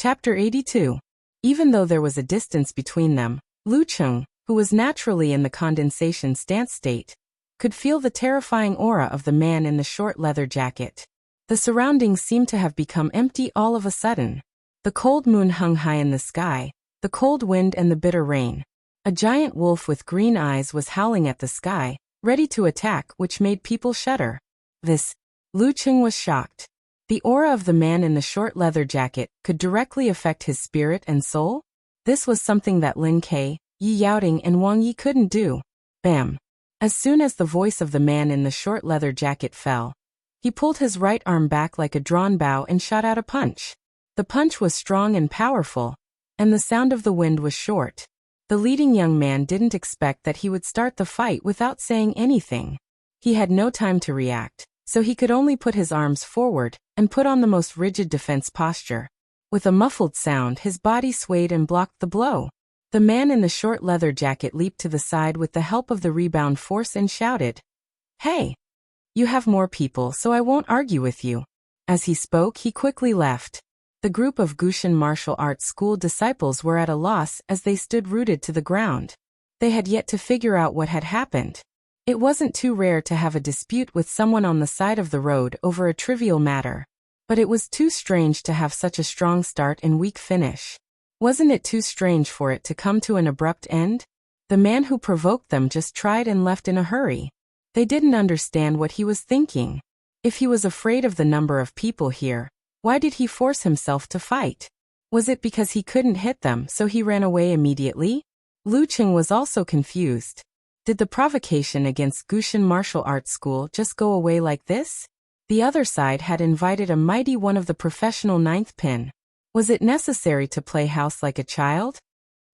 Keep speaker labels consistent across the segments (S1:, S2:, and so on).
S1: Chapter 82. Even though there was a distance between them, Lu Cheng, who was naturally in the condensation stance state, could feel the terrifying aura of the man in the short leather jacket. The surroundings seemed to have become empty all of a sudden. The cold moon hung high in the sky, the cold wind and the bitter rain. A giant wolf with green eyes was howling at the sky, ready to attack, which made people shudder. Lu Cheng was shocked. The aura of the man in the short leather jacket could directly affect his spirit and soul? This was something that Lin Kai, Yi Yaoting and Wang Yi couldn't do. Bam! As soon as the voice of the man in the short leather jacket fell, he pulled his right arm back like a drawn bow and shot out a punch. The punch was strong and powerful, and the sound of the wind was short. The leading young man didn't expect that he would start the fight without saying anything. He had no time to react, so he could only put his arms forward and put on the most rigid defense posture. With a muffled sound, his body swayed and blocked the blow. The man in the short leather jacket leaped to the side with the help of the rebound force and shouted, "Hey! You have more people, so I won't argue with you." As he spoke, he quickly left. The group of Gushan martial arts school disciples were at a loss as they stood rooted to the ground. They had yet to figure out what had happened. It wasn't too rare to have a dispute with someone on the side of the road over a trivial matter. But it was too strange to have such a strong start and weak finish. Wasn't it too strange for it to come to an abrupt end? The man who provoked them just tried and left in a hurry. They didn't understand what he was thinking. If he was afraid of the number of people here, why did he force himself to fight? Was it because he couldn't hit them so he ran away immediately? Lu Cheng was also confused. Did the provocation against Gushan Martial Arts School just go away like this? The other side had invited a mighty one of the professional ninth pin. Was it necessary to play house like a child?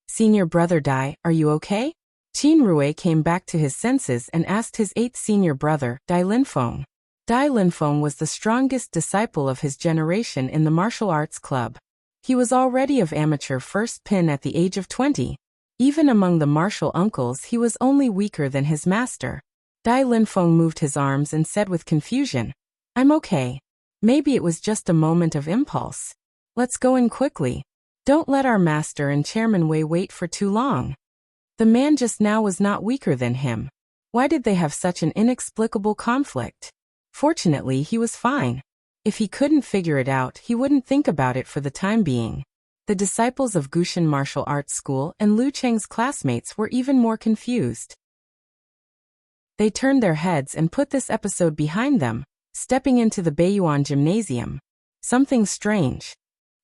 S1: Senior brother Dai, are you okay? Qin Rui came back to his senses and asked his eighth senior brother, Dai Linfeng. Dai Linfeng was the strongest disciple of his generation in the martial arts club. He was already of amateur first pin at the age of 20. Even among the martial uncles he was only weaker than his master. Dai Linfeng moved his arms and said with confusion, "I'm okay. Maybe it was just a moment of impulse. Let's go in quickly. Don't let our master and Chairman Wei wait for too long." The man just now was not weaker than him. Why did they have such an inexplicable conflict? Fortunately, he was fine. If he couldn't figure it out, he wouldn't think about it for the time being. The disciples of Gushan Martial Arts School and Lu Cheng's classmates were even more confused. They turned their heads and put this episode behind them, stepping into the Beiyuan Gymnasium. Something strange.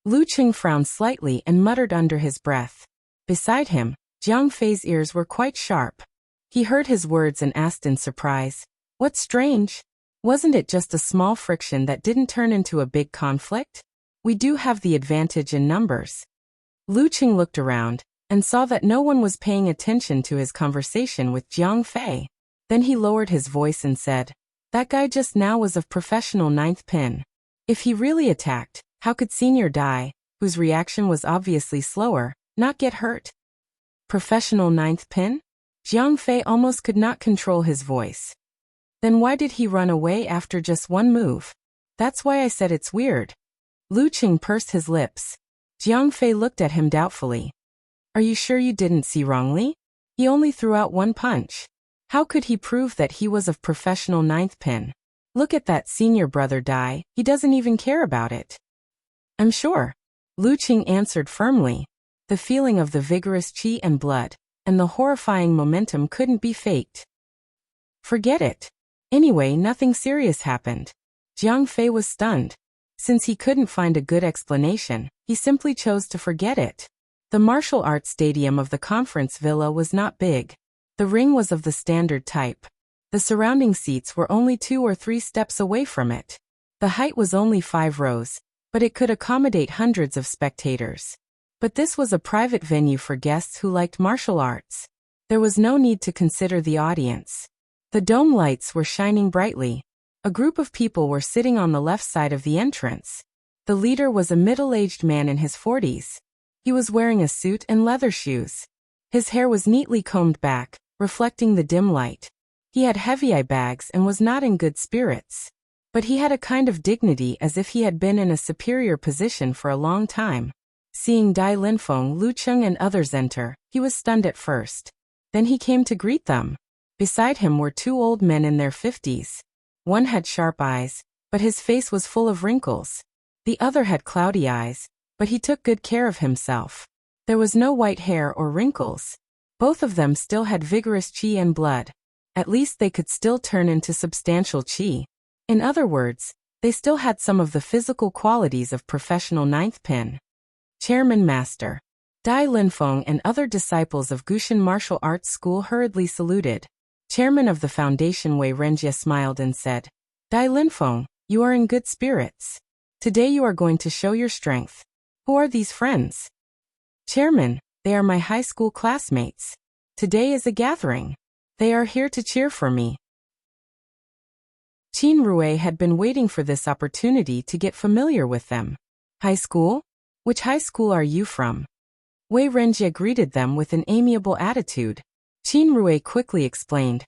S1: Lu Cheng frowned slightly and muttered under his breath. Beside him, Jiang Fei's ears were quite sharp. He heard his words and asked in surprise, "What's strange? Wasn't it just a small friction that didn't turn into a big conflict? We do have the advantage in numbers." Lu Cheng looked around and saw that no one was paying attention to his conversation with Jiang Fei. Then he lowered his voice and said, "That guy just now was of professional ninth pin. If he really attacked, how could Senior Dai, whose reaction was obviously slower, not get hurt?" Professional ninth pin? Jiang Fei almost could not control his voice. Then why did he run away after just one move? That's why I said it's weird. Lu Cheng pursed his lips. Jiang Fei looked at him doubtfully. "Are you sure you didn't see wrongly? He only threw out one punch. How could he prove that he was of professional ninth pin? Look at that senior brother Dai, he doesn't even care about it." "I'm sure," Lu Cheng answered firmly. The feeling of the vigorous qi and blood, and the horrifying momentum couldn't be faked. "Forget it. Anyway, nothing serious happened." Jiang Fei was stunned. Since he couldn't find a good explanation, he simply chose to forget it. The martial arts stadium of the conference villa was not big. The ring was of the standard type. The surrounding seats were only 2 or 3 steps away from it. The height was only 5 rows, but it could accommodate hundreds of spectators. But this was a private venue for guests who liked martial arts. There was no need to consider the audience. The dome lights were shining brightly. A group of people were sitting on the left side of the entrance. The leader was a middle-aged man in his 40s. He was wearing a suit and leather shoes. His hair was neatly combed back, reflecting the dim light. He had heavy eye bags and was not in good spirits. But he had a kind of dignity as if he had been in a superior position for a long time. Seeing Dai Linfeng, Lu Cheng and others enter, he was stunned at first. Then he came to greet them. Beside him were two old men in their 50s. One had sharp eyes, but his face was full of wrinkles. The other had cloudy eyes, but he took good care of himself. There was no white hair or wrinkles. Both of them still had vigorous qi and blood. At least they could still turn into substantial qi. In other words, they still had some of the physical qualities of professional ninth pin. Chairman Master. Dai Linfeng and other disciples of Gushan Martial Arts School hurriedly saluted. Chairman of the Foundation Wei Renjie smiled and said, Dai Linfeng, you are in good spirits. Today you are going to show your strength. Who are these friends? Chairman, they are my high school classmates. Today is a gathering. They are here to cheer for me. Qin Rui had been waiting for this opportunity to get familiar with them. High school? Which high school are you from? Wei Renjie greeted them with an amiable attitude. Qin Rui quickly explained.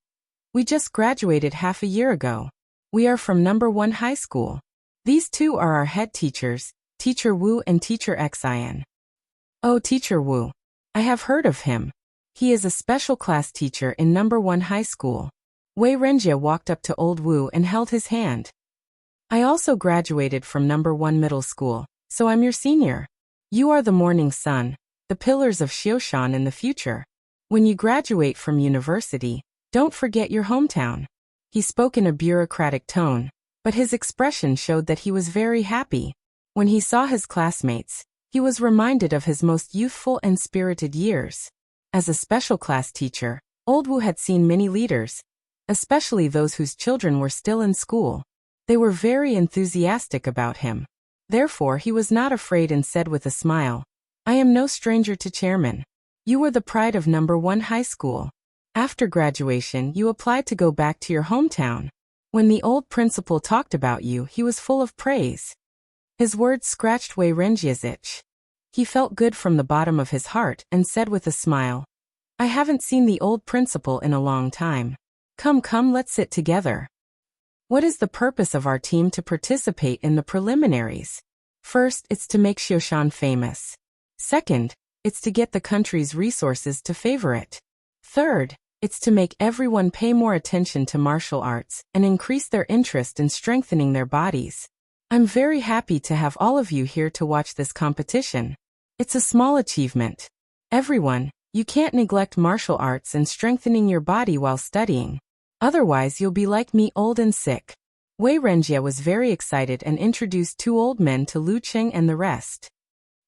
S1: We just graduated half a year ago. We are from number 1 high school. These two are our head teachers, Teacher Wu and Teacher Xian. Oh, Teacher Wu. I have heard of him. He is a special class teacher in number 1 high school. Wei Renjie walked up to old Wu and held his hand. I also graduated from number 1 middle school, so I'm your senior. You are the morning sun, the pillars of Xioshan in the future. When you graduate from university, don't forget your hometown. He spoke in a bureaucratic tone, but his expression showed that he was very happy. When he saw his classmates, he was reminded of his most youthful and spirited years. As a special class teacher, old Wu had seen many leaders, especially those whose children were still in school. They were very enthusiastic about him. Therefore he was not afraid and said with a smile, I am no stranger to chairman. You were the pride of number 1 high school. After graduation you applied to go back to your hometown. When the old principal talked about you, he was full of praise. His words scratched Wei Renjie's itch. He felt good from the bottom of his heart and said with a smile, I haven't seen the old principal in a long time. Come, let's sit together. What is the purpose of our team to participate in the preliminaries? First, it's to make Xioshan famous. Second, it's to get the country's resources to favor it. Third, it's to make everyone pay more attention to martial arts and increase their interest in strengthening their bodies. I'm very happy to have all of you here to watch this competition. It's a small achievement. Everyone, you can't neglect martial arts and strengthening your body while studying. Otherwise you'll be like me, old and sick. Wei Renjie was very excited and introduced two old men to Lu Cheng and the rest.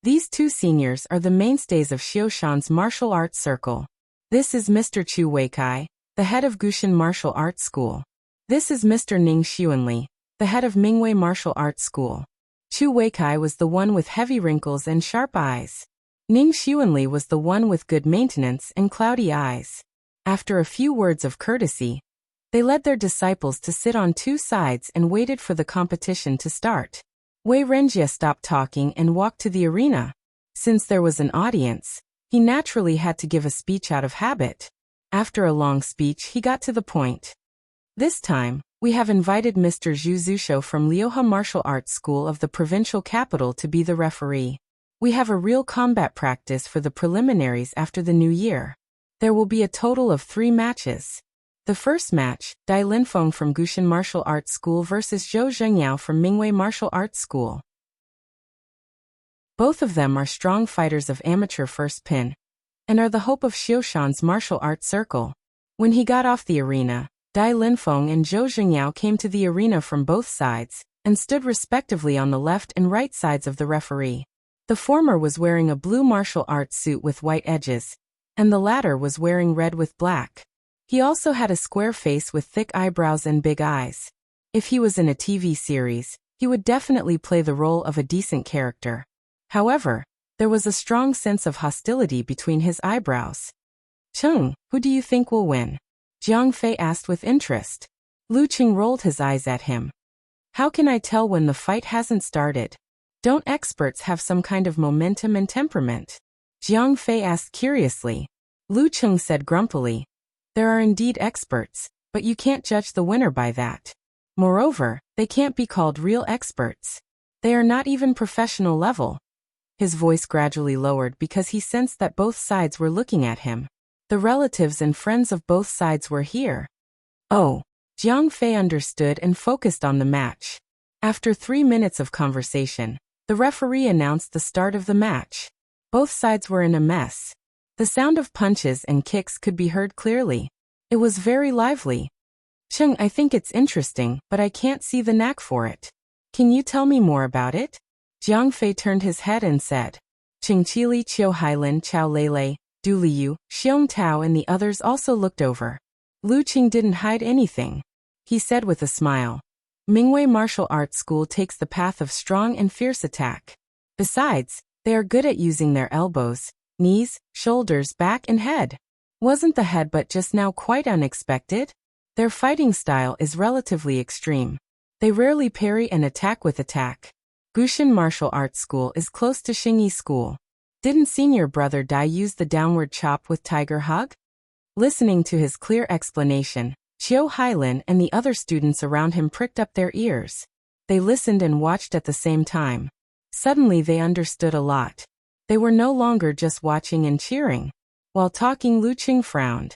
S1: These two seniors are the mainstays of Xioshan's martial arts circle. This is Mr. Chu Weikai, the head of Gushan Martial Arts School. This is Mr. Ning Xuanli, the head of Mingwei Martial Arts School. Chu Weikai was the one with heavy wrinkles and sharp eyes. Ning Xuanli was the one with good maintenance and cloudy eyes. After a few words of courtesy, they led their disciples to sit on two sides and waited for the competition to start. Wei Renjie stopped talking and walked to the arena. Since there was an audience, he naturally had to give a speech out of habit. After a long speech, he got to the point. This time, we have invited Mr. Zhu Zusho from Liuhe Martial Arts School of the provincial capital to be the referee. We have a real combat practice for the preliminaries after the new year. There will be a total of 3 matches. The first match, Dai Linfeng from Gushan Martial Arts School versus Zhou Zhengyao from Mingwei Martial Arts School. Both of them are strong fighters of amateur first pin, and are the hope of Xioshan's martial arts circle. When he got off the arena, Dai Linfeng and Zhou Zhengyao came to the arena from both sides, and stood respectively on the left and right sides of the referee. The former was wearing a blue martial arts suit with white edges, and the latter was wearing red with black. He also had a square face with thick eyebrows and big eyes. If he was in a TV series, he would definitely play the role of a decent character. However, there was a strong sense of hostility between his eyebrows. Cheng, who do you think will win? Jiang Fei asked with interest. Lu Cheng rolled his eyes at him. How can I tell when the fight hasn't started? Don't experts have some kind of momentum and temperament? Jiang Fei asked curiously. Lu Cheng said grumpily. There are indeed experts, but you can't judge the winner by that. Moreover, they can't be called real experts. They are not even professional level. His voice gradually lowered because he sensed that both sides were looking at him. The relatives and friends of both sides were here. Oh. Jiang Fei understood and focused on the match. After 3 minutes of conversation, the referee announced the start of the match. Both sides were in a mess. The sound of punches and kicks could be heard clearly. It was very lively. Cheng, I think it's interesting, but I can't see the knack for it. Can you tell me more about it? Jiang Fei turned his head and said. Cheng Qili, Qiu Hailin, Chao Lele, Du Liu, Xiong Tao and the others also looked over. Lu Qing didn't hide anything. He said with a smile. Mingwei Martial Arts School takes the path of strong and fierce attack. Besides, they are good at using their elbows, knees, shoulders, back and head. Wasn't the headbutt just now quite unexpected? Their fighting style is relatively extreme. They rarely parry and attack with attack. Gushin Martial Arts School is close to Xingyi School. Didn't senior brother Dai use the downward chop with Tiger Hug? Listening to his clear explanation, Qiu Hailin and the other students around him pricked up their ears. They listened and watched at the same time. Suddenly they understood a lot. They were no longer just watching and cheering. While talking, Lu Qing frowned.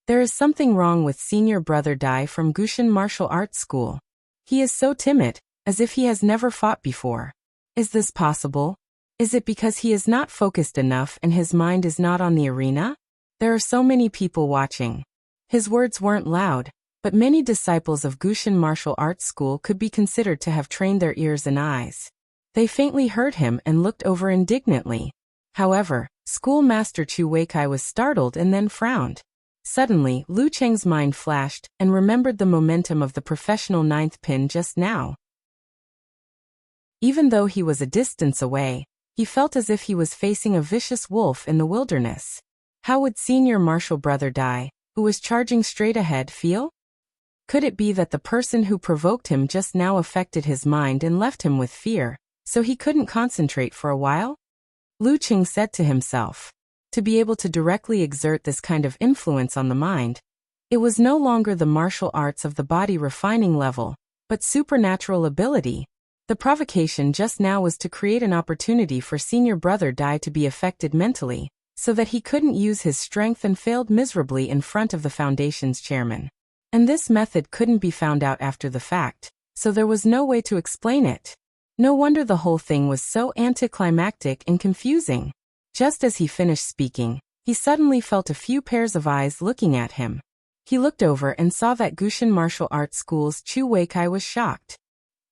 S1: There is something wrong with senior brother Dai from Gushin Martial Arts School. He is so timid, as if he has never fought before. Is this possible? Is it because he is not focused enough and his mind is not on the arena? There are so many people watching. His words weren't loud, but many disciples of Gushin Martial Arts School could be considered to have trained their ears and eyes. They faintly heard him and looked over indignantly. However, Schoolmaster Chu Weikai was startled and then frowned. Suddenly, Lu Cheng's mind flashed and remembered the momentum of the professional ninth pin just now. Even though he was a distance away, he felt as if he was facing a vicious wolf in the wilderness. How would senior martial brother Dai, who was charging straight ahead, feel? Could it be that the person who provoked him just now affected his mind and left him with fear, so he couldn't concentrate for a while? Lu Qing said to himself. To be able to directly exert this kind of influence on the mind, it was no longer the martial arts of the body refining level, but supernatural ability. The provocation just now was to create an opportunity for senior brother Dai to be affected mentally, so that he couldn't use his strength and failed miserably in front of the Foundation's chairman. And this method couldn't be found out after the fact, so there was no way to explain it. No wonder the whole thing was so anticlimactic and confusing. Just as he finished speaking, he suddenly felt a few pairs of eyes looking at him. He looked over and saw that Gushin Martial Arts School's Chu Weikai was shocked.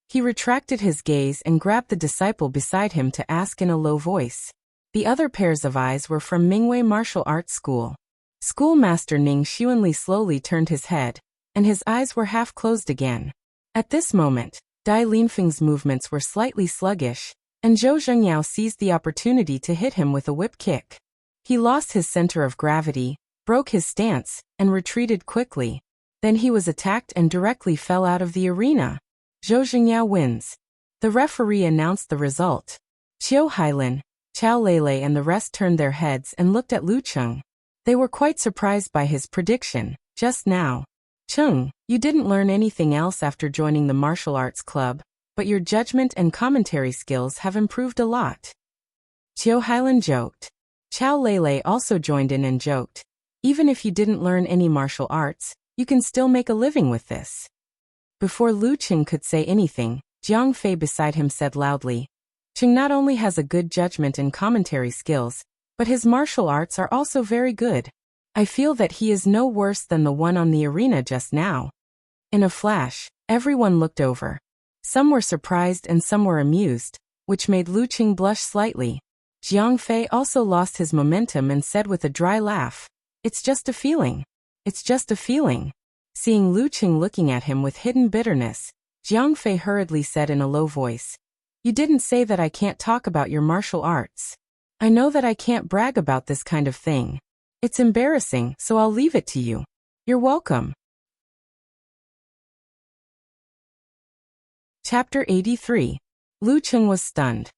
S1: He retracted his gaze and grabbed the disciple beside him to ask in a low voice. The other pairs of eyes were from Mingwei Martial Arts School. Schoolmaster Ning Xuanli slowly turned his head, and his eyes were half closed again. At this moment, Dai Linfeng's movements were slightly sluggish, and Zhou Zhengyao seized the opportunity to hit him with a whip kick. He lost his center of gravity, broke his stance, and retreated quickly. Then he was attacked and directly fell out of the arena. Zhou Zhengyao wins. The referee announced the result. Qiu Hailin, Chao Lele and the rest turned their heads and looked at Lu Cheng. They were quite surprised by his prediction, just now. Cheng, you didn't learn anything else after joining the martial arts club, but your judgment and commentary skills have improved a lot. Qiu Hailin joked. Chao Lele also joined in and joked. Even if you didn't learn any martial arts, you can still make a living with this. Before Lu Cheng could say anything, Jiang Fei beside him said loudly, Cheng not only has a good judgment and commentary skills, but his martial arts are also very good. I feel that he is no worse than the one on the arena just now. In a flash, everyone looked over. Some were surprised and some were amused, which made Lu Cheng blush slightly. Jiang Fei also lost his momentum and said with a dry laugh, It's just a feeling. It's just a feeling. Seeing Lu Cheng looking at him with hidden bitterness, Jiang Fei hurriedly said in a low voice, You didn't say that I can't talk about your martial arts. I know that I can't brag about this kind of thing. It's embarrassing, so I'll leave it to you. You're welcome. Chapter 83. Lu Cheng was stunned.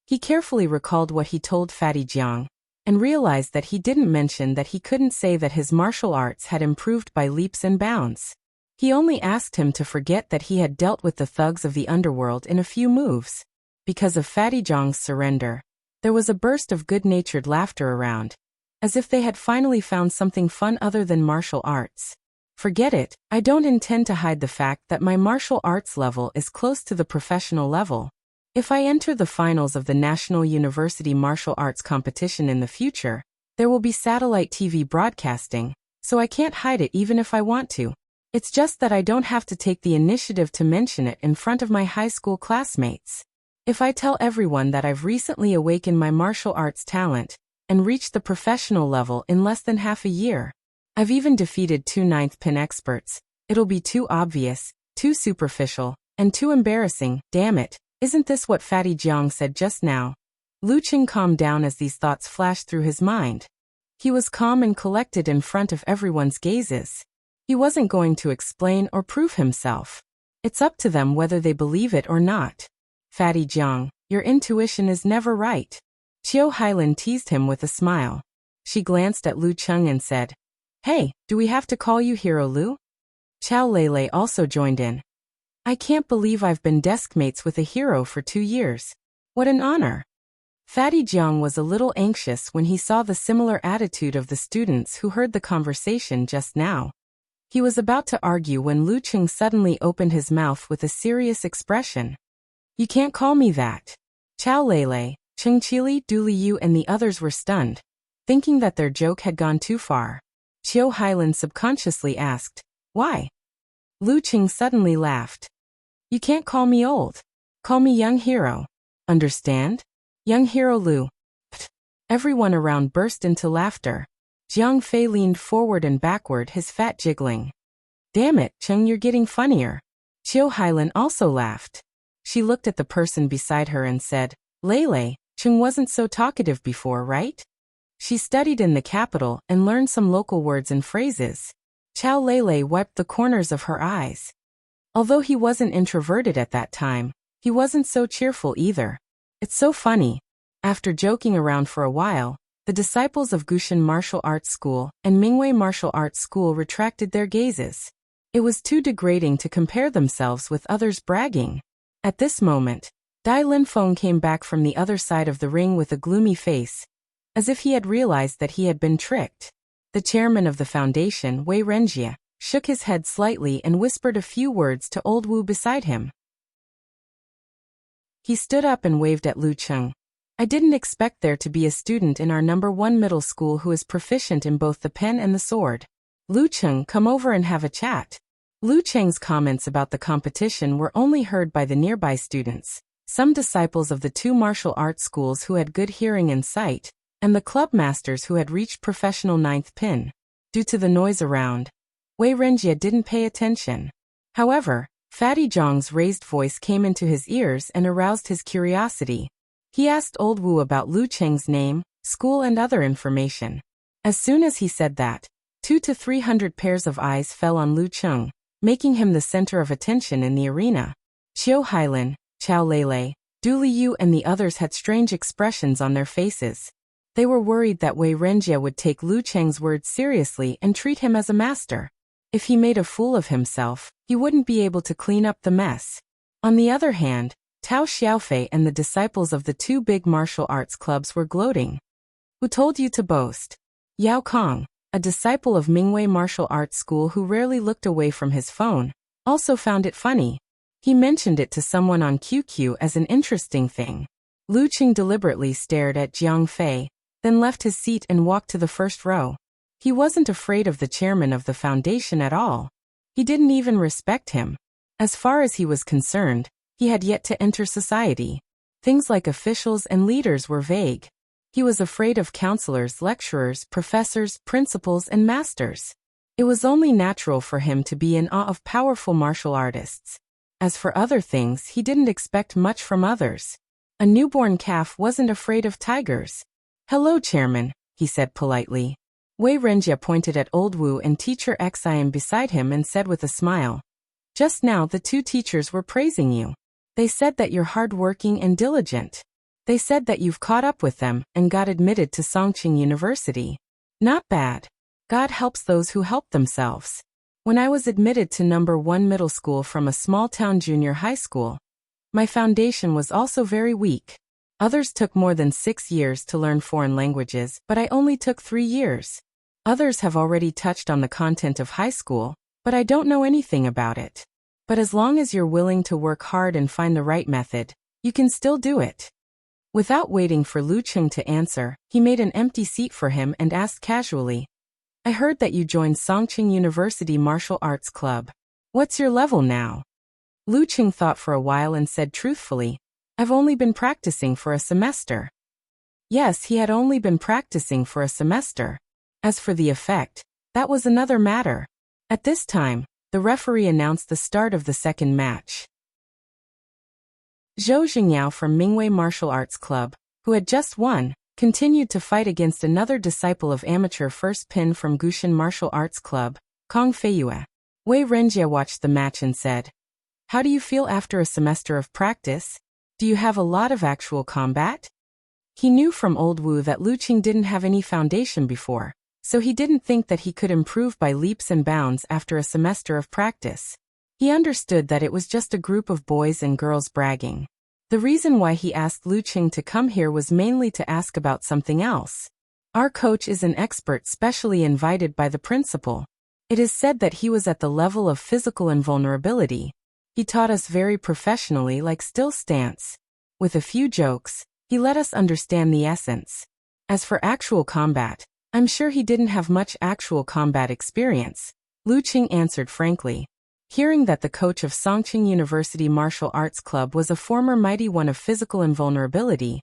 S1: He carefully recalled what he told Fatty Jiang, and realized that he didn't mention that he couldn't say that his martial arts had improved by leaps and bounds. He only asked him to forget that he had dealt with the thugs of the underworld in a few moves. Because of Fatty Jiang's surrender, There was a burst of good-natured laughter around, as if they had finally found something fun other than martial arts. Forget it, I don't intend to hide the fact that my martial arts level is close to the professional level. If I enter the finals of the National University Martial Arts Competition in the future, there will be satellite TV broadcasting, so I can't hide it even if I want to. It's just that I don't have to take the initiative to mention it in front of my high school classmates. If I tell everyone that I've recently awakened my martial arts talent and reached the professional level in less than half a year, I've even defeated 2 ninth pin experts, it'll be too obvious, too superficial, and too embarrassing. Damn it, isn't this what Fatty Jiang said just now? Lucheng calmed down as these thoughts flashed through his mind. He was calm and collected in front of everyone's gazes. He wasn't going to explain or prove himself. It's up to them whether they believe it or not. Fatty Jiang, your intuition is never right. Qiu Hailin teased him with a smile. She glanced at Lu Cheng and said, Hey, do we have to call you Hero Lu? Chow Lele also joined in. I can't believe I've been deskmates with a hero for 2 years. What an honor. Fatty Jiang was a little anxious when he saw the similar attitude of the students who heard the conversation just now. He was about to argue when Lu Cheng suddenly opened his mouth with a serious expression. You can't call me that. Chow Lele, Cheng Chili, Du Liu and the others were stunned, thinking that their joke had gone too far. Qiu Hailin subconsciously asked, Why? Lu Cheng suddenly laughed. You can't call me old. Call me young hero. Understand? Young hero Lu. Pfft. Everyone around burst into laughter. Jiang Fei leaned forward and backward, his fat jiggling. Damn it, Cheng, you're getting funnier. Qiu Hailin also laughed. She looked at the person beside her and said, Lele, Cheng wasn't so talkative before, right? She studied in the capital and learned some local words and phrases. Chow Lele wiped the corners of her eyes. Although he wasn't introverted at that time, he wasn't so cheerful either. It's so funny. After joking around for a while, the disciples of Gushan Martial Arts School and Mingwei Martial Arts School retracted their gazes. It was too degrading to compare themselves with others bragging. At this moment, Dai Linfeng came back from the other side of the ring with a gloomy face, as if he had realized that he had been tricked. The chairman of the foundation, Wei Renjie, shook his head slightly and whispered a few words to old Wu beside him. He stood up and waved at Lu Cheng. I didn't expect there to be a student in our number 1 middle school who is proficient in both the pen and the sword. Lu Cheng, come over and have a chat. Lu Cheng's comments about the competition were only heard by the nearby students, some disciples of the 2 martial arts schools who had good hearing and sight, and the club masters who had reached professional 9th pin. Due to the noise around, Wei Renjie didn't pay attention. However, Fatty Jiang's raised voice came into his ears and aroused his curiosity. He asked old Wu about Lu Cheng's name, school and other information. As soon as he said that, 200 to 300 pairs of eyes fell on Lu Cheng, making him the center of attention in the arena. Qiu Hailin, Chow Lele, Du Liu and the others had strange expressions on their faces. They were worried that Wei Renjie would take Lu Cheng's words seriously and treat him as a master. If he made a fool of himself, he wouldn't be able to clean up the mess. On the other hand, Tao Xiaofei and the disciples of the 2 big martial arts clubs were gloating. Who told you to boast? Yao Kong, a disciple of Mingwei Martial Arts School who rarely looked away from his phone, also found it funny. He mentioned it to someone on QQ as an interesting thing. Lu Cheng deliberately stared at Jiang Fei, then left his seat and walked to the first row. He wasn't afraid of the chairman of the foundation at all. He didn't even respect him. As far as he was concerned, he had yet to enter society. Things like officials and leaders were vague. He was afraid of counselors, lecturers, professors, principals, and masters. It was only natural for him to be in awe of powerful martial artists. As for other things, he didn't expect much from others. A newborn calf wasn't afraid of tigers. Hello, Chairman, he said politely. Wei Renjie pointed at old Wu and teacher Xian beside him and said with a smile, Just now the 2 teachers were praising you. They said that you're hardworking and diligent. They said that you've caught up with them and got admitted to Songqing University. Not bad. God helps those who help themselves. When I was admitted to number 1 middle school from a small-town junior high school, my foundation was also very weak. Others took more than 6 years to learn foreign languages, but I only took 3 years. Others have already touched on the content of high school, but I don't know anything about it. But as long as you're willing to work hard and find the right method, you can still do it." Without waiting for Lu Cheng to answer, he made an empty seat for him and asked casually, "I heard that you joined Songqing University Martial Arts Club. What's your level now?" Lu Cheng thought for a while and said truthfully, "I've only been practicing for a semester." Yes, he had only been practicing for a semester. As for the effect, that was another matter. At this time, the referee announced the start of the second match. Zhou Xingyao from Mingwei Martial Arts Club, who had just won, continued to fight against another disciple of amateur first pin from Gushan Martial Arts Club, Kong Feiyue. Wei Renjie watched the match and said, "How do you feel after a semester of practice? Do you have a lot of actual combat?" He knew from Old Wu that Lu Qing didn't have any foundation before, so he didn't think that he could improve by leaps and bounds after a semester of practice. He understood that it was just a group of boys and girls bragging. The reason why he asked Lu Qing to come here was mainly to ask about something else. "Our coach is an expert specially invited by the principal. It is said that he was at the level of physical invulnerability. He taught us very professionally like still stance. With a few jokes, he let us understand the essence. As for actual combat, I'm sure he didn't have much actual combat experience," Lu Qing answered frankly. Hearing that the coach of Songqing University Martial Arts Club was a former mighty one of physical invulnerability,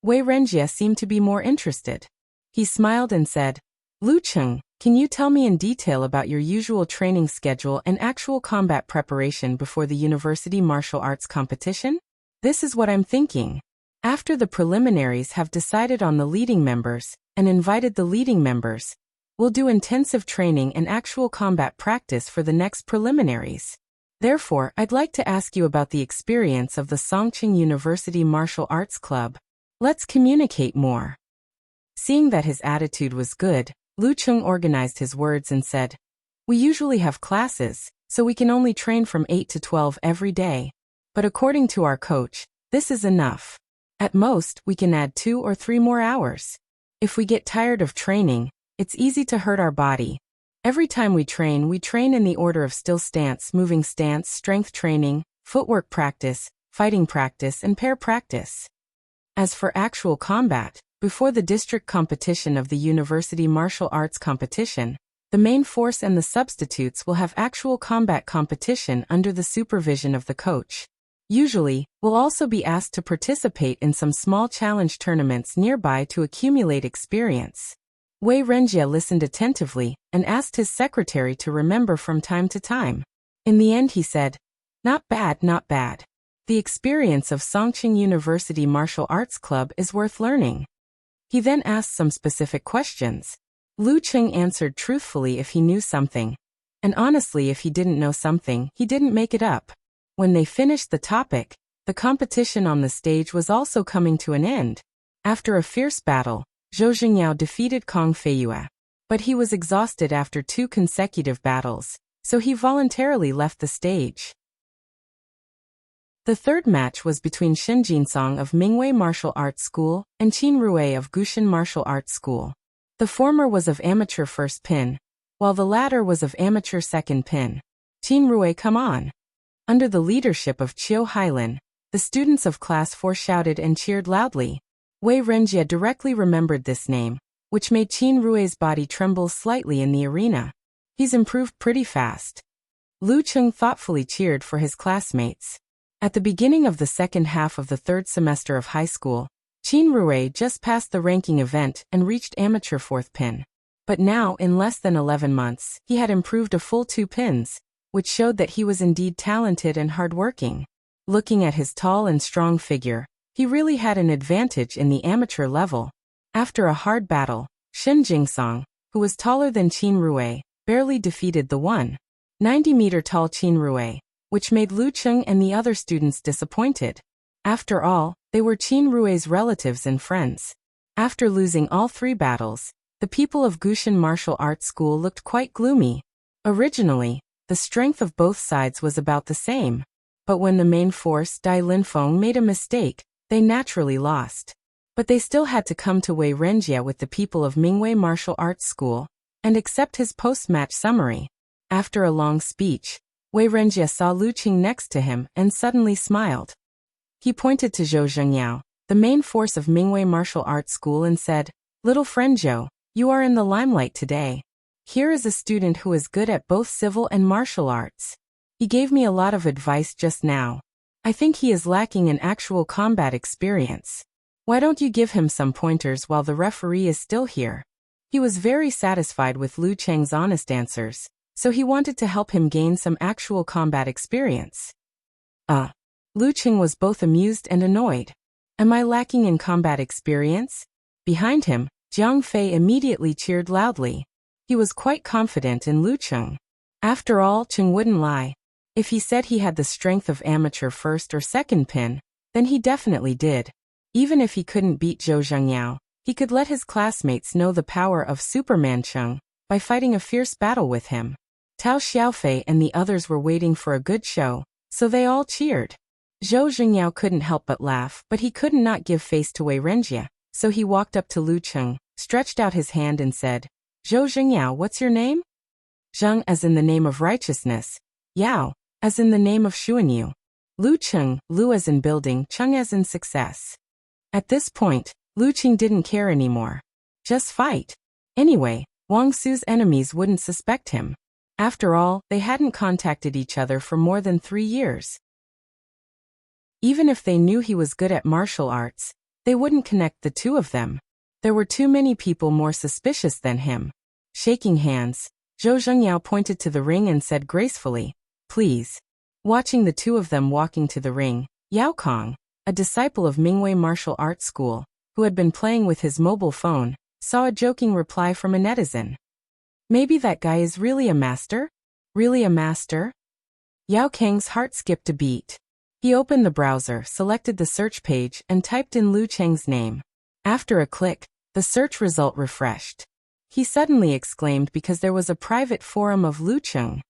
S1: Wei Renjie seemed to be more interested. He smiled and said, "Lu Qing, can you tell me in detail about your usual training schedule and actual combat preparation before the university martial arts competition? This is what I'm thinking. After the preliminaries have decided on the leading members and invited the leading members, we'll do intensive training and actual combat practice for the next preliminaries. Therefore, I'd like to ask you about the experience of the Songqing University Martial Arts Club. Let's communicate more." Seeing that his attitude was good, Lu Qing organized his words and said, "We usually have classes, so we can only train from 8 to 12 every day. But according to our coach, this is enough. At most, we can add 2 or 3 more hours. If we get tired of training, it's easy to hurt our body. Every time we train in the order of still stance, moving stance, strength training, footwork practice, fighting practice, and pair practice. As for actual combat, before the district competition of the University Martial Arts Competition, the main force and the substitutes will have actual combat competition under the supervision of the coach. Usually, we'll also be asked to participate in some small challenge tournaments nearby to accumulate experience." Wei Renjie listened attentively and asked his secretary to remember from time to time. In the end he said, "Not bad, not bad. The experience of Songqing University Martial Arts Club is worth learning." He then asked some specific questions. Lu Qing answered truthfully if he knew something, and honestly if he didn't know something, he didn't make it up. When they finished the topic, the competition on the stage was also coming to an end. After a fierce battle, Zhou Xingyao defeated Kong Feiyue. But he was exhausted after 2 consecutive battles, so he voluntarily left the stage. The third match was between Shen Jinsong of Mingwei Martial Arts School and Qin Rui of Gushan Martial Arts School. The former was of amateur first pin, while the latter was of amateur second pin. Qin Rui, come on! Under the leadership of Qiu Hailin, the students of Class 4 shouted and cheered loudly. Wei Renjie directly remembered this name, which made Qin Rui's body tremble slightly in the arena. He's improved pretty fast. Lu Qing thoughtfully cheered for his classmates. At the beginning of the second half of the third semester of high school, Qin Rui just passed the ranking event and reached amateur 4th pin. But now, in less than 11 months, he had improved a full 2 pins, which showed that he was indeed talented and hardworking. Looking at his tall and strong figure, he really had an advantage in the amateur level. After a hard battle, Shen Jinsong, who was taller than Qin Rui, barely defeated the 190-meter tall Qin Rui, which made Lu Qing and the other students disappointed. After all, they were Qin Rui's relatives and friends. After losing all 3 battles, the people of Gushan Martial Arts School looked quite gloomy. Originally, the strength of both sides was about the same. But when the main force Dai Linfeng made a mistake, They naturally lost. But they still had to come to Wei Renjie with the people of Mingwei Martial Arts School and accept his post-match summary. After a long speech, Wei Renjie saw Lu Qing next to him and suddenly smiled. He pointed to Zhou Zhengyao, the main force of Mingwei Martial Arts School, and said, "Little friend Zhou, you are in the limelight today. Here is a student who is good at both civil and martial arts. He gave me a lot of advice just now. I think he is lacking in actual combat experience. Why don't you give him some pointers while the referee is still here?" He was very satisfied with Lu Cheng's honest answers, so he wanted to help him gain some actual combat experience. Lu Cheng was both amused and annoyed. Am I lacking in combat experience? Behind him, Jiang Fei immediately cheered loudly. He was quite confident in Lu Cheng. After all, Cheng wouldn't lie. If he said he had the strength of amateur first or second pin, then he definitely did. Even if he couldn't beat Zhou Zhengyao, he could let his classmates know the power of Superman Cheng by fighting a fierce battle with him. Tao Xiaofei and the others were waiting for a good show, so they all cheered. Zhou Zhengyao couldn't help but laugh, but he could not give face to Wei Renjie, so he walked up to Lu Cheng, stretched out his hand and said, "Zhou Zhengyao, what's your name?" Zheng as in the name of righteousness, Yao as in the name of Xuanyu. Lu Cheng, Lu as in building, Cheng as in success. At this point, Lu Cheng didn't care anymore. Just fight. Anyway, Wang Su's enemies wouldn't suspect him. After all, they hadn't contacted each other for more than 3 years. Even if they knew he was good at martial arts, they wouldn't connect the two of them. There were too many people more suspicious than him. Shaking hands, Zhou Zhengyao pointed to the ring and said gracefully, "Please." Watching the two of them walking to the ring, Yao Kong, a disciple of Mingwei Martial Arts School, who had been playing with his mobile phone, saw a joking reply from a netizen. "Maybe that guy is really a master? Really a master?" Yao Kang's heart skipped a beat. He opened the browser, selected the search page, and typed in Lu Cheng's name. After a click, the search result refreshed. He suddenly exclaimed because there was a private forum of Lu Cheng.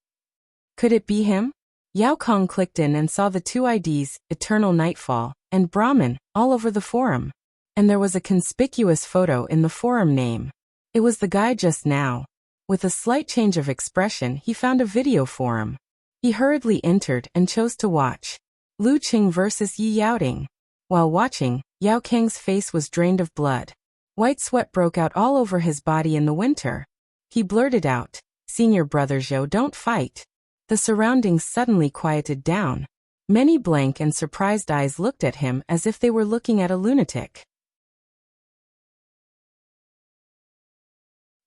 S1: Could it be him? Yao Kong clicked in and saw the two IDs, Eternal Nightfall and Brahmin, all over the forum. And there was a conspicuous photo in the forum name. It was the guy just now. With a slight change of expression, he found a video forum. He hurriedly entered and chose to watch. Lu Cheng versus Yi Yaoting. While watching, Yao Kang's face was drained of blood. White sweat broke out all over his body in the winter. He blurted out, "Senior brother Zhou, don't fight." The surroundings suddenly quieted down. Many blank and surprised eyes looked at him as if they were looking at a lunatic.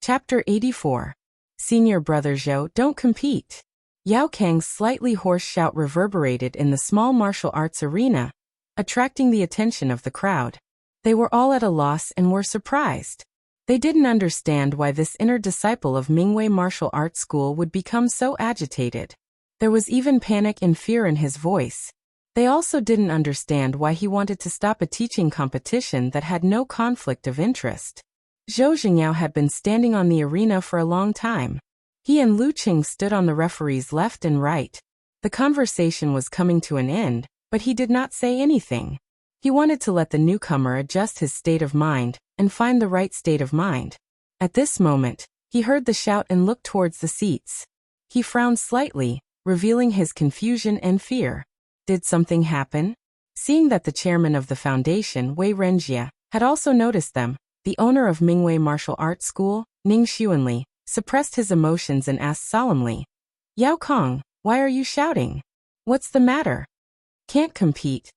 S1: Chapter 84. Senior brother Zhou, don't compete. Yao Kang's slightly hoarse shout reverberated in the small martial arts arena, attracting the attention of the crowd. They were all at a loss and were surprised. They didn't understand why this inner disciple of Mingwei Martial Arts School would become so agitated. There was even panic and fear in his voice. They also didn't understand why he wanted to stop a teaching competition that had no conflict of interest. Zhou Zhengyao had been standing on the arena for a long time. He and Lu Cheng stood on the referee's left and right. The conversation was coming to an end, but he did not say anything. He wanted to let the newcomer adjust his state of mind and find the right state of mind. At this moment, he heard the shout and looked towards the seats. He frowned slightly, revealing his confusion and fear. Did something happen? Seeing that the chairman of the foundation, Wei Renjie, had also noticed them, the owner of Mingwei Martial Arts School, Ning Xuanli, suppressed his emotions and asked solemnly, "Yao Kong, why are you shouting? What's the matter?" Can't compete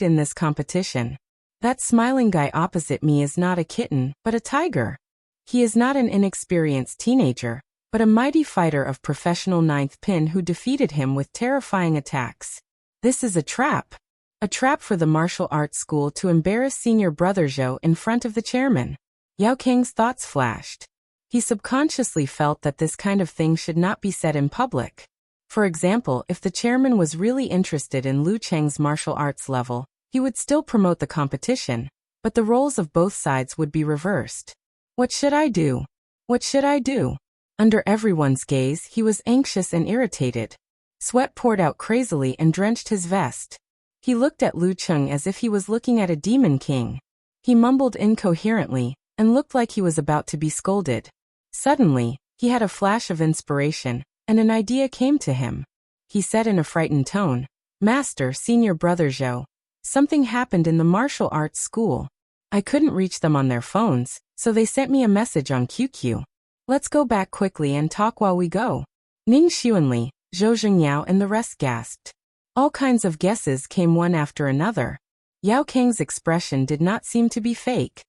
S1: in this competition. That smiling guy opposite me is not a kitten, but a tiger. He is not an inexperienced teenager, but a mighty fighter of professional ninth pin who defeated him with terrifying attacks. This is a trap. A trap for the martial arts school to embarrass senior brother Zhou in front of the chairman. Yao Kang's thoughts flashed. He subconsciously felt that this kind of thing should not be said in public. For example, if the chairman was really interested in Lu Cheng's martial arts level, he would still promote the competition, but the roles of both sides would be reversed. What should I do? What should I do? Under everyone's gaze, he was anxious and irritated. Sweat poured out crazily and drenched his vest. He looked at Lu Cheng as if he was looking at a demon king. He mumbled incoherently, and looked like he was about to be scolded. Suddenly, he had a flash of inspiration, and an idea came to him. He said in a frightened tone, "Master, senior brother Zhou, something happened in the martial arts school. I couldn't reach them on their phones, so they sent me a message on QQ. Let's go back quickly and talk while we go." Ning Xuanli, Zhou Zhengyao and the rest gasped. All kinds of guesses came one after another. Yao Kang's expression did not seem to be fake.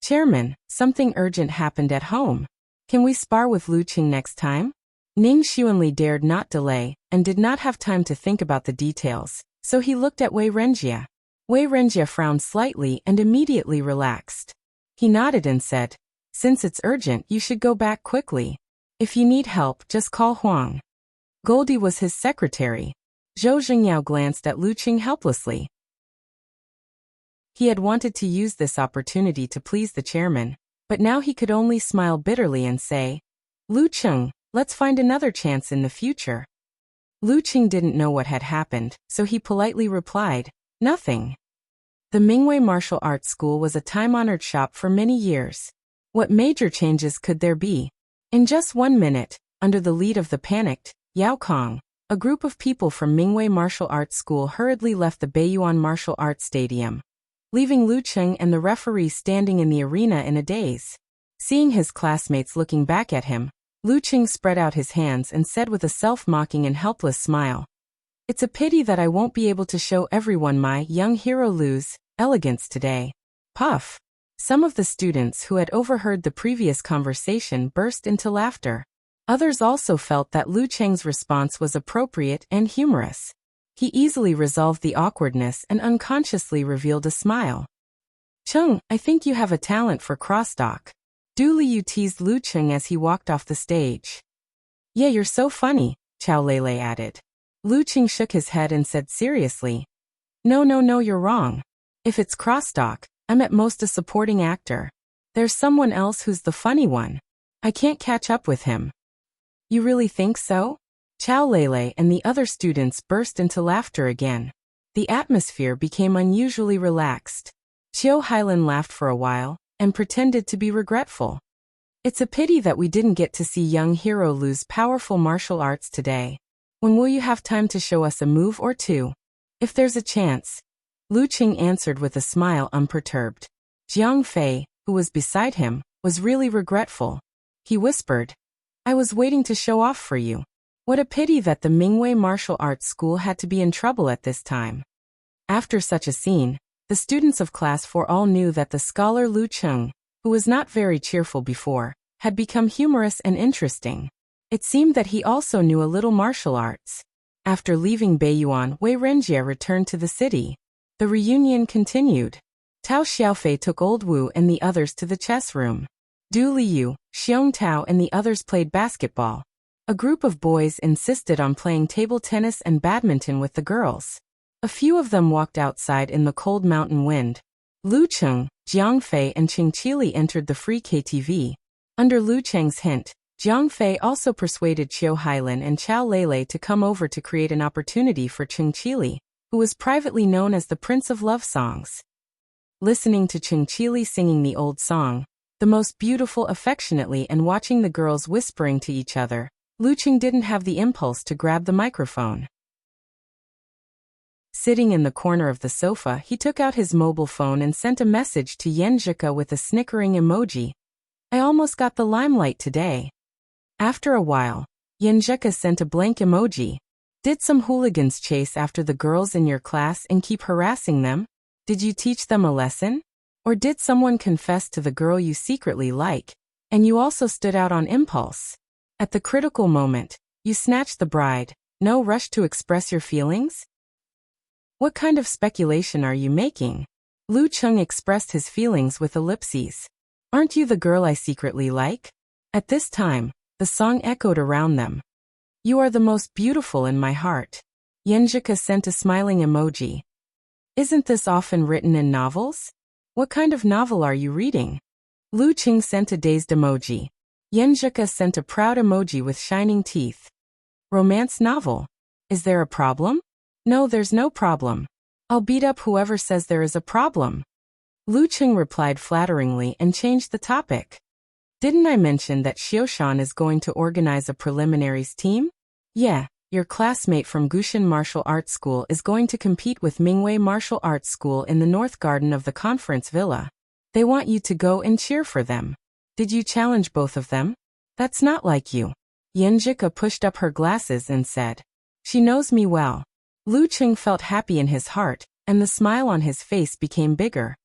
S1: "Chairman, something urgent happened at home. Can we spar with Lu Qing next time?" Ning Xuanli dared not delay, and did not have time to think about the details, so he looked at Wei Renjia. Wei Renjia frowned slightly and immediately relaxed. He nodded and said, "Since it's urgent, you should go back quickly. If you need help, just call Huang." Goldie was his secretary. Zhou Zhengyao glanced at Lu Qing helplessly. He had wanted to use this opportunity to please the chairman, but now he could only smile bitterly and say, "Lu Qing, let's find another chance in the future." Lu Qing didn't know what had happened, so he politely replied, "Nothing." The Mingwei Martial Arts School was a time-honored shop for many years. What major changes could there be? In just 1 minute, under the lead of the panicked Yao Kong, a group of people from Mingwei Martial Arts School hurriedly left the Beiyuan Martial Arts Stadium, leaving Lu Qing and the referee standing in the arena in a daze. Seeing his classmates looking back at him, Lu Qing spread out his hands and said with a self-mocking and helpless smile, "It's a pity that I won't be able to show everyone my young hero Lu's elegance today." Puff! Some of the students who had overheard the previous conversation burst into laughter. Others also felt that Lu Cheng's response was appropriate and humorous. He easily resolved the awkwardness and unconsciously revealed a smile. "Cheng, I think you have a talent for crosstalk." Du Liu teased Lu Cheng as he walked off the stage. "Yeah, you're so funny," Chao Lele added. Lu Cheng shook his head and said seriously, No, you're wrong. If it's crosstalk, I'm at most a supporting actor. There's someone else who's the funny one. I can't catch up with him." "You really think so?" Chao Lele and the other students burst into laughter again. The atmosphere became unusually relaxed. Qiu Hailan laughed for a while, and pretended to be regretful. "It's a pity that we didn't get to see young hero Lu's powerful martial arts today. When will you have time to show us a move or two?" "If there's a chance," Lu Qing answered with a smile unperturbed. Jiang Fei, who was beside him, was really regretful. He whispered, "I was waiting to show off for you. What a pity that the Mingwei Martial Arts School had to be in trouble at this time." After such a scene, the students of Class 4 all knew that the scholar Lu Cheng, who was not very cheerful before, had become humorous and interesting. It seemed that he also knew a little martial arts. After leaving Beiyuan, Wei Renjie returned to the city. The reunion continued. Tao Xiaofei took Old Wu and the others to the chess room. Du Liu, Xiong Tao and the others played basketball. A group of boys insisted on playing table tennis and badminton with the girls. A few of them walked outside in the cold mountain wind. Lu Cheng, Jiang Fei and Qing Qili entered the free KTV. Under Lu Cheng's hint, Jiang Fei also persuaded Qiu Hailan and Chao Lele to come over to create an opportunity for Qing Qili, who was privately known as the Prince of Love Songs. Listening to Qing Qili singing the old song, the most beautiful affectionately, and watching the girls whispering to each other, Lu Qing didn't have the impulse to grab the microphone. Sitting in the corner of the sofa, he took out his mobile phone and sent a message to Yen Zhika with a snickering emoji. "I almost got the limelight today." After a while, Yen Zhika sent a blank emoji. "Did some hooligans chase after the girls in your class and keep harassing them? Did you teach them a lesson? Or did someone confess to the girl you secretly like, and you also stood out on impulse? At the critical moment, you snatched the bride, no rush to express your feelings? What kind of speculation are you making?" Lu Cheng expressed his feelings with ellipses. "Aren't you the girl I secretly like?" At this time, the song echoed around them. "You are the most beautiful in my heart." Yenjika sent a smiling emoji. "Isn't this often written in novels? What kind of novel are you reading?" Lu Qing sent a dazed emoji. Yenjika sent a proud emoji with shining teeth. "Romance novel. Is there a problem?" "No, there's no problem. I'll beat up whoever says there is a problem. Lucheng replied flatteringly and changed the topic. Didn't I mention that Xiaoshan is going to organize a preliminaries team? Yeah, your classmate from Gushin Martial Arts School is going to compete with Mingwei Martial Arts School in the North Garden of the Conference Villa. They want you to go and cheer for them. Did you challenge both of them? That's not like you. Yenjika pushed up her glasses and said, She knows me well. Lucheng felt happy in his heart, and the smile on his face became bigger.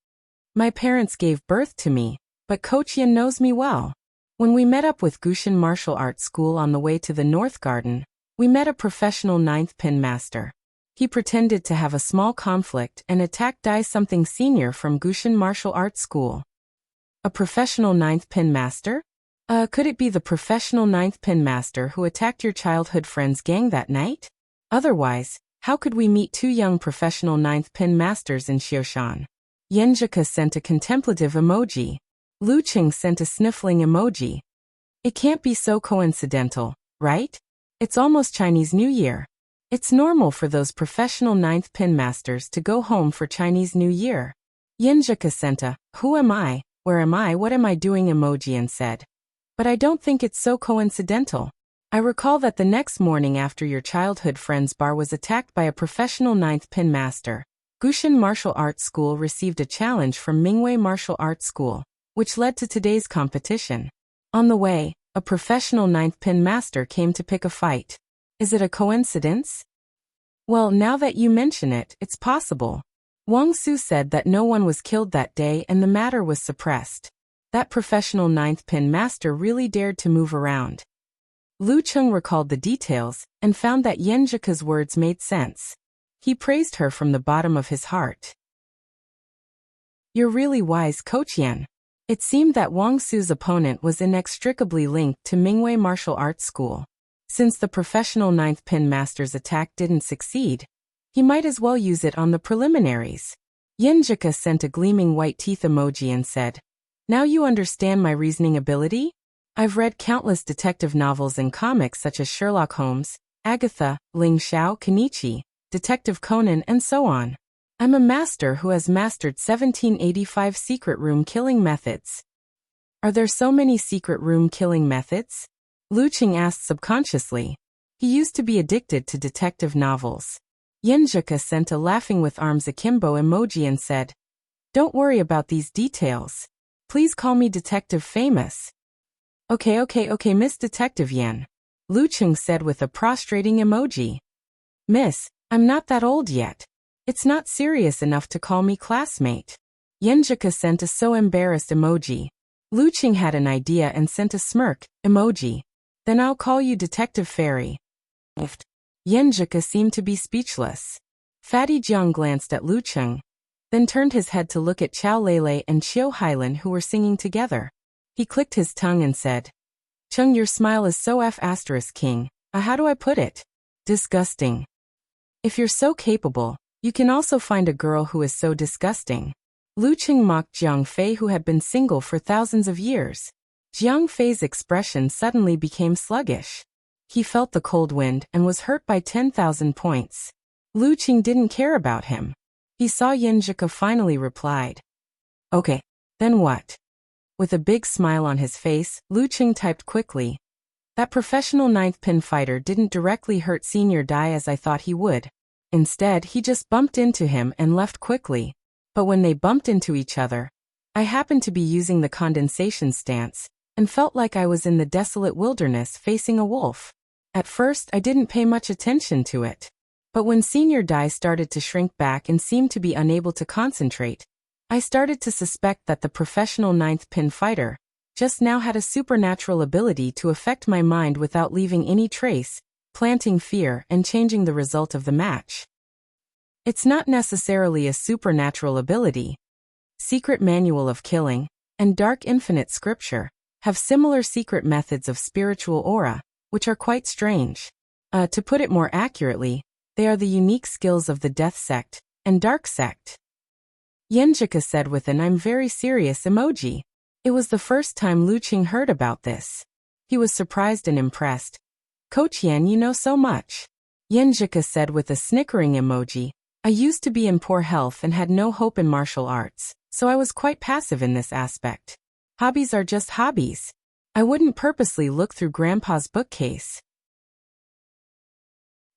S1: My parents gave birth to me, but Coach Yan knows me well. When we met up with Gushin Martial Arts School on the way to the North Garden, we met a professional 9th pin master. He pretended to have a small conflict and attacked Dai something senior from Gushin Martial Arts School. A professional 9th pin master? Could it be the professional 9th pin master who attacked your childhood friend's gang that night? Otherwise, how could we meet two young professional 9th pin masters in Xiaoshan? Yenjika sent a contemplative emoji. Lucheng sent a sniffling emoji. It can't be so coincidental, right? It's almost Chinese New Year. It's normal for those professional 9th pin masters to go home for Chinese New Year. Yenjika sent a, Who am I, where am I, what am I doing emoji and said, But I don't think it's so coincidental. I recall that the next morning after your childhood friend's bar was attacked by a professional 9th pin master, Gushin Martial Arts School received a challenge from Mingwei Martial Arts School, which led to today's competition. On the way, a professional 9th pin master came to pick a fight. Is it a coincidence? Well, now that you mention it, it's possible. Wang Su said that no one was killed that day and the matter was suppressed. That professional 9th pin master really dared to move around. Lucheng recalled the details and found that Yenjika's words made sense. He praised her from the bottom of his heart. You're really wise, Coach Yan. It seemed that Wang Su's opponent was inextricably linked to Mingwei Martial Arts School. Since the professional 9th pin master's attack didn't succeed, he might as well use it on the preliminaries. Yenjika sent a gleaming white teeth emoji and said, Now you understand my reasoning ability? I've read countless detective novels and comics such as Sherlock Holmes, Agatha, Ling Xiao, Kenichi, Detective Conan, and so on. I'm a master who has mastered 1785 secret room killing methods. Are there so many secret room killing methods? Lucheng asked subconsciously. He used to be addicted to detective novels. Yenjika sent a laughing with arms akimbo emoji and said, Don't worry about these details. Please call me Detective Famous. Okay, Miss Detective Yan. Lucheng said with a prostrating emoji. Miss, I'm not that old yet. It's not serious enough to call me classmate. Yenjika sent a so embarrassed emoji. Lucheng had an idea and sent a smirk emoji. Then I'll call you Detective Fairy. Yenjika seemed to be speechless. Fatty Jiang glanced at Lucheng, then turned his head to look at Chao Lele and Qiu Hailan who were singing together. He clicked his tongue and said, Cheng, your smile is so King. How do I put it? Disgusting. If you're so capable, you can also find a girl who is so disgusting. Lucheng mocked Jiang Fei who had been single for thousands of years. Jiang Fei's expression suddenly became sluggish. He felt the cold wind and was hurt by 10,000 points. Lucheng didn't care about him. He saw Yenjika finally replied. Okay, then what? With a big smile on his face, Lucheng typed quickly. That professional 9th pin fighter didn't directly hurt Senior Dai as I thought he would. Instead, he just bumped into him and left quickly. But when they bumped into each other, I happened to be using the condensation stance, and felt like I was in the desolate wilderness facing a wolf. At first, I didn't pay much attention to it. But when Senior Dai started to shrink back and seemed to be unable to concentrate, I started to suspect that the professional 9th pin fighter just now had a supernatural ability to affect my mind without leaving any trace, planting fear and changing the result of the match. It's not necessarily a supernatural ability. Secret Manual of Killing and Dark Infinite Scripture have similar secret methods of spiritual aura, which are quite strange. To put it more accurately, they are the unique skills of the Death Sect and Dark Sect. Yenjika said with an I'm very serious emoji. It was the first time Lucheng heard about this. He was surprised and impressed. Coach Yan, you know so much. Yenjika said with a snickering emoji. I used to be in poor health and had no hope in martial arts, so I was quite passive in this aspect. Hobbies are just hobbies. I wouldn't purposely look through Grandpa's bookcase.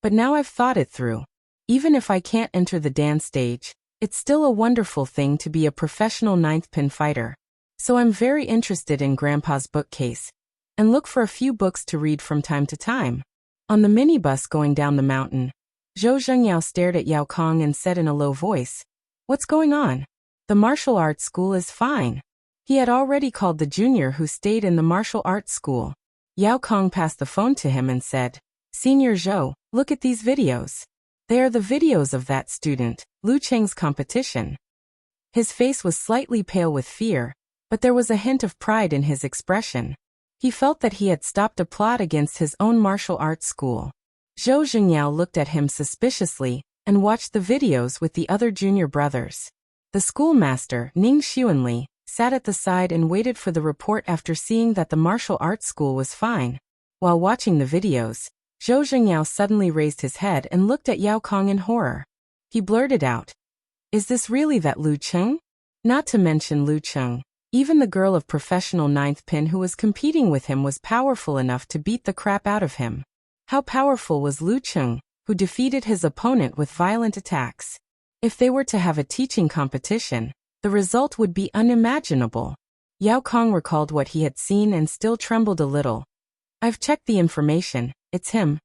S1: But now I've thought it through. Even if I can't enter the dance stage, it's still a wonderful thing to be a professional ninth pin fighter. So I'm very interested in Grandpa's bookcase, and look for a few books to read from time to time. On the minibus going down the mountain, Zhou Zhengyao stared at Yao Kong and said in a low voice, "What's going on?" "The martial arts school is fine." He had already called the junior who stayed in the martial arts school. Yao Kong passed the phone to him and said, "Senior Zhou, look at these videos. They are the videos of that student, Lu Cheng's competition." His face was slightly pale with fear, but there was a hint of pride in his expression. He felt that he had stopped a plot against his own martial arts school. Zhou Zhengyao looked at him suspiciously and watched the videos with the other junior brothers. The schoolmaster, Ning Xuanli, sat at the side and waited for the report after seeing that the martial arts school was fine. While watching the videos, Zhou Zhengyao suddenly raised his head and looked at Yao Kong in horror. He blurted out, "Is this really that Lu Cheng?" Not to mention Lu Cheng, even the girl of professional ninth pin who was competing with him was powerful enough to beat the crap out of him. How powerful was Lu Cheng, who defeated his opponent with violent attacks? If they were to have a teaching competition, the result would be unimaginable. Yao Kong recalled what he had seen and still trembled a little. "I've checked the information, it's him.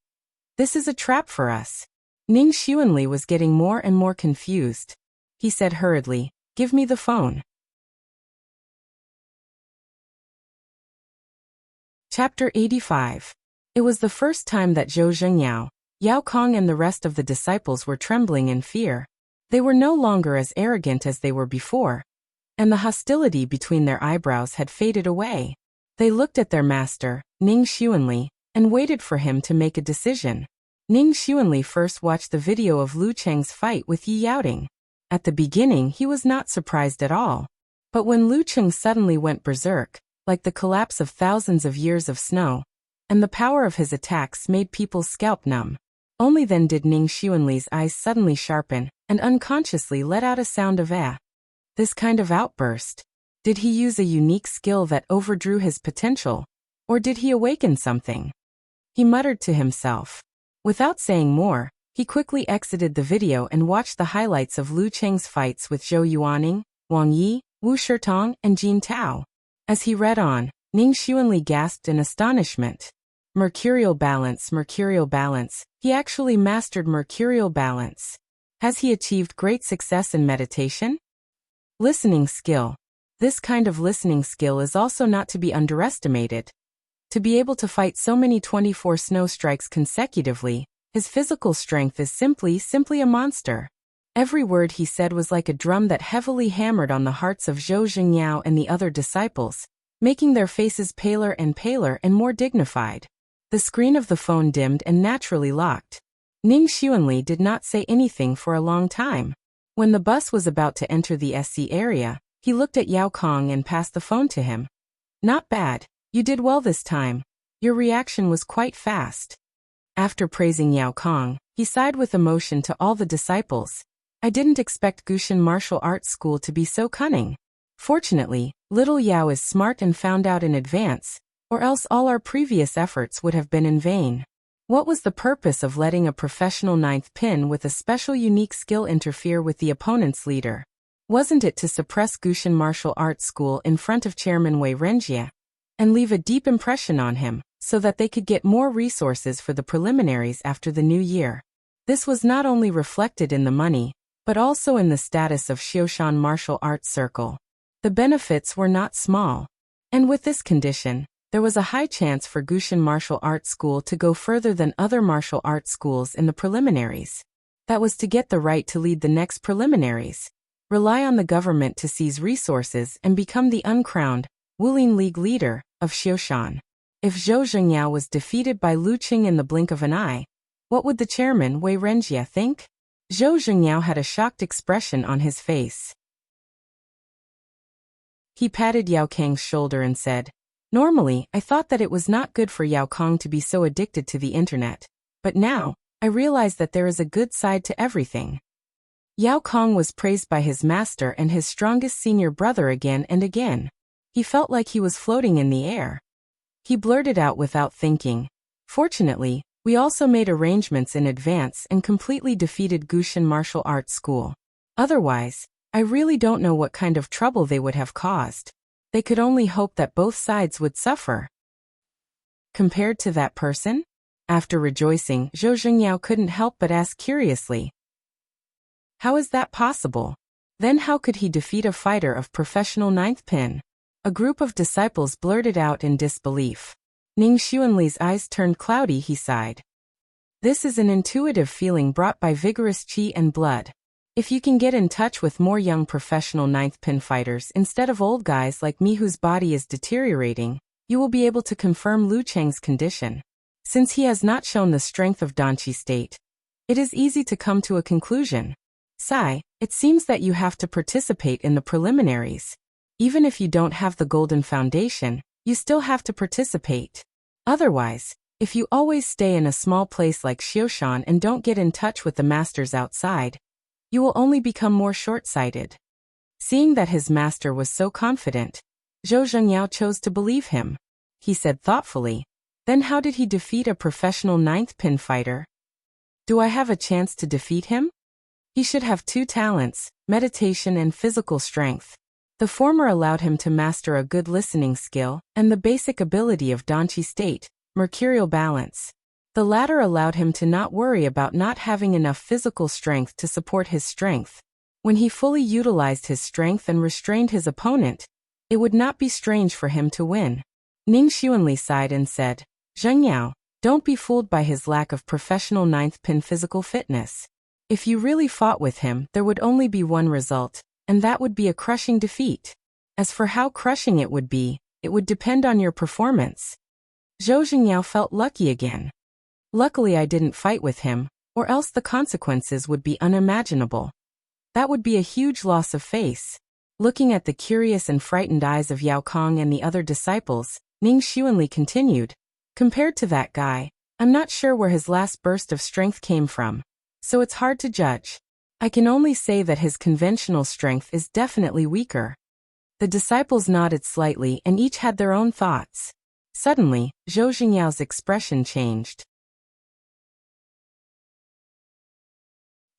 S1: This is a trap for us." Ning Xuanli was getting more and more confused. He said hurriedly, "Give me the phone." Chapter 85. It was the first time that Zhou Zhengyao, Yao Kong and the rest of the disciples were trembling in fear. They were no longer as arrogant as they were before, and the hostility between their eyebrows had faded away. They looked at their master, Ning Xuanli, and waited for him to make a decision. Ning Xuanli first watched the video of Lu Cheng's fight with Yi Yaoting. At the beginning he was not surprised at all. But when Lu Cheng suddenly went berserk, like the collapse of thousands of years of snow, and the power of his attacks made people's scalp numb, only then did Ning Xuanli's eyes suddenly sharpen, and unconsciously let out a sound of "ah." This kind of outburst. Did he use a unique skill that overdrew his potential? Or did he awaken something? He muttered to himself. Without saying more, he quickly exited the video and watched the highlights of Lu Cheng's fights with Zhou Yuaning, Wang Yi, Wu Shitong, and Jin Tao. As he read on, Ning Xuanli gasped in astonishment. Mercurial balance, mercurial balance. He actually mastered mercurial balance. Has he achieved great success in meditation? Listening skill. This kind of listening skill is also not to be underestimated. To be able to fight so many 24 snow strikes consecutively, his physical strength is simply a monster. Every word he said was like a drum that heavily hammered on the hearts of Zhou Zhengyao and the other disciples, making their faces paler and more dignified. The screen of the phone dimmed and naturally locked. Ning Xuanli did not say anything for a long time. When the bus was about to enter the SC area, he looked at Yao Kong and passed the phone to him. "Not bad. You did well this time. Your reaction was quite fast." After praising Yao Kong, he sighed with emotion to all the disciples. "I didn't expect Gushin Martial Arts School to be so cunning. Fortunately, little Yao is smart and found out in advance, or else all our previous efforts would have been in vain." What was the purpose of letting a professional ninth pin with a special unique skill interfere with the opponent's leader? Wasn't it to suppress Gushin Martial Arts School in front of Chairman Wei Renjie, and leave a deep impression on him, so that they could get more resources for the preliminaries after the new year? This was not only reflected in the money, but also in the status of Xioshan Martial Arts Circle. The benefits were not small. And with this condition, there was a high chance for Gushin Martial Arts School to go further than other martial arts schools in the preliminaries. That was to get the right to lead the next preliminaries, rely on the government to seize resources and become the uncrowned, Wulin League leader of Xioshan. If Zhou Zhengyao was defeated by Lu Cheng in the blink of an eye, what would the chairman Wei Renjie think? Zhou Zhengyao had a shocked expression on his face. He patted Yao Kang's shoulder and said, "Normally, I thought that it was not good for Yao Kong to be so addicted to the internet, but now, I realize that there is a good side to everything." Yao Kong was praised by his master and his strongest senior brother again and again. He felt like he was floating in the air. He blurted out without thinking. Fortunately, we also made arrangements in advance and completely defeated Gushin Martial Arts School. Otherwise, I really don't know what kind of trouble they would have caused. They could only hope that both sides would suffer. Compared to that person? After rejoicing, Zhou Zhengyao couldn't help but ask curiously. How is that possible? Then how could he defeat a fighter of professional ninth pin? A group of disciples blurted out in disbelief. Ning Xuanli's eyes turned cloudy. He sighed. This is an intuitive feeling brought by vigorous qi and blood. If you can get in touch with more young professional ninth pin fighters instead of old guys like me whose body is deteriorating, you will be able to confirm Lu Cheng's condition. Since he has not shown the strength of Danqi state, it is easy to come to a conclusion. Sai, it seems that you have to participate in the preliminaries. Even if you don't have the golden foundation, you still have to participate. Otherwise, if you always stay in a small place like Xioshan and don't get in touch with the masters outside, you will only become more short-sighted. Seeing that his master was so confident, Zhou Zhengyao chose to believe him. He said thoughtfully, then how did he defeat a professional ninth pin fighter? Do I have a chance to defeat him? He should have two talents, meditation and physical strength. The former allowed him to master a good listening skill and the basic ability of Danqi state, mercurial balance. The latter allowed him to not worry about not having enough physical strength to support his strength. When he fully utilized his strength and restrained his opponent, it would not be strange for him to win. Ning Xuanli sighed and said, Zhengyao, don't be fooled by his lack of professional ninth pin physical fitness. If you really fought with him, there would only be one result, and that would be a crushing defeat. As for how crushing it would be, it would depend on your performance. Zhou Zhengyao felt lucky again. Luckily I didn't fight with him, or else the consequences would be unimaginable. That would be a huge loss of face. Looking at the curious and frightened eyes of Yao Kong and the other disciples, Ning Xuanli continued, compared to that guy, I'm not sure where his last burst of strength came from, so it's hard to judge. I can only say that his conventional strength is definitely weaker. The disciples nodded slightly and each had their own thoughts. Suddenly, Zhou Zhengyao's expression changed.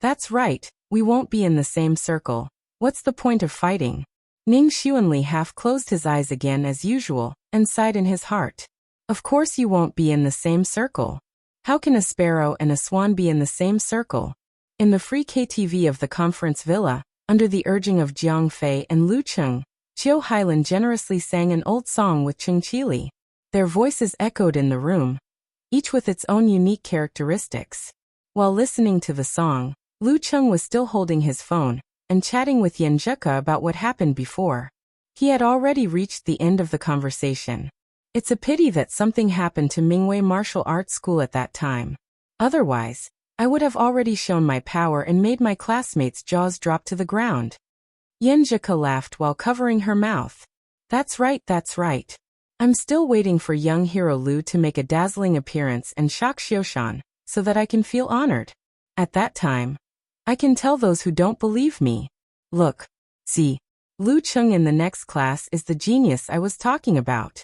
S1: That's right, we won't be in the same circle. What's the point of fighting? Ning Xuanli half closed his eyes again as usual, and sighed in his heart. Of course you won't be in the same circle. How can a sparrow and a swan be in the same circle? In the free KTV of the conference villa, under the urging of Jiang Fei and Lu Cheng, Qiu Hailan generously sang an old song with Cheng Qili. Their voices echoed in the room, each with its own unique characteristics. While listening to the song, Lu Cheng was still holding his phone and chatting with Yan Zheke about what happened before. He had already reached the end of the conversation. It's a pity that something happened to Mingwei Martial Arts School at that time. Otherwise, I would have already shown my power and made my classmates' jaws drop to the ground. Yan Zheke laughed while covering her mouth. That's right, that's right. I'm still waiting for young hero Lu to make a dazzling appearance and shock Xioshan, so that I can feel honored. At that time, I can tell those who don't believe me. Look, see, Lu Cheng in the next class is the genius I was talking about.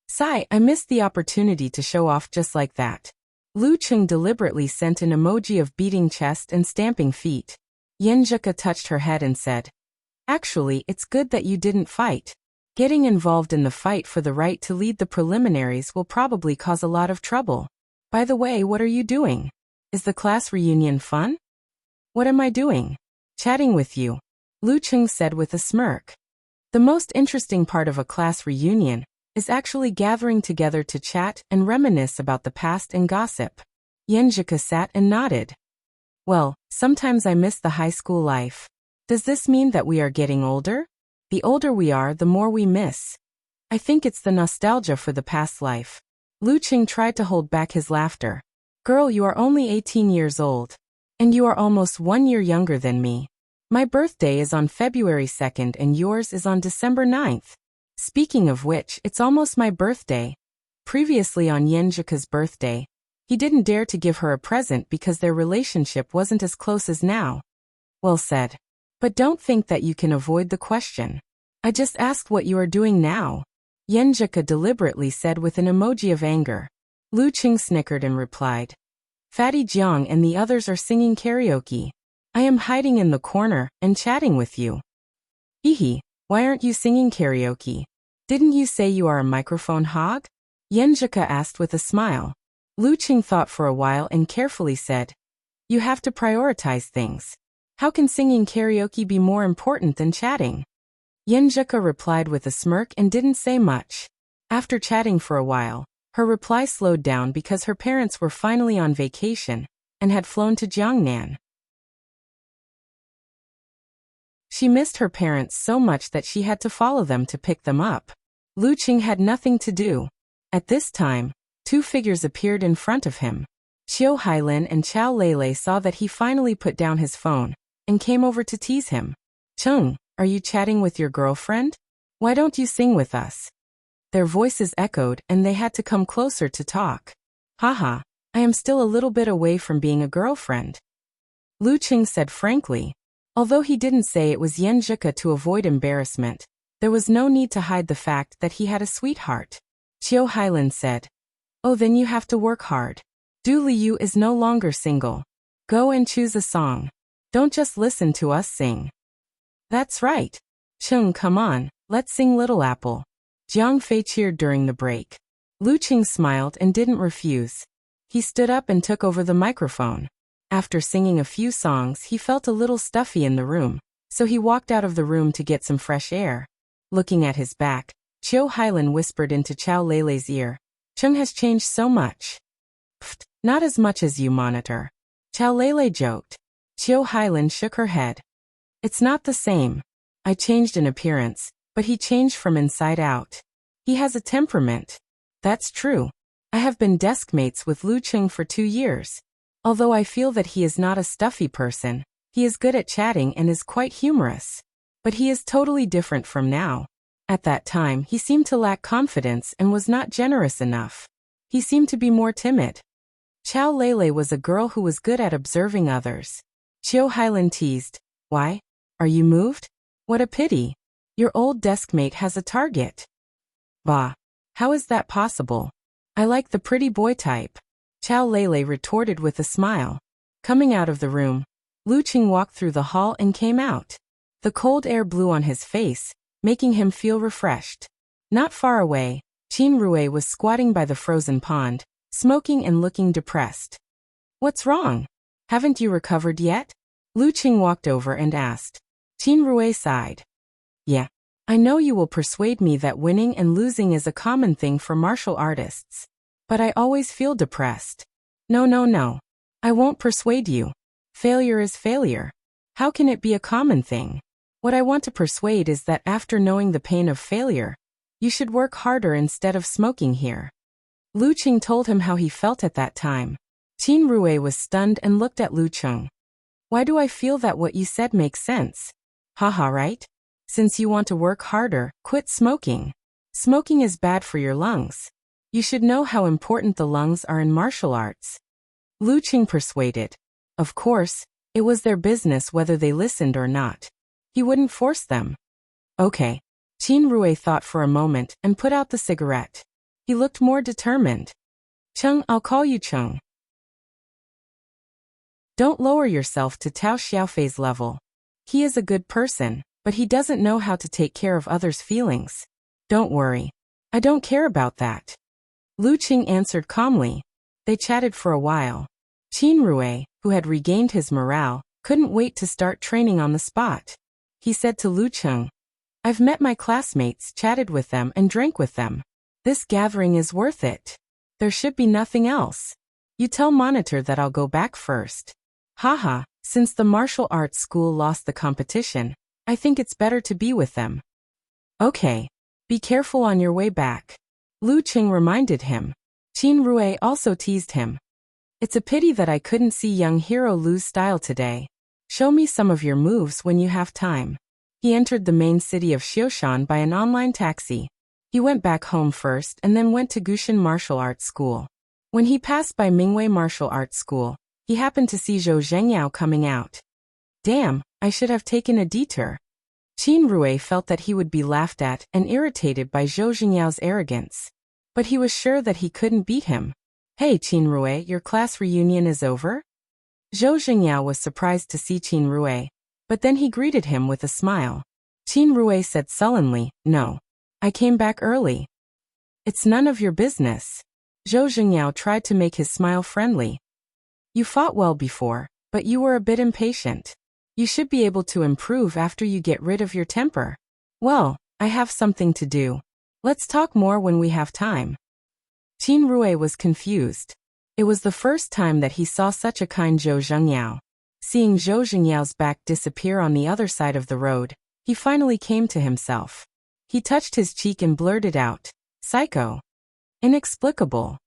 S1: Sigh, I missed the opportunity to show off just like that. Lu Cheng deliberately sent an emoji of beating chest and stamping feet. Yan Zheke touched her head and said, actually, it's good that you didn't fight. Getting involved in the fight for the right to lead the preliminaries will probably cause a lot of trouble. By the way, what are you doing? Is the class reunion fun? What am I doing? Chatting with you, Lu Cheng said with a smirk. The most interesting part of a class reunion is actually gathering together to chat and reminisce about the past and gossip. Yan Zheke sat and nodded. Well, sometimes I miss the high school life. Does this mean that we are getting older? The older we are, the more we miss. I think it's the nostalgia for the past life. Lu Cheng tried to hold back his laughter. Girl, you are only 18 years old. And you are almost 1 year younger than me. My birthday is on February 2nd and yours is on December 9th. Speaking of which, it's almost my birthday. Previously on Yan Zheke's birthday, he didn't dare to give her a present because their relationship wasn't as close as now. Well said. But don't think that you can avoid the question. I just asked what you are doing now. Yenjika deliberately said with an emoji of anger. Lu Qing snickered and replied. Fatty Jiang and the others are singing karaoke. I am hiding in the corner and chatting with you. Hehe, why aren't you singing karaoke? Didn't you say you are a microphone hog? Yenjika asked with a smile. Lu Qing thought for a while and carefully said. You have to prioritize things. How can singing karaoke be more important than chatting? Yenjika replied with a smirk and didn't say much. After chatting for a while, her reply slowed down because her parents were finally on vacation and had flown to Jiangnan. She missed her parents so much that she had to follow them to pick them up. Lu Qing had nothing to do. At this time, two figures appeared in front of him. Qiu Hailin and Chao Lele saw that he finally put down his phone and came over to tease him. Cheng, are you chatting with your girlfriend? Why don't you sing with us? Their voices echoed and they had to come closer to talk. Haha, I am still a little bit away from being a girlfriend. Lu Qing said frankly. Although he didn't say it was Yenjika to avoid embarrassment, there was no need to hide the fact that he had a sweetheart. Qiu Hailin said. Oh, then you have to work hard. Du Liu is no longer single. Go and choose a song. Don't just listen to us sing. That's right. Cheng, come on, let's sing Little Apple. Jiang Fei cheered during the break. Lu Qing smiled and didn't refuse. He stood up and took over the microphone. After singing a few songs, he felt a little stuffy in the room, so he walked out of the room to get some fresh air. Looking at his back, Qiu Hailin whispered into Chao Lele's ear. Cheng has changed so much. Pfft, not as much as you, monitor. Chao Lele joked. Qiu Hailin shook her head. It's not the same. I changed in appearance, but he changed from inside out. He has a temperament. That's true. I have been desk mates with Lu Qing for 2 years. Although I feel that he is not a stuffy person, he is good at chatting and is quite humorous. But he is totally different from now. At that time, he seemed to lack confidence and was not generous enough. He seemed to be more timid. Chao Lele was a girl who was good at observing others. Qiu Hailin teased. Why? Are you moved? What a pity. Your old deskmate has a target. Bah. How is that possible? I like the pretty boy type. Chao Lele retorted with a smile. Coming out of the room, Lu Qing walked through the hall and came out. The cold air blew on his face, making him feel refreshed. Not far away, Qin Rue was squatting by the frozen pond, smoking and looking depressed. What's wrong? Haven't you recovered yet? Lu Qing walked over and asked. Qin Rue sighed. Yeah. I know you will persuade me that winning and losing is a common thing for martial artists. But I always feel depressed. No. I won't persuade you. Failure is failure. How can it be a common thing? What I want to persuade is that after knowing the pain of failure, you should work harder instead of smoking here. Lu Qing told him how he felt at that time. Qin Rue was stunned and looked at Lu Qing. Why do I feel that what you said makes sense? Haha, right? Since you want to work harder, quit smoking. Smoking is bad for your lungs. You should know how important the lungs are in martial arts. Lu Qing persuaded. Of course, it was their business whether they listened or not. He wouldn't force them. Okay. Qin Rue thought for a moment and put out the cigarette. He looked more determined. Cheng, I'll call you Cheng. Don't lower yourself to Tao Xiaofei's level. He is a good person, but he doesn't know how to take care of others' feelings. Don't worry. I don't care about that. Lu Qing answered calmly. They chatted for a while. Qin Rue, who had regained his morale, couldn't wait to start training on the spot. He said to Lu Qing, I've met my classmates, chatted with them and drank with them. This gathering is worth it. There should be nothing else. You tell Monitor that I'll go back first. Haha, since the martial arts school lost the competition, I think it's better to be with them. Okay. Be careful on your way back. Lu Qing reminded him. Qin Rue also teased him. It's a pity that I couldn't see young hero Lu's style today. Show me some of your moves when you have time. He entered the main city of Xioshan by an online taxi. He went back home first and then went to Gushin Martial Arts School. When he passed by Mingwei Martial Arts School, he happened to see Zhou Zhengyao coming out. Damn, I should have taken a detour. Qin Rui felt that he would be laughed at and irritated by Zhou Jingyao's arrogance. But he was sure that he couldn't beat him. Hey Qin Rui, your class reunion is over? Zhou Jingyao was surprised to see Qin Rui, but then he greeted him with a smile. Qin Rui said sullenly, no. I came back early. It's none of your business. Zhou Jingyao tried to make his smile friendly. You fought well before, but you were a bit impatient. You should be able to improve after you get rid of your temper. Well, I have something to do. Let's talk more when we have time. Qin Rui was confused. It was the first time that he saw such a kind Zhou Jingyao. Seeing Zhou Jingyao's back disappear on the other side of the road, he finally came to himself. He touched his cheek and blurted out, Psycho. Inexplicable.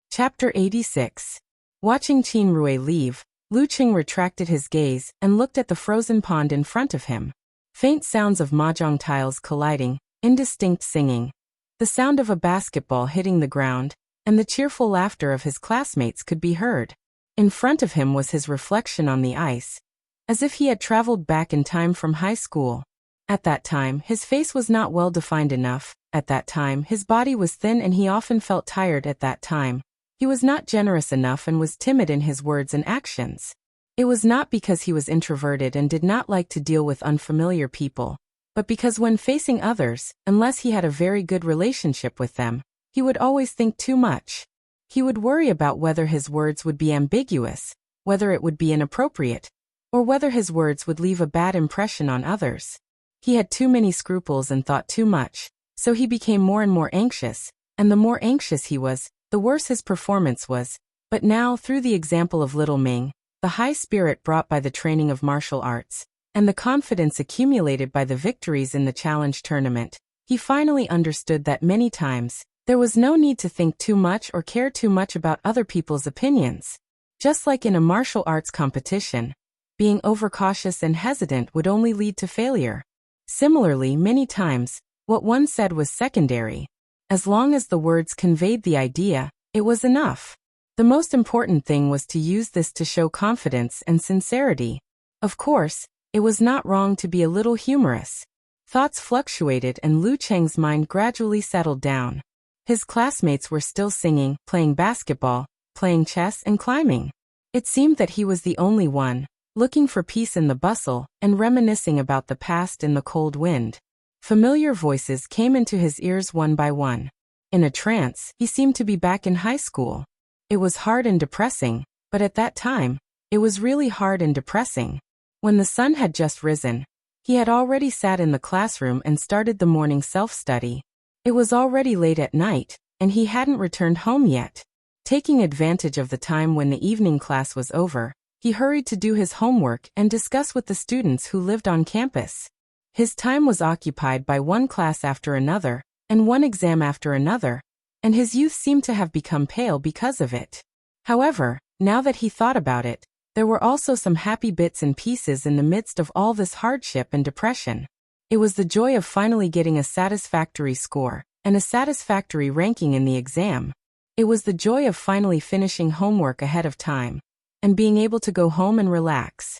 S1: Chapter 86. Watching Qin Rui leave, Lu Qing retracted his gaze and looked at the frozen pond in front of him. Faint sounds of mahjong tiles colliding, indistinct singing, the sound of a basketball hitting the ground, and the cheerful laughter of his classmates could be heard. In front of him was his reflection on the ice, as if he had traveled back in time from high school. At that time, his face was not well defined enough. At that time, his body was thin and he often felt tired. At that time, he was not generous enough and was timid in his words and actions. It was not because he was introverted and did not like to deal with unfamiliar people, but because when facing others, unless he had a very good relationship with them, he would always think too much. He would worry about whether his words would be ambiguous, whether it would be inappropriate, or whether his words would leave a bad impression on others. He had too many scruples and thought too much, so he became more and more anxious, and the more anxious he was, the worse his performance was. But now, through the example of Little Ming, the high spirit brought by the training of martial arts, and the confidence accumulated by the victories in the challenge tournament, he finally understood that many times, there was no need to think too much or care too much about other people's opinions. Just like in a martial arts competition, being overcautious and hesitant would only lead to failure. Similarly, many times, what one said was secondary. As long as the words conveyed the idea, it was enough. The most important thing was to use this to show confidence and sincerity. Of course, it was not wrong to be a little humorous. Thoughts fluctuated and Lu Cheng's mind gradually settled down. His classmates were still singing, playing basketball, playing chess and climbing. It seemed that he was the only one, looking for peace in the bustle and reminiscing about the past in the cold wind. Familiar voices came into his ears one by one. In a trance, he seemed to be back in high school. It was hard and depressing, but at that time, it was really hard and depressing. When the sun had just risen, he had already sat in the classroom and started the morning self-study. It was already late at night, and he hadn't returned home yet. Taking advantage of the time when the evening class was over, he hurried to do his homework and discuss with the students who lived on campus. His time was occupied by one class after another, and one exam after another, and his youth seemed to have become pale because of it. However, now that he thought about it, there were also some happy bits and pieces in the midst of all this hardship and depression. It was the joy of finally getting a satisfactory score, and a satisfactory ranking in the exam. It was the joy of finally finishing homework ahead of time, and being able to go home and relax.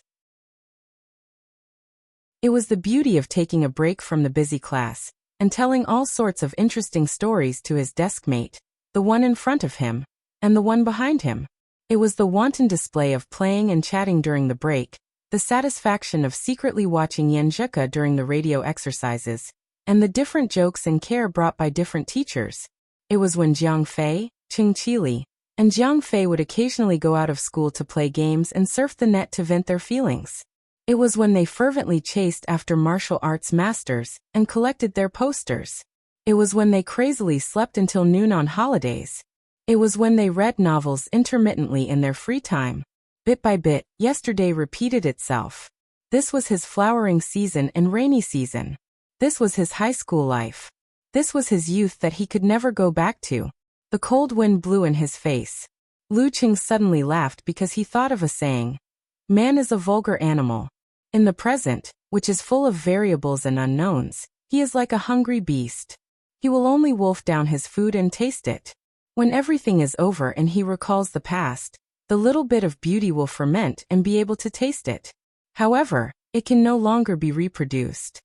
S1: It was the beauty of taking a break from the busy class, and telling all sorts of interesting stories to his deskmate, the one in front of him, and the one behind him. It was the wanton display of playing and chatting during the break, the satisfaction of secretly watching Yanzhika during the radio exercises, and the different jokes and care brought by different teachers. It was when Jiang Fei, Qing Qili, and Jiang Fei would occasionally go out of school to play games and surf the net to vent their feelings. It was when they fervently chased after martial arts masters and collected their posters. It was when they crazily slept until noon on holidays. It was when they read novels intermittently in their free time. Bit by bit, yesterday repeated itself. This was his flowering season and rainy season. This was his high school life. This was his youth that he could never go back to. The cold wind blew in his face. Lu Qing suddenly laughed because he thought of a saying. Man is a vulgar animal. In the present, which is full of variables and unknowns, he is like a hungry beast. He will only wolf down his food and taste it. When everything is over and he recalls the past, The little bit of beauty will ferment and be able to taste it. However, it can no longer be reproduced.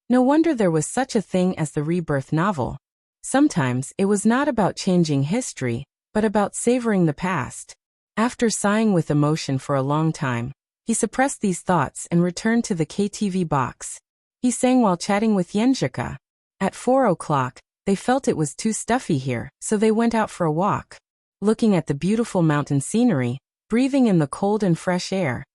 S1: No wonder there was such a thing as the rebirth novel. Sometimes it was not about changing history, but about savoring the past. After sighing with emotion for a long time, he suppressed these thoughts and returned to the KTV box. He sang while chatting with Yenjika. At 4 o'clock, they felt it was too stuffy here, so they went out for a walk. Looking at the beautiful mountain scenery, breathing in the cold and fresh air,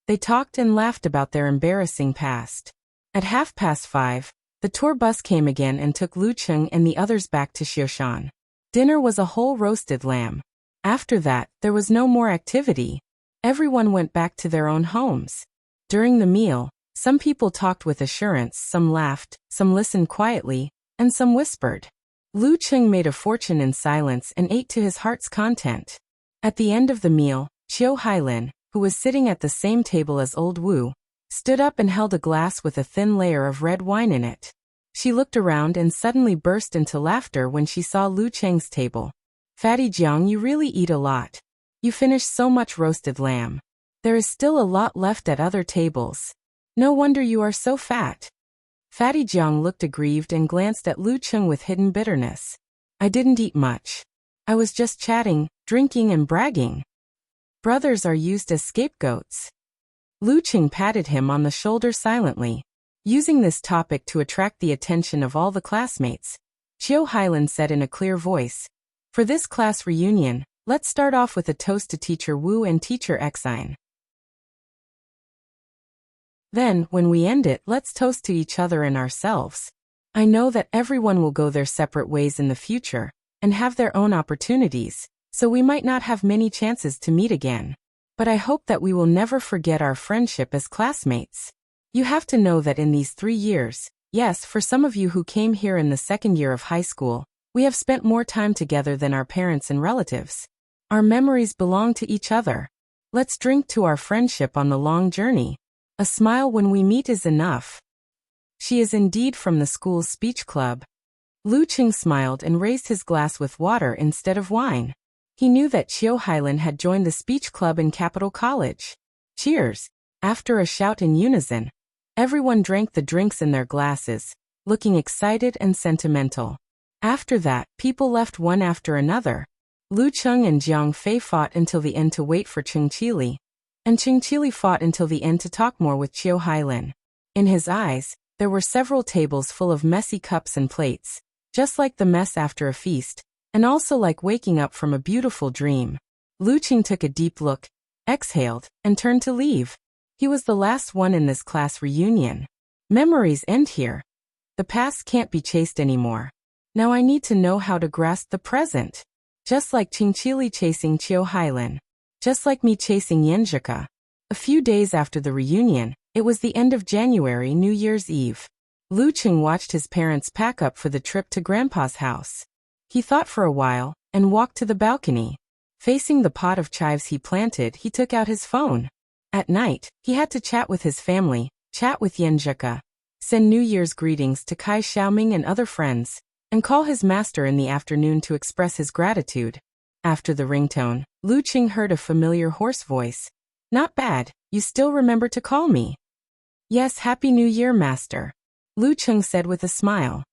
S1: they talked and laughed about their embarrassing past. At 5:30, the tour bus came again and took Lucheng and the others back to Xioshan. Dinner was a whole roasted lamb. After that, there was no more activity. Everyone went back to their own homes. During the meal, some people talked with assurance, some laughed, some listened quietly, and some whispered. Lucheng made a fortune in silence and ate to his heart's content. At the end of the meal, Qiu Hailin, who was sitting at the same table as old Wu, stood up and held a glass with a thin layer of red wine in it. She looked around and suddenly burst into laughter when she saw Lucheng's table. "Fatty Jiang, you really eat a lot. You finished so much roasted lamb. There is still a lot left at other tables. No wonder you are so fat." Fatty Jiang looked aggrieved and glanced at Lucheng with hidden bitterness. "I didn't eat much. I was just chatting, drinking and bragging. Brothers are used as scapegoats." Lucheng patted him on the shoulder silently. Using this topic to attract the attention of all the classmates, Qiu Hailin said in a clear voice, "For this class reunion, let's start off with a toast to Teacher Wu and Teacher Xine. Then, when we end it, let's toast to each other and ourselves. I know that everyone will go their separate ways in the future, and have their own opportunities, so we might not have many chances to meet again. But I hope that we will never forget our friendship as classmates. You have to know that in these 3 years, yes, for some of you who came here in the second year of high school, we have spent more time together than our parents and relatives. Our memories belong to each other. Let's drink to our friendship on the long journey. A smile when we meet is enough." "She is indeed from the school's speech club." Lucheng smiled and raised his glass with water instead of wine. He knew that Qiu Hailin had joined the speech club in Capital College. "Cheers!" After a shout in unison, everyone drank the drinks in their glasses, looking excited and sentimental. After that, people left one after another. Lucheng and Jiang Fei fought until the end to wait for Chengqili, and Chengqili fought until the end to talk more with Qiu Hailin. In his eyes, there were several tables full of messy cups and plates, just like the mess after a feast, and also like waking up from a beautiful dream. Lucheng took a deep look, exhaled, and turned to leave. He was the last one in this class reunion. Memories end here. The past can't be chased anymore. Now I need to know how to grasp the present. Just like Chengqili chasing Qiu Hailin. Just like me chasing Yenjika. A few days after the reunion, it was the end of January, New Year's Eve. Lucheng watched his parents pack up for the trip to Grandpa's house. He thought for a while, and walked to the balcony. Facing the pot of chives he planted, he took out his phone. At night, he had to chat with his family, chat with Yenjika, send New Year's greetings to Kai Xiaoming and other friends, and call his master in the afternoon to express his gratitude. After the ringtone, Lucheng heard a familiar hoarse voice. "Not bad, you still remember to call me." "Yes, Happy New Year, Master," Lucheng said with a smile.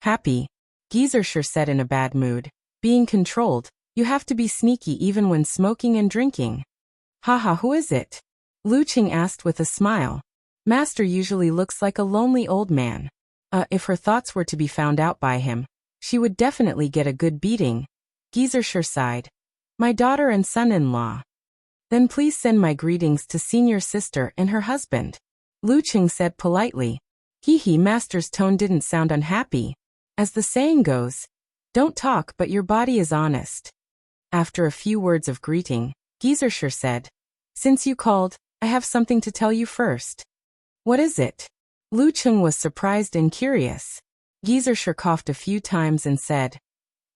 S1: "Happy," Geysersher said in a bad mood. "Being controlled, you have to be sneaky even when smoking and drinking." "Haha, who is it?" Lucheng asked with a smile. "Master usually looks like a lonely old man. If her thoughts were to be found out by him, she would definitely get a good beating." Geysersher sighed. "My daughter and son-in-law." "Then please send my greetings to senior sister and her husband," Lucheng said politely. Hee, Master's tone didn't sound unhappy. As the saying goes, don't talk but your body is honest. After a few words of greeting, Geysersher said, "Since you called, I have something to tell you first." "What is it?" Lucheng was surprised and curious. Geysersher coughed a few times and said,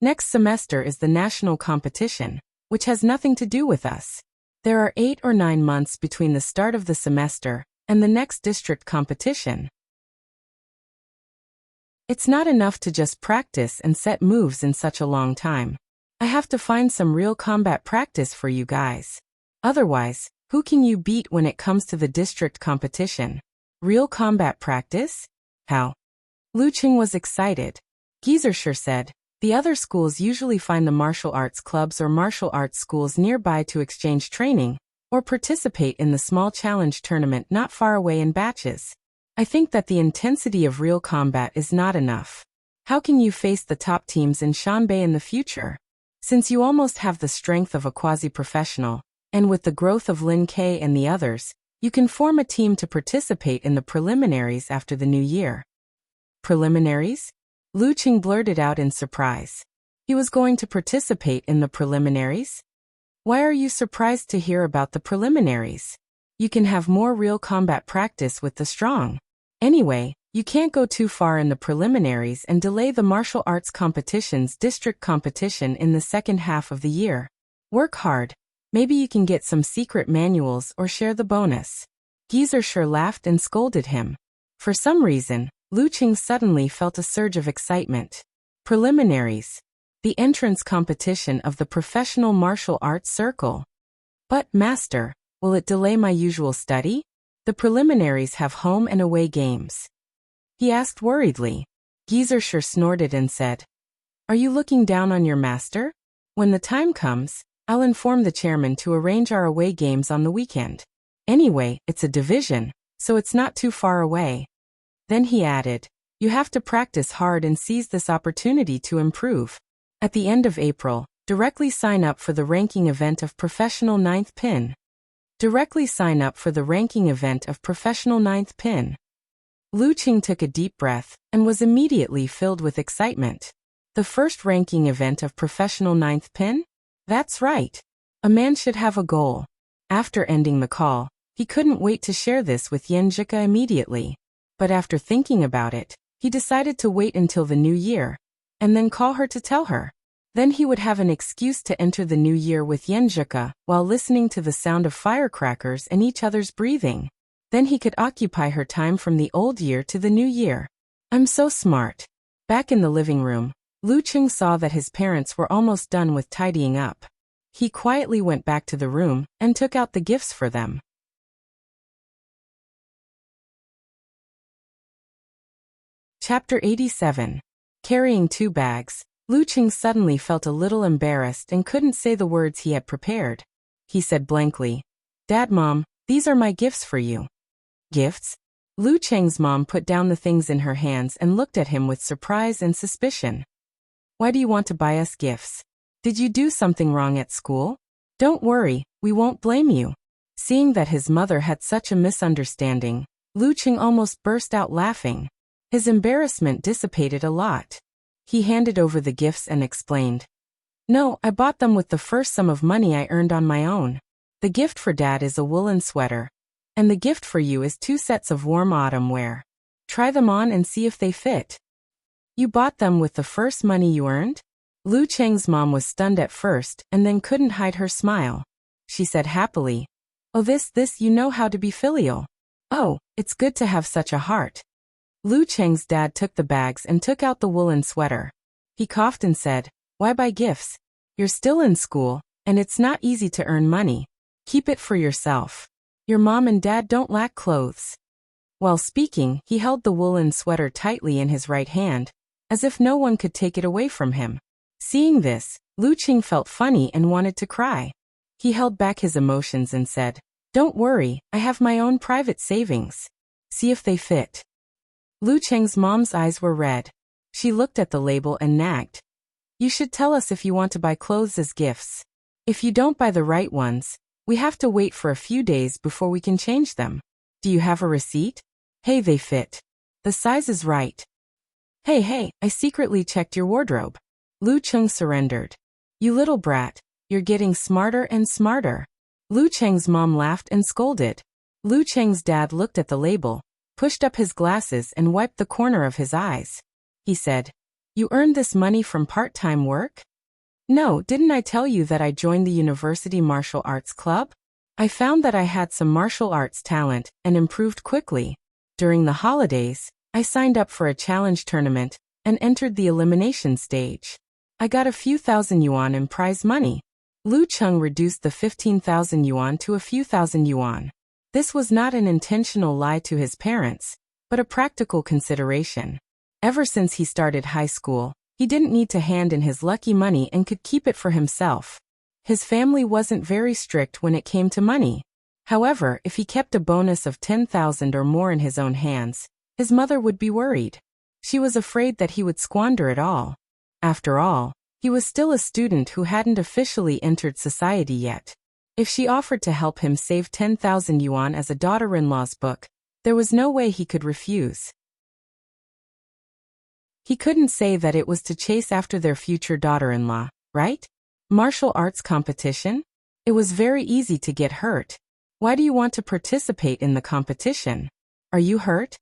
S1: "Next semester is the national competition, which has nothing to do with us. There are 8 or 9 months between the start of the semester and the next district competition. It's not enough to just practice and set moves in such a long time. I have to find some real combat practice for you guys. Otherwise, who can you beat when it comes to the district competition? Real combat practice? How? Lucheng was excited. Gieserscher said, the other schools usually find the martial arts clubs or martial arts schools nearby to exchange training, or participate in the small challenge tournament not far away in batches. I think that the intensity of real combat is not enough. How can you face the top teams in Shanbei in the future? Since you almost have the strength of a quasi-professional, and with the growth of Lin Kei and the others, you can form a team to participate in the preliminaries after the new year. Preliminaries? Lucheng blurted out in surprise. He was going to participate in the preliminaries? Why are you surprised to hear about the preliminaries? You can have more real combat practice with the strong. Anyway, you can't go too far in the preliminaries and delay the martial arts competition's district competition in the second half of the year. Work hard. Maybe you can get some secret manuals or share the bonus. Gieserscher laughed and scolded him. For some reason, Lucheng suddenly felt a surge of excitement. Preliminaries. The entrance competition of the professional martial arts circle. But, Master, will it delay my usual study? The preliminaries have home and away games. He asked worriedly. Gieserscher snorted and said, are you looking down on your master? When the time comes, I'll inform the chairman to arrange our away games on the weekend. Anyway, it's a division, so it's not too far away. Then he added, you have to practice hard and seize this opportunity to improve. At the end of April, directly sign up for the ranking event of professional 9th pin. Directly sign up for the ranking event of professional 9th pin. Lucheng took a deep breath and was immediately filled with excitement. The first ranking event of professional 9th pin? That's right. A man should have a goal. After ending the call, he couldn't wait to share this with Yenjika immediately. But after thinking about it, he decided to wait until the new year, and then call her to tell her. Then he would have an excuse to enter the new year with Yenjika while listening to the sound of firecrackers and each other's breathing. Then he could occupy her time from the old year to the new year. I'm so smart. Back in the living room, Lucheng saw that his parents were almost done with tidying up. He quietly went back to the room and took out the gifts for them. Chapter 87. Carrying 2 bags, Lucheng suddenly felt a little embarrassed and couldn't say the words he had prepared. He said blankly, Dad, Mom, these are my gifts for you. Gifts? Lucheng's mom put down the things in her hands and looked at him with surprise and suspicion. Why do you want to buy us gifts? Did you do something wrong at school? Don't worry, we won't blame you. Seeing that his mother had such a misunderstanding, Lucheng almost burst out laughing. His embarrassment dissipated a lot. He handed over the gifts and explained. No, I bought them with the first sum of money I earned on my own. The gift for Dad is a woolen sweater. And the gift for you is 2 sets of warm autumn wear. Try them on and see if they fit. You bought them with the first money you earned? Lucheng's mom was stunned at first and then couldn't hide her smile. She said happily, oh this you know how to be filial. Oh, it's good to have such a heart. Lucheng's dad took the bags and took out the woolen sweater. He coughed and said, why buy gifts? You're still in school, and it's not easy to earn money. Keep it for yourself. Your mom and dad don't lack clothes. While speaking, he held the woolen sweater tightly in his right hand, as if no one could take it away from him. Seeing this, Lucheng felt funny and wanted to cry. He held back his emotions and said, don't worry, I have my own private savings. See if they fit. Lucheng's mom's eyes were red. She looked at the label and nagged. You should tell us if you want to buy clothes as gifts. If you don't buy the right ones, we have to wait for a few days before we can change them. Do you have a receipt? Hey, they fit. The size is right. Hey, I secretly checked your wardrobe. Lucheng surrendered. You little brat, you're getting smarter and smarter. Lucheng's mom laughed and scolded. Lucheng's dad looked at the label, pushed up his glasses and wiped the corner of his eyes. He said, you earned this money from part-time work? No, didn't I tell you that I joined the University Martial Arts Club? I found that I had some martial arts talent and improved quickly. During the holidays, I signed up for a challenge tournament and entered the elimination stage. I got a few thousand yuan in prize money. Lu Cheng reduced the 15,000 yuan to a few thousand yuan. This was not an intentional lie to his parents, but a practical consideration. Ever since he started high school, he didn't need to hand in his lucky money and could keep it for himself. His family wasn't very strict when it came to money. However, if he kept a bonus of 10,000 or more in his own hands, his mother would be worried. She was afraid that he would squander it all. After all, he was still a student who hadn't officially entered society yet. If she offered to help him save 10,000 yuan as a daughter-in-law's book, there was no way he could refuse. He couldn't say that it was to chase after their future daughter-in-law, right? Martial arts competition? It was very easy to get hurt. Why do you want to participate in the competition? Are you hurt?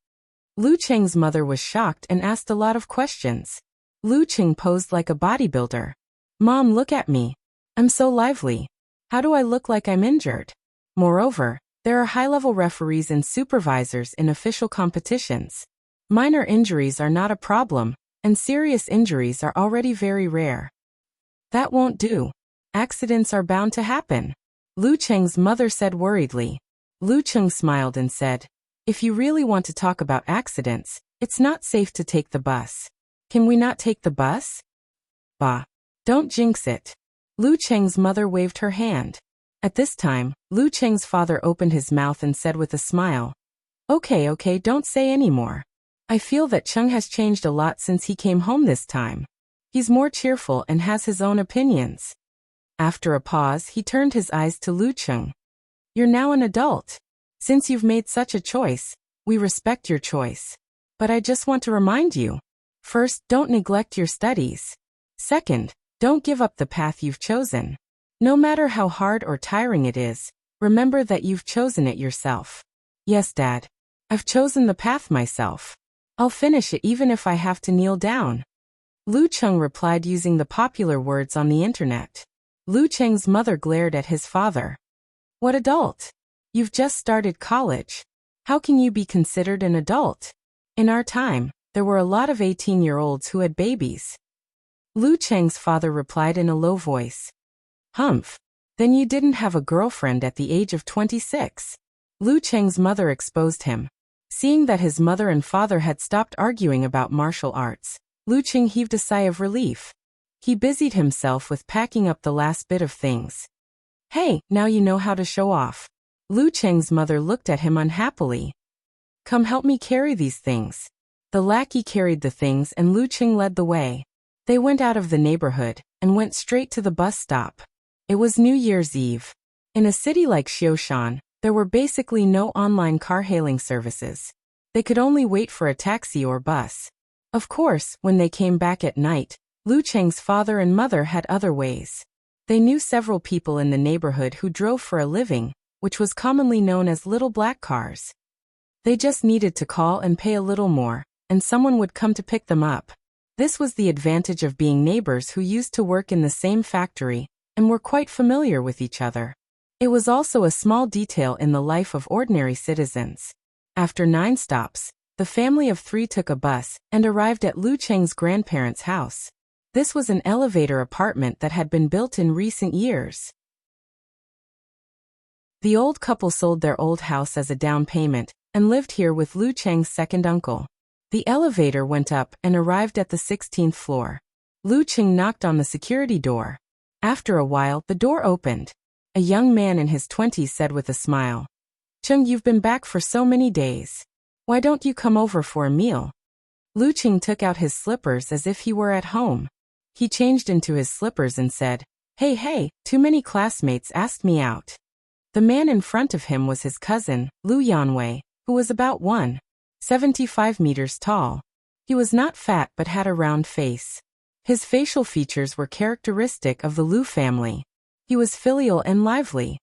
S1: Lu Cheng's mother was shocked and asked a lot of questions. Lu Cheng posed like a bodybuilder. Mom, look at me. I'm so lively. How do I look like I'm injured? Moreover, there are high-level referees and supervisors in official competitions. Minor injuries are not a problem, and serious injuries are already very rare. That won't do. Accidents are bound to happen. Lu Cheng's mother said worriedly. Lu Cheng smiled and said, if you really want to talk about accidents, it's not safe to take the bus. Can we not take the bus? Bah. Don't jinx it. Lu Cheng's mother waved her hand. At this time, Lu Cheng's father opened his mouth and said with a smile, okay, don't say any more. I feel that Cheng has changed a lot since he came home this time. He's more cheerful and has his own opinions. After a pause, he turned his eyes to Lu Cheng. You're now an adult. Since you've made such a choice, we respect your choice. But I just want to remind you. First, don't neglect your studies. Second, don't give up the path you've chosen. No matter how hard or tiring it is, remember that you've chosen it yourself. Yes, Dad. I've chosen the path myself. I'll finish it even if I have to kneel down. Lu Cheng replied using the popular words on the internet. Lu Cheng's mother glared at his father. What adult? You've just started college. How can you be considered an adult? In our time, there were a lot of 18-year-olds who had babies. Lu Cheng's father replied in a low voice. Humph. Then you didn't have a girlfriend at the age of 26. Lu Cheng's mother exposed him. Seeing that his mother and father had stopped arguing about martial arts, Lu Cheng heaved a sigh of relief. He busied himself with packing up the last bit of things. Hey, now you know how to show off. Lu Cheng's mother looked at him unhappily. Come help me carry these things. The lackey carried the things and Lu Cheng led the way. They went out of the neighborhood and went straight to the bus stop. It was New Year's Eve. In a city like Xioshan, there were basically no online car-hailing services. They could only wait for a taxi or bus. Of course, when they came back at night, Lu Cheng's father and mother had other ways. They knew several people in the neighborhood who drove for a living, which was commonly known as little black cars. They just needed to call and pay a little more, and someone would come to pick them up. This was the advantage of being neighbors who used to work in the same factory and were quite familiar with each other. It was also a small detail in the life of ordinary citizens. After 9 stops, the family of 3 took a bus and arrived at Lu Cheng's grandparents' house. This was an elevator apartment that had been built in recent years. The old couple sold their old house as a down payment and lived here with Lu Cheng's second uncle. The elevator went up and arrived at the 16th floor. Lu Cheng knocked on the security door. After a while, the door opened. A young man in his 20s said with a smile, Cheng, you've been back for so many days. Why don't you come over for a meal? Lu Cheng took out his slippers as if he were at home. He changed into his slippers and said, Hey, too many classmates asked me out. The man in front of him was his cousin, Lu Yanwei, who was about 1.75 meters tall. He was not fat but had a round face. His facial features were characteristic of the Lu family. He was filial and lively.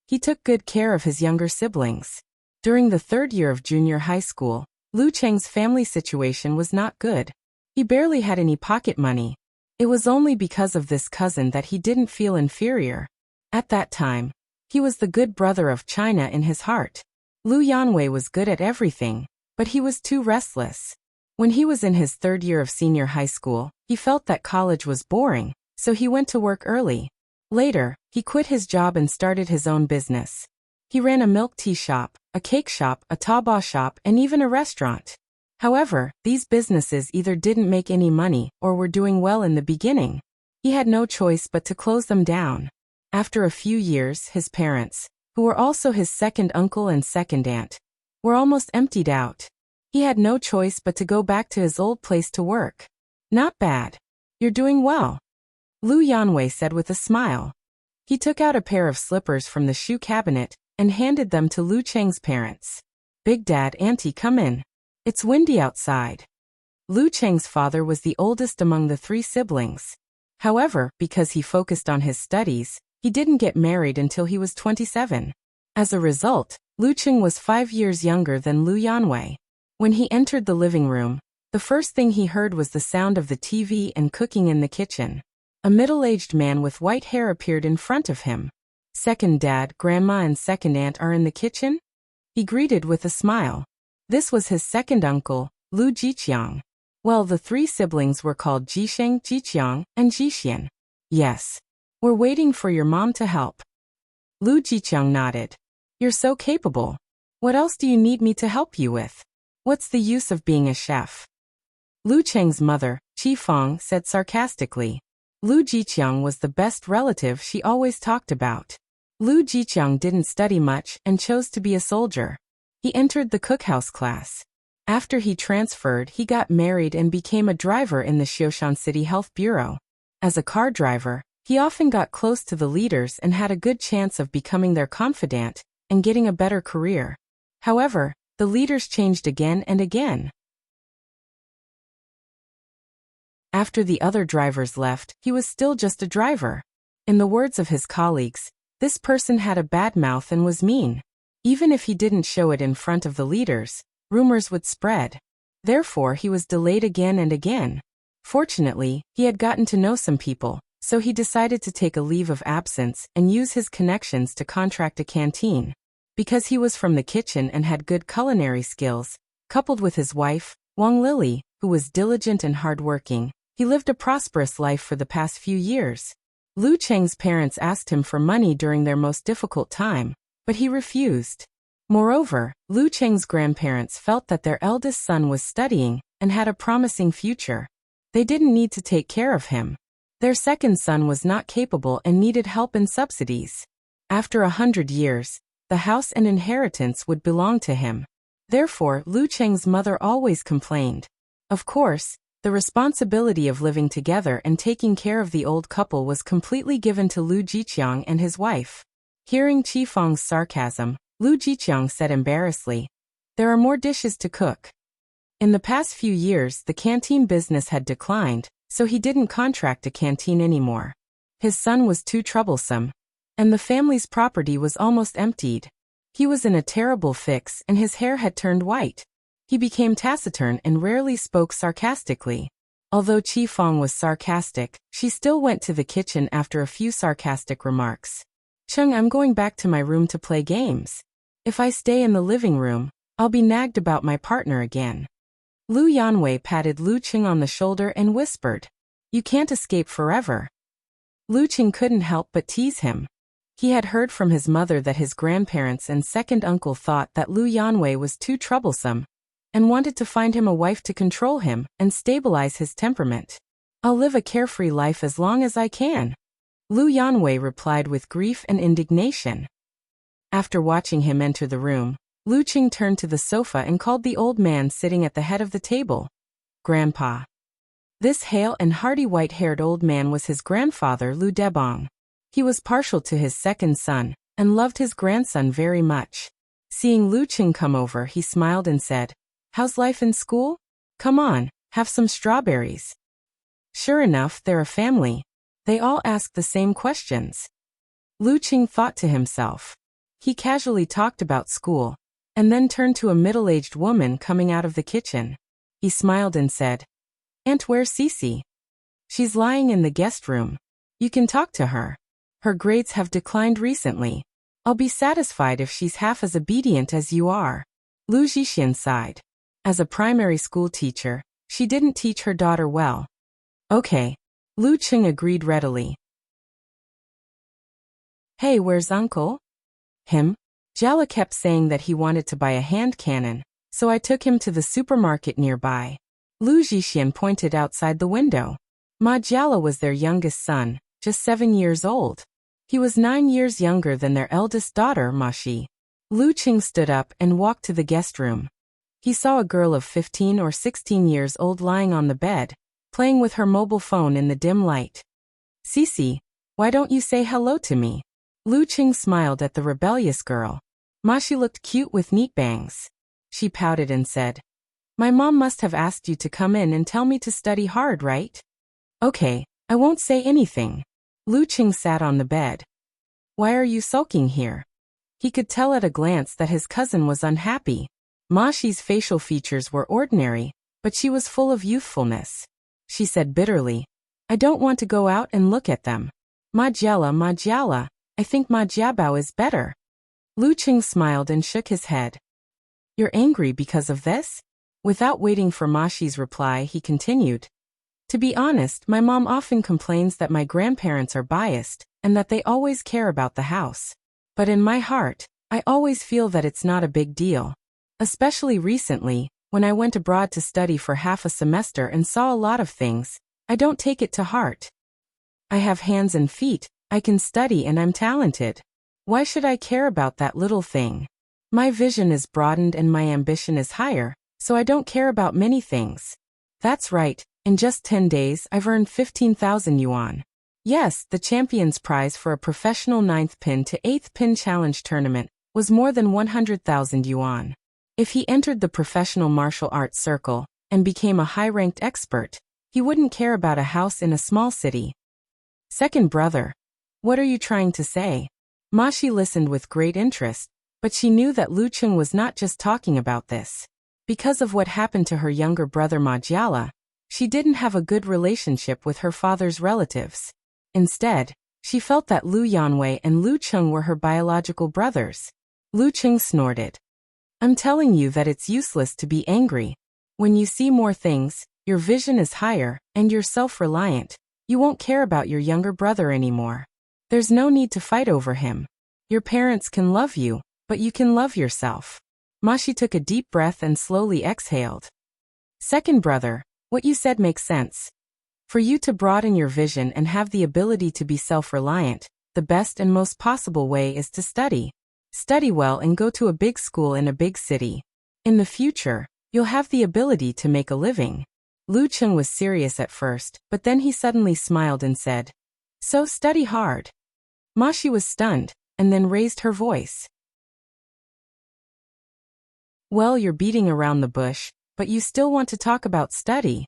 S1: He took good care of his younger siblings. During the 3rd year of junior high school, Lu Cheng's family situation was not good. He barely had any pocket money. It was only because of this cousin that he didn't feel inferior. At that time, he was the good brother of China in his heart. Lu Yanwei was good at everything, but he was too restless. When he was in his 3rd year of senior high school, he felt that college was boring, so he went to work early. Later, He quit his job and started his own business. He ran a milk tea shop, a cake shop, a taobao shop, and even a restaurant. However, these businesses either didn't make any money or were doing well in the beginning. He had no choice but to close them down. After a few years, his parents, who were also his second uncle and second aunt, were almost emptied out. He had no choice but to go back to his old place to work. Not bad. You're doing well, Lu Yanwei said with a smile. He took out a pair of slippers from the shoe cabinet and handed them to Lu Cheng's parents. Big Dad, Auntie, come in. It's windy outside. Lu Cheng's father was the oldest among the 3 siblings. However, because he focused on his studies, he didn't get married until he was 27. As a result, Lu Cheng was 5 years younger than Lu Yanwei. When he entered the living room, the first thing he heard was the sound of the TV and cooking in the kitchen. A middle-aged man with white hair appeared in front of him. Second dad, grandma, and second aunt are in the kitchen? He greeted with a smile. This was his second uncle, Lu Jiqiang. Well, the 3 siblings were called Jisheng, Jiqiang, and Jixian. Yes. We're waiting for your mom to help. Lu Jiqiang nodded. You're so capable. What else do you need me to help you with? What's the use of being a chef? Lu Cheng's mother, Qi Feng, said sarcastically. Lu Jiqiang was the best relative she always talked about. Lu Jiqiang didn't study much and chose to be a soldier. He entered the cookhouse class. After he transferred, he got married and became a driver in the Xioshan City Health Bureau. As a car driver, he often got close to the leaders and had a good chance of becoming their confidant and getting a better career. However, the leaders changed again and again. After the other drivers left, he was still just a driver. In the words of his colleagues, this person had a bad mouth and was mean. Even if he didn't show it in front of the leaders, rumors would spread. Therefore, he was delayed again and again. Fortunately, he had gotten to know some people, so he decided to take a leave of absence and use his connections to contract a canteen. Because he was from the kitchen and had good culinary skills, coupled with his wife, Wang Lily, who was diligent and hardworking, he lived a prosperous life for the past few years. Lu Cheng's parents asked him for money during their most difficult time, but he refused. Moreover, Lu Cheng's grandparents felt that their eldest son was studying and had a promising future. They didn't need to take care of him. Their second son was not capable and needed help and subsidies. After 100 years, the house and inheritance would belong to him. Therefore, Lu Cheng's mother always complained. Of course, the responsibility of living together and taking care of the old couple was completely given to Lu Jiqiang and his wife. Hearing Qi Feng's sarcasm, Lu Jiqiang said embarrassedly, "There are more dishes to cook." In the past few years, the canteen business had declined, so he didn't contract a canteen anymore. His son was too troublesome, and the family's property was almost emptied. He was in a terrible fix and his hair had turned white. He became taciturn and rarely spoke sarcastically. Although Qi Feng was sarcastic, she still went to the kitchen after a few sarcastic remarks. "Cheng, I'm going back to my room to play games. If I stay in the living room, I'll be nagged about my partner again." Lu Yanwei patted Lu Cheng on the shoulder and whispered, "You can't escape forever." Lu Cheng couldn't help but tease him. He had heard from his mother that his grandparents and second uncle thought that Lu Yanwei was too troublesome and wanted to find him a wife to control him and stabilize his temperament. "I'll live a carefree life as long as I can," Lu Yanwei replied with grief and indignation. After watching him enter the room, Lu Cheng turned to the sofa and called the old man sitting at the head of the table. "Grandpa." This hale and hearty white-haired old man was his grandfather Lu Debong. He was partial to his second son and loved his grandson very much. Seeing Lu Cheng come over, he smiled and said, "How's life in school? Come on, have some strawberries." Sure enough, they're a family. They all ask the same questions. Lu Cheng thought to himself. He casually talked about school, and then turned to a middle-aged woman coming out of the kitchen. He smiled and said, "Aunt, where's Cece?" "She's lying in the guest room. You can talk to her. Her grades have declined recently. I'll be satisfied if she's half as obedient as you are." Lu Jixian sighed. As a primary school teacher, she didn't teach her daughter well. "Okay." Lu Cheng agreed readily. Hey, where's Uncle? Him? Jala kept saying that he wanted to buy a hand cannon, so I took him to the supermarket nearby. Lu Jixian pointed outside the window. Ma Jiala was their youngest son, just 7 years old. He was 9 years younger than their eldest daughter, Ma Shi. Lu Qing stood up and walked to the guest room. He saw a girl of 15 or 16 years old lying on the bed, playing with her mobile phone in the dim light. Cece, why don't you say hello to me? Lu Qing smiled at the rebellious girl. Ma Shi looked cute with neat bangs. She pouted and said, My mom must have asked you to come in and tell me to study hard, right? Okay, I won't say anything. Lu Qing sat on the bed. Why are you sulking here? He could tell at a glance that his cousin was unhappy. Ma Shi's facial features were ordinary, but she was full of youthfulness. She said bitterly, I don't want to go out and look at them. Ma Jiala, I think Ma Jiabao is better. Lu Qing smiled and shook his head. You're angry because of this? Without waiting for Ma Shi's reply, he continued. To be honest, my mom often complains that my grandparents are biased, and that they always care about the house. But in my heart, I always feel that it's not a big deal. Especially recently, when I went abroad to study for half a semester and saw a lot of things, I don't take it to heart. I have hands and feet, I can study and I'm talented. Why should I care about that little thing? My vision is broadened and my ambition is higher, so I don't care about many things. That's right, in just 10 days I've earned 15,000 yuan. Yes, the champion's prize for a professional 9th pin to 8th pin challenge tournament was more than 100,000 yuan. If he entered the professional martial arts circle and became a high-ranked expert, he wouldn't care about a house in a small city. Second brother, what are you trying to say? Ma Shi listened with great interest, but she knew that Lu Qing was not just talking about this. Because of what happened to her younger brother Ma Jiala, she didn't have a good relationship with her father's relatives. Instead, she felt that Lu Yanwei and Lu Cheng were her biological brothers. Lu Qing snorted. I'm telling you that it's useless to be angry. When you see more things, your vision is higher, and you're self-reliant, you won't care about your younger brother anymore. There's no need to fight over him. Your parents can love you, but you can love yourself. Ma Shi took a deep breath and slowly exhaled. Second brother, what you said makes sense. For you to broaden your vision and have the ability to be self-reliant, the best and most possible way is to study. Study well and go to a big school in a big city. In the future, you'll have the ability to make a living. Lu Qing was serious at first, but then he suddenly smiled and said, So study hard. Ma Shi was stunned, and then raised her voice. Well, you're beating around the bush, but you still want to talk about study.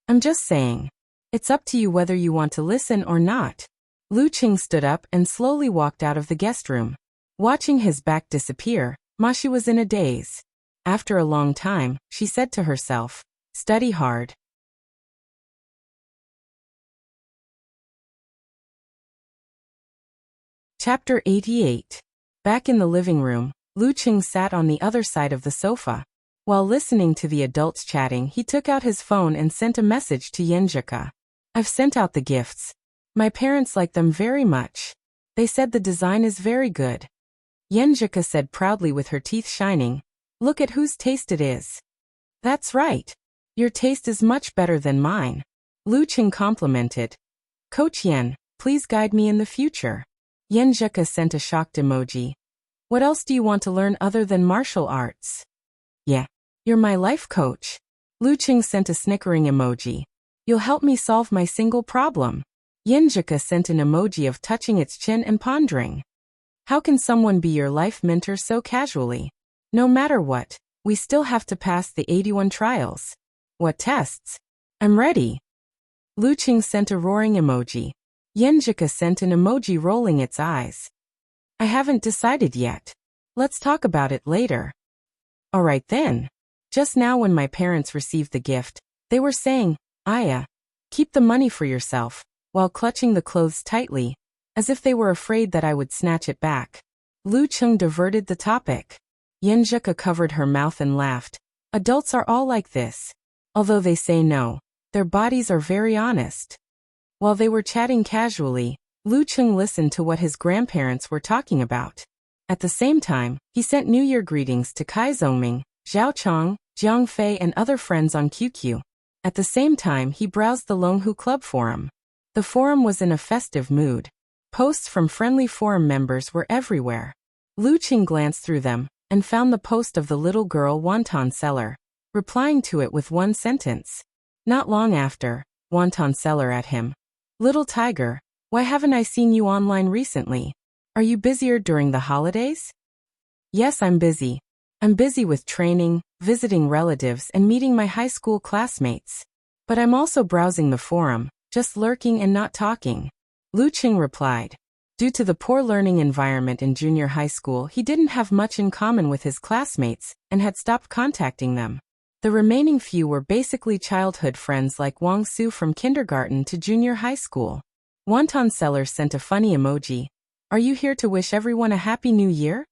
S1: I'm just saying. It's up to you whether you want to listen or not. Lu Qing stood up and slowly walked out of the guest room. Watching his back disappear, Ma Shi was in a daze. After a long time, she said to herself, Study hard. Chapter 88. Back in the living room, Lu Qing sat on the other side of the sofa. While listening to the adults chatting, he took out his phone and sent a message to Yenjika. I've sent out the gifts. My parents like them very much. They said the design is very good. Yenjika said proudly with her teeth shining, Look at whose taste it is. That's right. Your taste is much better than mine. Lu Qing complimented. Coach Yen, please guide me in the future. Yenjika sent a shocked emoji. What else do you want to learn other than martial arts? Yeah, you're my life coach. Lu Qing sent a snickering emoji. You'll help me solve my single problem. Yenjika sent an emoji of touching its chin and pondering. How can someone be your life mentor so casually? No matter what, we still have to pass the 81 trials. What tests? I'm ready. Lu Qing sent a roaring emoji. Yenjika sent an emoji rolling its eyes. I haven't decided yet. Let's talk about it later. Alright then. Just now when my parents received the gift, they were saying, Aya, keep the money for yourself, while clutching the clothes tightly, as if they were afraid that I would snatch it back. Lu Qing diverted the topic. Yenjika covered her mouth and laughed. Adults are all like this. Although they say no, their bodies are very honest. While they were chatting casually, Lu Cheng listened to what his grandparents were talking about. At the same time, he sent New Year greetings to Kai Zhongming, Zhao Chong, Jiang Fei and other friends on QQ. At the same time, he browsed the Longhu Club forum. The forum was in a festive mood. Posts from friendly forum members were everywhere. Lu Cheng glanced through them and found the post of the little girl wonton seller, replying to it with one sentence. Not long after, wonton seller at him. Little tiger, why haven't I seen you online recently? Are you busier during the holidays? Yes, I'm busy. I'm busy with training, visiting relatives and meeting my high school classmates. But I'm also browsing the forum, just lurking and not talking. Lu Cheng replied. Due to the poor learning environment in junior high school, he didn't have much in common with his classmates and had stopped contacting them. The remaining few were basically childhood friends like Wang Su from kindergarten to junior high school. Wonton seller sent a funny emoji. Are you here to wish everyone a happy new year?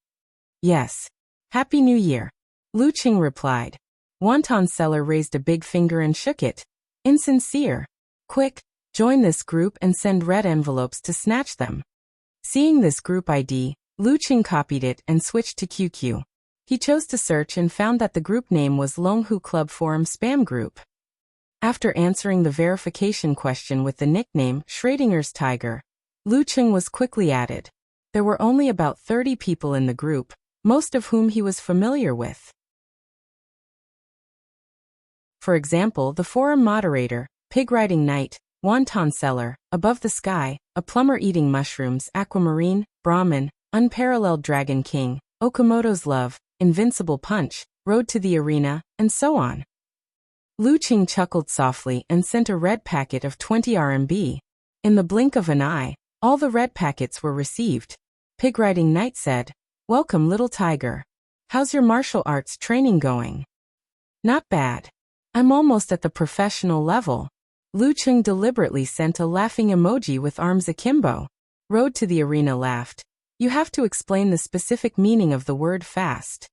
S1: Yes. Happy New Year. Lu Cheng replied. Wonton seller raised a big finger and shook it. Insincere. Quick, join this group and send red envelopes to snatch them. Seeing this group ID, Lu Cheng copied it and switched to QQ. He chose to search and found that the group name was Longhu Club Forum Spam Group. After answering the verification question with the nickname Schrodinger's Tiger, Lu Cheng was quickly added. There were only about 30 people in the group, most of whom he was familiar with. For example, the forum moderator, Pig Riding Knight, Wonton Seller, Above the Sky, a plumber eating mushrooms, Aquamarine, Brahmin, Unparalleled Dragon King, Okamoto's Love, Invincible Punch, Road to the Arena, and so on. Lu Cheng chuckled softly and sent a red packet of 20 RMB. In the blink of an eye, all the red packets were received. Pig Riding Knight said, Welcome little tiger. How's your martial arts training going? Not bad. I'm almost at the professional level. Lu Cheng deliberately sent a laughing emoji with arms akimbo. Road to the Arena laughed. You have to explain the specific meaning of the word fast.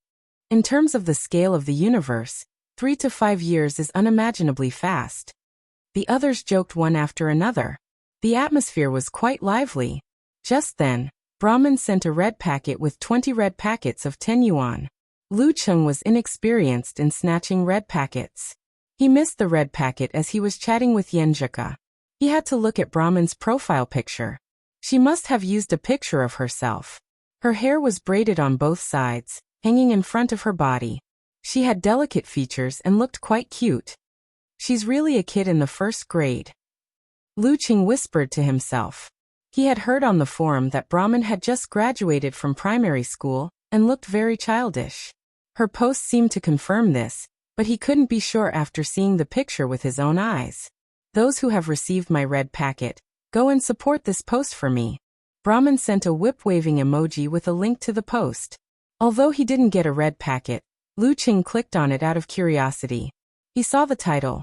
S1: In terms of the scale of the universe, 3 to 5 years is unimaginably fast. The others joked one after another. The atmosphere was quite lively. Just then, Brahmin sent a red packet with 20 red packets of 10 yuan. Lu Cheng was inexperienced in snatching red packets. He missed the red packet as he was chatting with Yenjika. He had to look at Brahmin's profile picture. She must have used a picture of herself. Her hair was braided on both sides, hanging in front of her body. She had delicate features and looked quite cute. She's really a kid in the first grade. Lu Cheng whispered to himself. He had heard on the forum that Brahmin had just graduated from primary school and looked very childish. Her post seemed to confirm this, but he couldn't be sure after seeing the picture with his own eyes. Those who have received my red packet, go and support this post for me. Brahmin sent a whip-waving emoji with a link to the post. Although he didn't get a red packet, Lu Cheng clicked on it out of curiosity. He saw the title.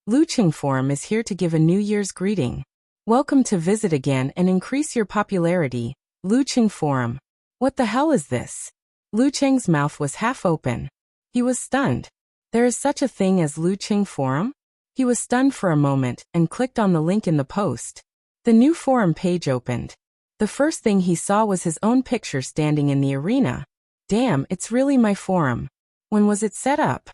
S1: Lu Cheng Forum is here to give a New Year's greeting. Welcome to visit again and increase your popularity, Lu Cheng Forum. What the hell is this? Lu Cheng's mouth was half open. He was stunned. There is such a thing as Lu Cheng Forum? He was stunned for a moment and clicked on the link in the post. The new forum page opened. The first thing he saw was his own picture standing in the arena. Damn, it's really my forum. When was it set up?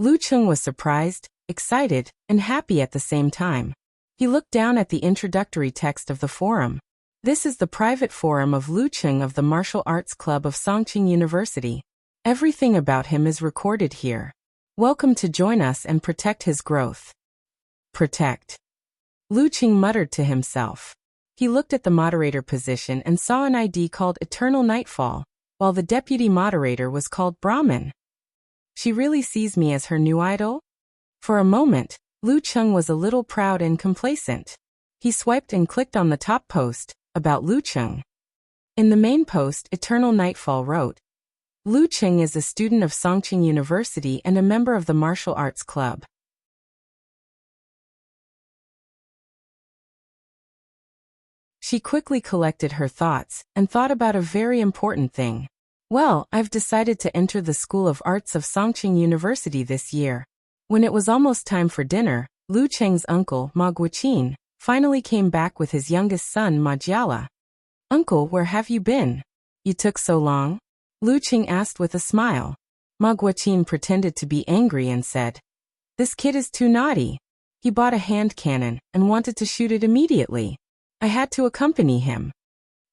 S1: Lu Cheng was surprised, excited, and happy at the same time. He looked down at the introductory text of the forum. This is the private forum of Lu Cheng of the Martial Arts Club of Songqing University. Everything about him is recorded here. Welcome to join us and protect his growth. Protect. Lu Cheng muttered to himself. He looked at the moderator position and saw an ID called Eternal Nightfall, while the deputy moderator was called Brahmin. She really sees me as her new idol? For a moment, Lu Cheng was a little proud and complacent. He swiped and clicked on the top post, about Lu Cheng. In the main post, Eternal Nightfall wrote, Lu Cheng is a student of Songqing University and a member of the Martial Arts Club. She quickly collected her thoughts and thought about a very important thing. Well, I've decided to enter the School of Arts of Songqing University this year. When it was almost time for dinner, Lu Cheng's uncle, Ma Guoqin, finally came back with his youngest son Majala. "Uncle, where have you been? You took so long?" Lu Qing asked with a smile. Ma Guoqin pretended to be angry and said, "This kid is too naughty. He bought a hand cannon and wanted to shoot it immediately. I had to accompany him."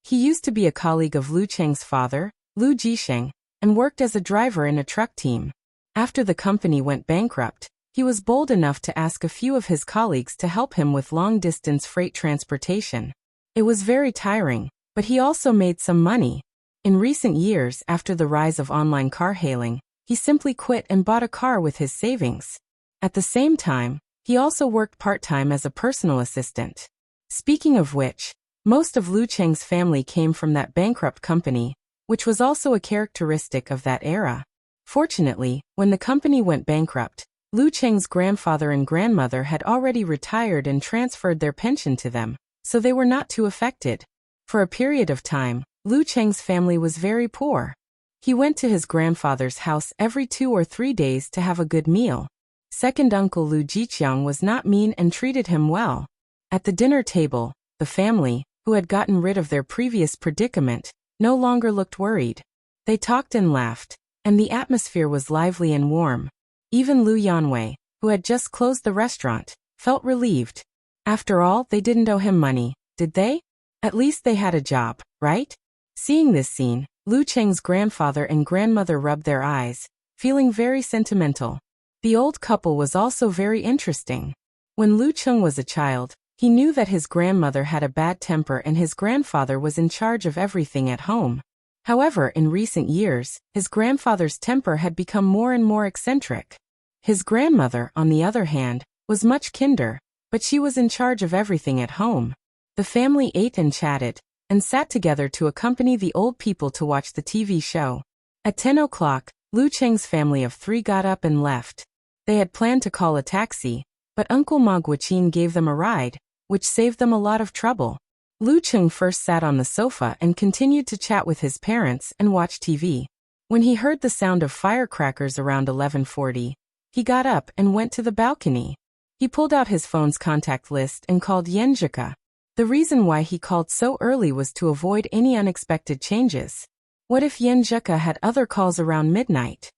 S1: He used to be a colleague of Lu Cheng's father, Lu Jisheng, and worked as a driver in a truck team. After the company went bankrupt, he was bold enough to ask a few of his colleagues to help him with long-distance freight transportation. It was very tiring, but he also made some money. In recent years, after the rise of online car hailing, he simply quit and bought a car with his savings. At the same time, he also worked part-time as a personal assistant. Speaking of which, most of Lu Cheng's family came from that bankrupt company, which was also a characteristic of that era. Fortunately, when the company went bankrupt, Lu Cheng's grandfather and grandmother had already retired and transferred their pension to them, so they were not too affected. For a period of time, Lu Cheng's family was very poor. He went to his grandfather's house every 2 or 3 days to have a good meal. Second uncle Lu Jiqiang was not mean and treated him well. At the dinner table, the family, who had gotten rid of their previous predicament, no longer looked worried. They talked and laughed, and the atmosphere was lively and warm. Even Lu Yanwei, who had just closed the restaurant, felt relieved. After all, they didn't owe him money, did they? At least they had a job, right? Seeing this scene, Lu Cheng's grandfather and grandmother rubbed their eyes, feeling very sentimental. The old couple was also very interesting. When Lu Cheng was a child, he knew that his grandmother had a bad temper and his grandfather was in charge of everything at home. However, in recent years, his grandfather's temper had become more and more eccentric. His grandmother, on the other hand, was much kinder, but she was in charge of everything at home. The family ate and chatted, and sat together to accompany the old people to watch the TV show. At 10 o'clock, Lu Cheng's family of 3 got up and left. They had planned to call a taxi, but Uncle Ma Guoqin gave them a ride, which saved them a lot of trouble. Lu Cheng first sat on the sofa and continued to chat with his parents and watch TV. When he heard the sound of firecrackers around 11:40, he got up and went to the balcony. He pulled out his phone's contact list and called Yenjika. The reason why he called so early was to avoid any unexpected changes. What if Yenjika had other calls around midnight?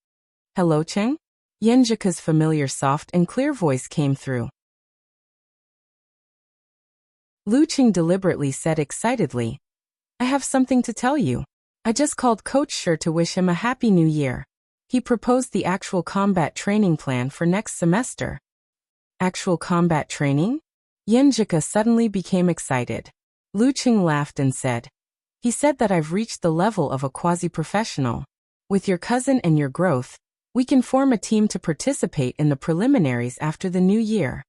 S1: "Hello, Cheng?" Yenjika's familiar soft and clear voice came through. Lu Cheng deliberately said excitedly, "I have something to tell you. I just called Coach Shi to wish him a happy new year. He proposed the actual combat training plan for next semester." "Actual combat training?" Yenjika suddenly became excited. Lu Cheng laughed and said, "He said that I've reached the level of a quasi-professional. With your cousin and your growth, we can form a team to participate in the preliminaries after the new year."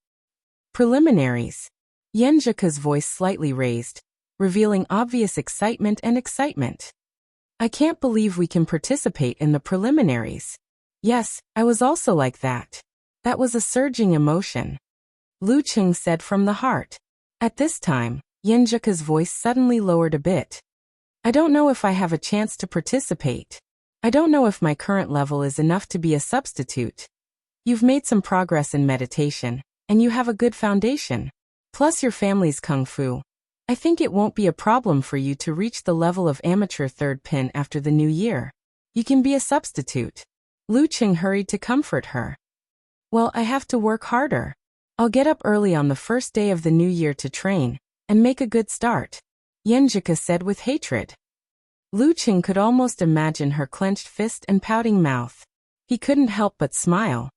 S1: "Preliminaries?" Yenjika's voice slightly raised, revealing obvious excitement and excitement. "I can't believe we can participate in the preliminaries." "Yes, I was also like that." That was a surging emotion. Lu Cheng said from the heart. At this time, Yenjika's voice suddenly lowered a bit. "I don't know if I have a chance to participate. I don't know if my current level is enough to be a substitute. You've made some progress in meditation, and you have a good foundation. Plus your family's kung fu. I think it won't be a problem for you to reach the level of amateur third pin after the new year. You can be a substitute." Lu Cheng hurried to comfort her. "Well, I have to work harder. I'll get up early on the first day of the new year to train, and make a good start," Yenjika said with hatred. Lu Cheng could almost imagine her clenched fist and pouting mouth. He couldn't help but smile.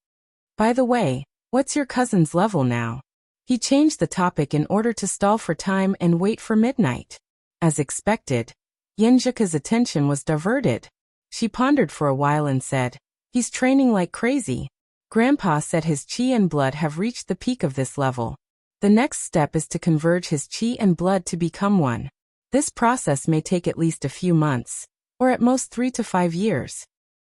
S1: "By the way, what's your cousin's level now?" He changed the topic in order to stall for time and wait for midnight. As expected, Yenjika's attention was diverted. She pondered for a while and said, "He's training like crazy. Grandpa said his qi and blood have reached the peak of this level. The next step is to converge his qi and blood to become one. This process may take at least a few months, or at most 3 to 5 years."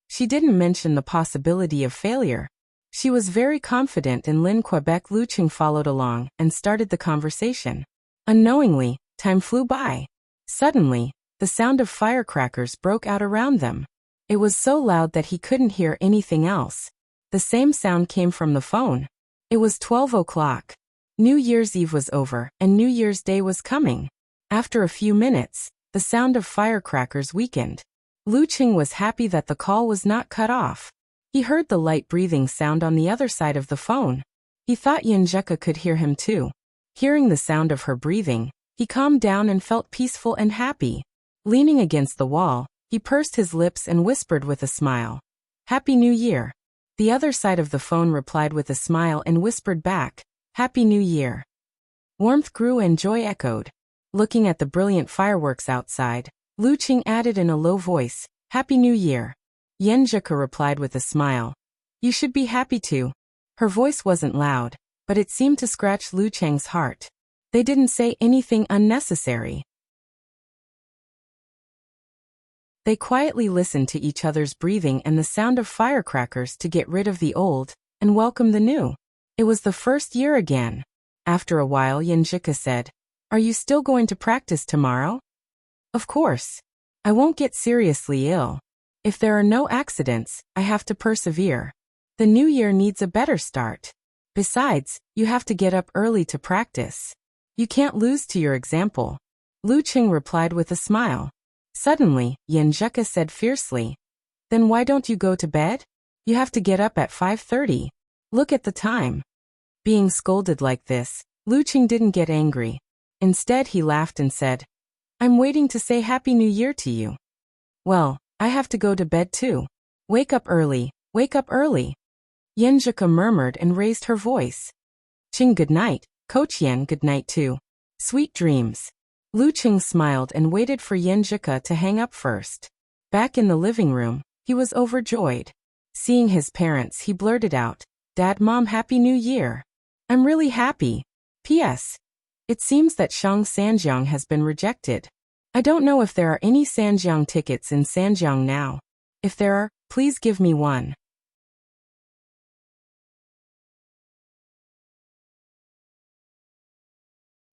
S1: She didn't mention the possibility of failure. She was very confident in Lin Quebec. Lu Cheng followed along and started the conversation. Unknowingly, time flew by. Suddenly, the sound of firecrackers broke out around them. It was so loud that he couldn't hear anything else. The same sound came from the phone. It was 12 o'clock. New Year's Eve was over, and New Year's Day was coming. After a few minutes, the sound of firecrackers weakened. Lucheng was happy that the call was not cut off. He heard the light breathing sound on the other side of the phone. He thought Yinjika could hear him too. Hearing the sound of her breathing, he calmed down and felt peaceful and happy. Leaning against the wall, he pursed his lips and whispered with a smile, "Happy New Year." The other side of the phone replied with a smile and whispered back, "Happy New Year." Warmth grew and joy echoed. Looking at the brilliant fireworks outside, Lucheng added in a low voice, "Happy New Year." Yinjika replied with a smile, "You should be happy too." Her voice wasn't loud, but it seemed to scratch Lucheng's heart. They didn't say anything unnecessary. They quietly listened to each other's breathing and the sound of firecrackers to get rid of the old and welcome the new. It was the first year again. After a while, Yinjika said, "Are you still going to practice tomorrow?" "Of course. I won't get seriously ill. If there are no accidents, I have to persevere. The new year needs a better start. Besides, you have to get up early to practice. You can't lose to your example." Lucheng replied with a smile. Suddenly, Yinjika said fiercely, "Then why don't you go to bed? You have to get up at 5:30. Look at the time." Being scolded like this, Lucheng didn't get angry. Instead, he laughed and said, "I'm waiting to say Happy New Year to you." "Well, I have to go to bed too. Wake up early, wake up early." Yinjika murmured and raised her voice. "Ching, good night. Coach Yen, good night too. Sweet dreams." Lucheng smiled and waited for Yinjika to hang up first. Back in the living room, he was overjoyed. Seeing his parents, he blurted out, "Dad, Mom, Happy New Year. I'm really happy. P.S. It seems that Shang Sanjiang has been rejected. I don't know if there are any Sanjiang tickets in Sanjiang now. If there are, please give me one."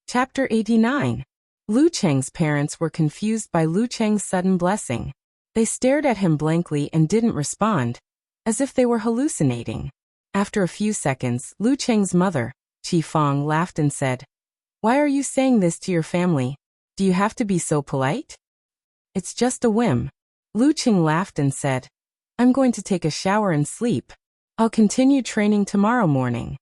S1: Chapter 89. Lucheng's parents were confused by Lucheng's sudden blessing. They stared at him blankly and didn't respond, as if they were hallucinating. After a few seconds, Lucheng's mother, Qi Fang, laughed and said, "Why are you saying this to your family? Do you have to be so polite?" "It's just a whim." Lucheng laughed and said, "I'm going to take a shower and sleep. I'll continue training tomorrow morning."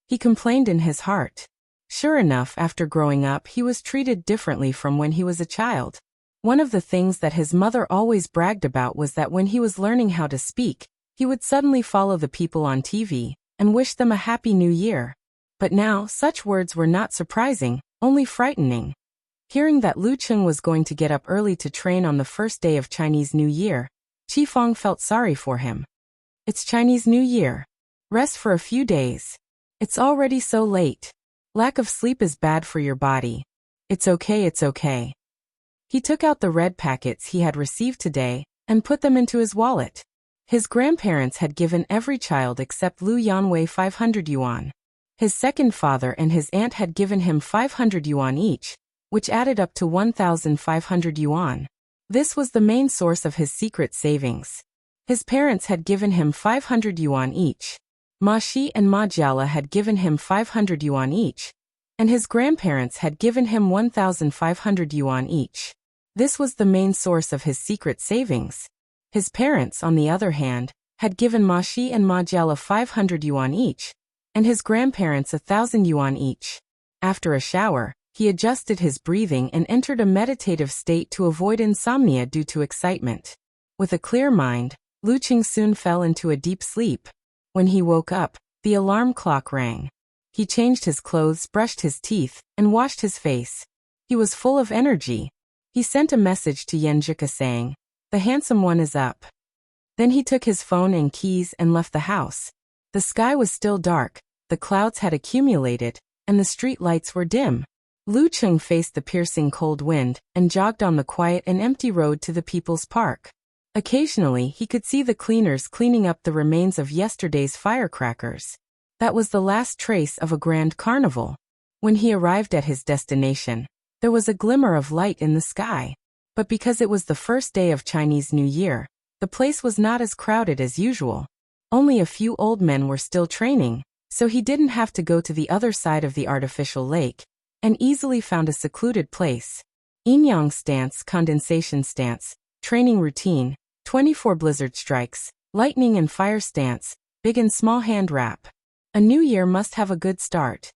S1: He complained in his heart. Sure enough, after growing up, he was treated differently from when he was a child. One of the things that his mother always bragged about was that when he was learning how to speak, he would suddenly follow the people on TV and wish them a Happy New Year. But now, such words were not surprising, only frightening. Hearing that Lucheng was going to get up early to train on the first day of Chinese New Year, Qi Fang felt sorry for him. "It's Chinese New Year. Rest for a few days. It's already so late. Lack of sleep is bad for your body. It's okay, it's okay." He took out the red packets he had received today and put them into his wallet. His grandparents had given every child except Lu Yanwei 500 yuan. His second father and his aunt had given him 500 yuan each, which added up to 1,500 yuan. This was the main source of his secret savings. His parents had given him 500 yuan each. Ma Shi and Ma Jiala had given him 500 yuan each, and his grandparents had given him 1,500 yuan each. This was the main source of his secret savings. His parents, on the other hand, had given Ma Shi and Ma Jiala 500 yuan each, and his grandparents 1,000 yuan each. After a shower, he adjusted his breathing and entered a meditative state to avoid insomnia due to excitement. With a clear mind, Lucheng soon fell into a deep sleep. When he woke up, the alarm clock rang. He changed his clothes, brushed his teeth, and washed his face. He was full of energy. He sent a message to Yinjika saying, "The handsome one is up." Then he took his phone and keys and left the house. The sky was still dark, the clouds had accumulated, and the street lights were dim. Lucheng faced the piercing cold wind and jogged on the quiet and empty road to the People's Park. Occasionally, he could see the cleaners cleaning up the remains of yesterday's firecrackers. That was the last trace of a grand carnival. When he arrived at his destination, there was a glimmer of light in the sky. But because it was the first day of Chinese New Year, the place was not as crowded as usual. Only a few old men were still training, so he didn't have to go to the other side of the artificial lake, and easily found a secluded place. Yin-yang stance, condensation stance, training routine, 24 blizzard strikes, lightning and fire stance, big and small hand wrap. A new year must have a good start.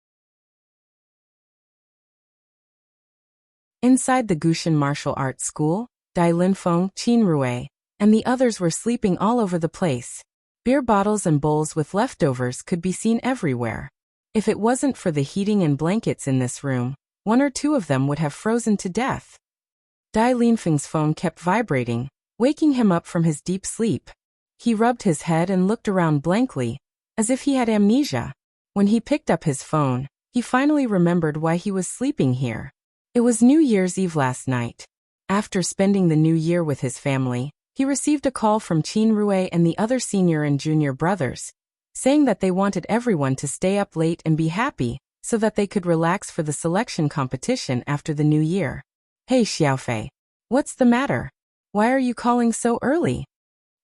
S1: Inside the Gushan martial arts school, Dai Linfeng, Qin Rui, and the others were sleeping all over the place. Beer bottles and bowls with leftovers could be seen everywhere. If it wasn't for the heating and blankets in this room, one or two of them would have frozen to death. Dai Linfeng's phone kept vibrating, waking him up from his deep sleep. He rubbed his head and looked around blankly, as if he had amnesia. When he picked up his phone, he finally remembered why he was sleeping here. It was New Year's Eve last night. After spending the new year with his family, he received a call from Qin Rui and the other senior and junior brothers, saying that they wanted everyone to stay up late and be happy, so that they could relax for the selection competition after the new year. Hey Xiaofei, what's the matter? Why are you calling so early?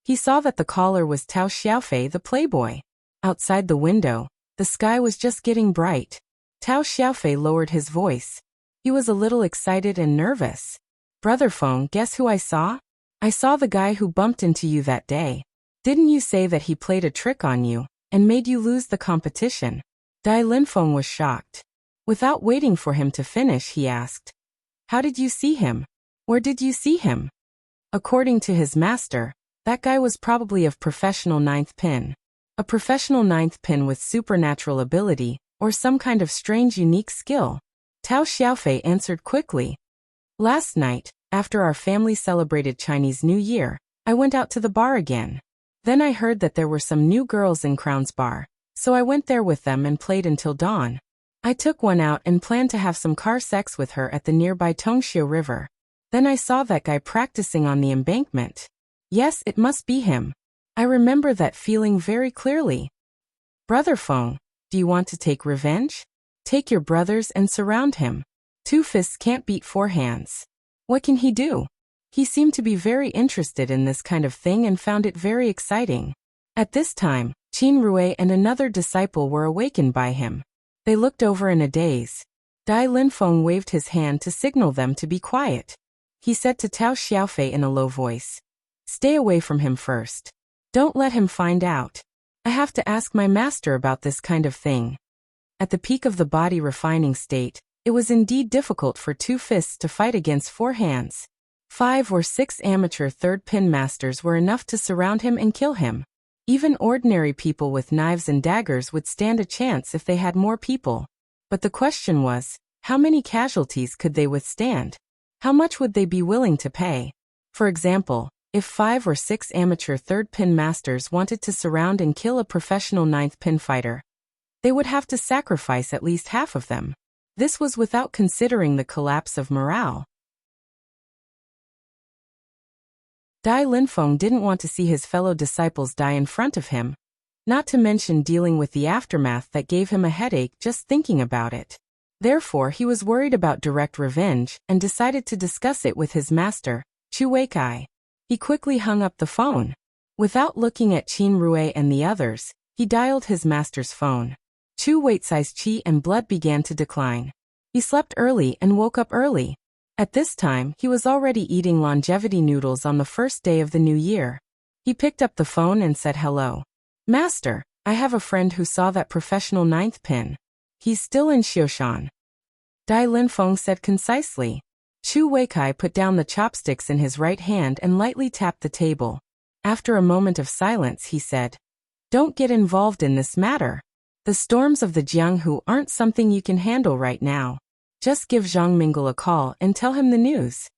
S1: He saw that the caller was Tao Xiaofei, the playboy. Outside the window, the sky was just getting bright. Tao Xiaofei lowered his voice. He was a little excited and nervous. Brother Feng, guess who I saw? I saw the guy who bumped into you that day. Didn't you say that he played a trick on you and made you lose the competition? Dai Linfeng was shocked. Without waiting for him to finish, he asked, "How did you see him? Where did you see him?" According to his master, that guy was probably of professional ninth pin. A professional ninth pin with supernatural ability, or some kind of strange unique skill. Tao Xiaofei answered quickly. Last night, after our family celebrated Chinese New Year, I went out to the bar again. Then I heard that there were some new girls in Crown's bar, so I went there with them and played until dawn. I took one out and planned to have some car sex with her at the nearby Tongxiu River. Then I saw that guy practicing on the embankment. Yes, it must be him. I remember that feeling very clearly. Brother Feng, do you want to take revenge? Take your brothers and surround him. 2 fists can't beat 4 hands. What can he do? He seemed to be very interested in this kind of thing and found it very exciting. At this time, Qin Rui and another disciple were awakened by him. They looked over in a daze. Dai Linfeng waved his hand to signal them to be quiet. He said to Tao Xiaofei in a low voice, "Stay away from him first. Don't let him find out. I have to ask my master about this kind of thing." At the peak of the body refining state, it was indeed difficult for 2 fists to fight against 4 hands. 5 or 6 amateur third pin masters were enough to surround him and kill him. Even ordinary people with knives and daggers would stand a chance if they had more people. But the question was, how many casualties could they withstand? How much would they be willing to pay? For example, if 5 or 6 amateur third pin masters wanted to surround and kill a professional ninth pin fighter, they would have to sacrifice at least half of them. This was without considering the collapse of morale. Dai Linfeng didn't want to see his fellow disciples die in front of him, not to mention dealing with the aftermath that gave him a headache just thinking about it. Therefore, he was worried about direct revenge and decided to discuss it with his master, Chu Weikai. He quickly hung up the phone. Without looking at Qin Rui and the others, he dialed his master's phone. Chu Weightai's qi and blood began to decline. He slept early and woke up early. At this time, he was already eating longevity noodles on the first day of the new year. He picked up the phone and said hello. "Master, I have a friend who saw that professional ninth pin. He's still in Xioshan." Dai Linfeng said concisely. Chu Weikai put down the chopsticks in his right hand and lightly tapped the table. After a moment of silence, he said, "Don't get involved in this matter. The storms of the Jianghu aren't something you can handle right now. Just give Zhang Mingle a call and tell him the news."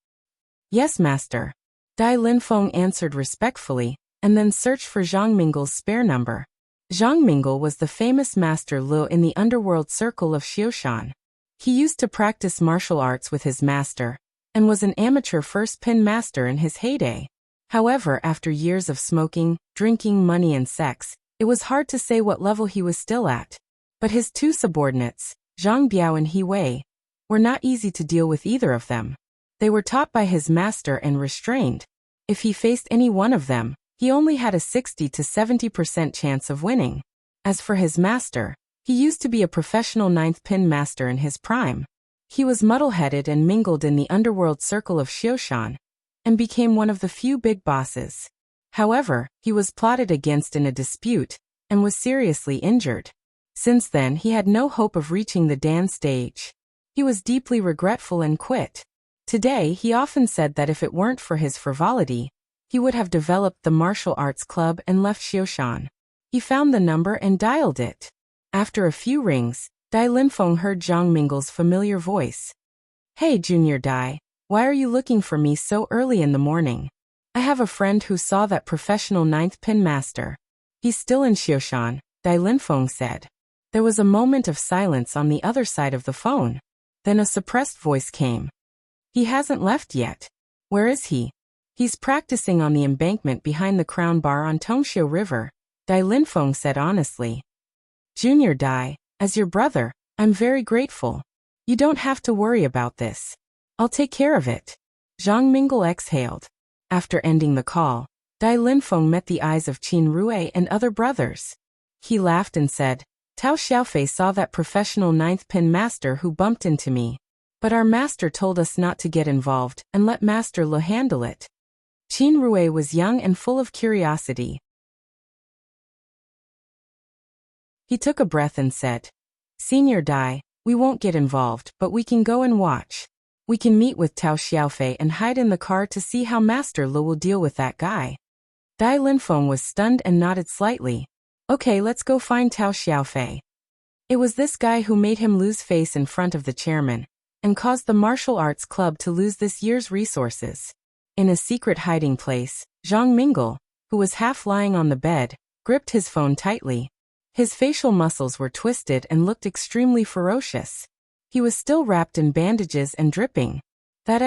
S1: "Yes, master." Dai Linfeng answered respectfully, and then searched for Zhang Mingle's spare number. Zhang Mingle was the famous master Lu in the underworld circle of Xioshan. He used to practice martial arts with his master, and was an amateur first pin master in his heyday. However, after years of smoking, drinking, money and sex, it was hard to say what level he was still at. But his 2 subordinates, Zhang Biao and He Wei, were not easy to deal with either of them. They were taught by his master and restrained. If he faced any one of them, he only had a 60 to 70% chance of winning. As for his master, He used to be a professional ninth pin master in his prime. He was muddle-headed and mingled in the underworld circle of Xioshan, and became one of the few big bosses. However, he was plotted against in a dispute, and was seriously injured. Since then he had no hope of reaching the Dan stage. He was deeply regretful and quit. Today he often said that if it weren't for his frivolity, he would have developed the martial arts club and left Xioshan. He found the number and dialed it. After a few rings, Dai Linfeng heard Zhang Mingle's familiar voice. "Hey Junior Dai, why are you looking for me so early in the morning? I have a friend who saw that professional ninth pin master. He's still in Xioshan," Dai Linfeng said. There was a moment of silence on the other side of the phone. Then a suppressed voice came. "He hasn't left yet. Where is he?" "He's practicing on the embankment behind the Crown Bar on Tongxiu River," Dai Linfeng said honestly. "Junior Dai, as your brother, I'm very grateful. You don't have to worry about this. I'll take care of it." Zhang Mingle exhaled. After ending the call, Dai Linfeng met the eyes of Qin Rui and other brothers. He laughed and said, "Tao Xiaofei saw that professional ninth pin master who bumped into me. But our master told us not to get involved and let Master Le handle it." Qin Rui was young and full of curiosity. He took a breath and said, "Senior Dai, we won't get involved, but we can go and watch. We can meet with Tao Xiaofei and hide in the car to see how Master Le will deal with that guy." Dai Linfeng was stunned and nodded slightly. "Okay, let's go find Tao Xiaofei. It was this guy who made him lose face in front of the chairman, and caused the martial arts club to lose this year's resources." In a secret hiding place, Zhang Mingle, who was half lying on the bed, gripped his phone tightly. His facial muscles were twisted and looked extremely ferocious. He was still wrapped in bandages and dripping. "That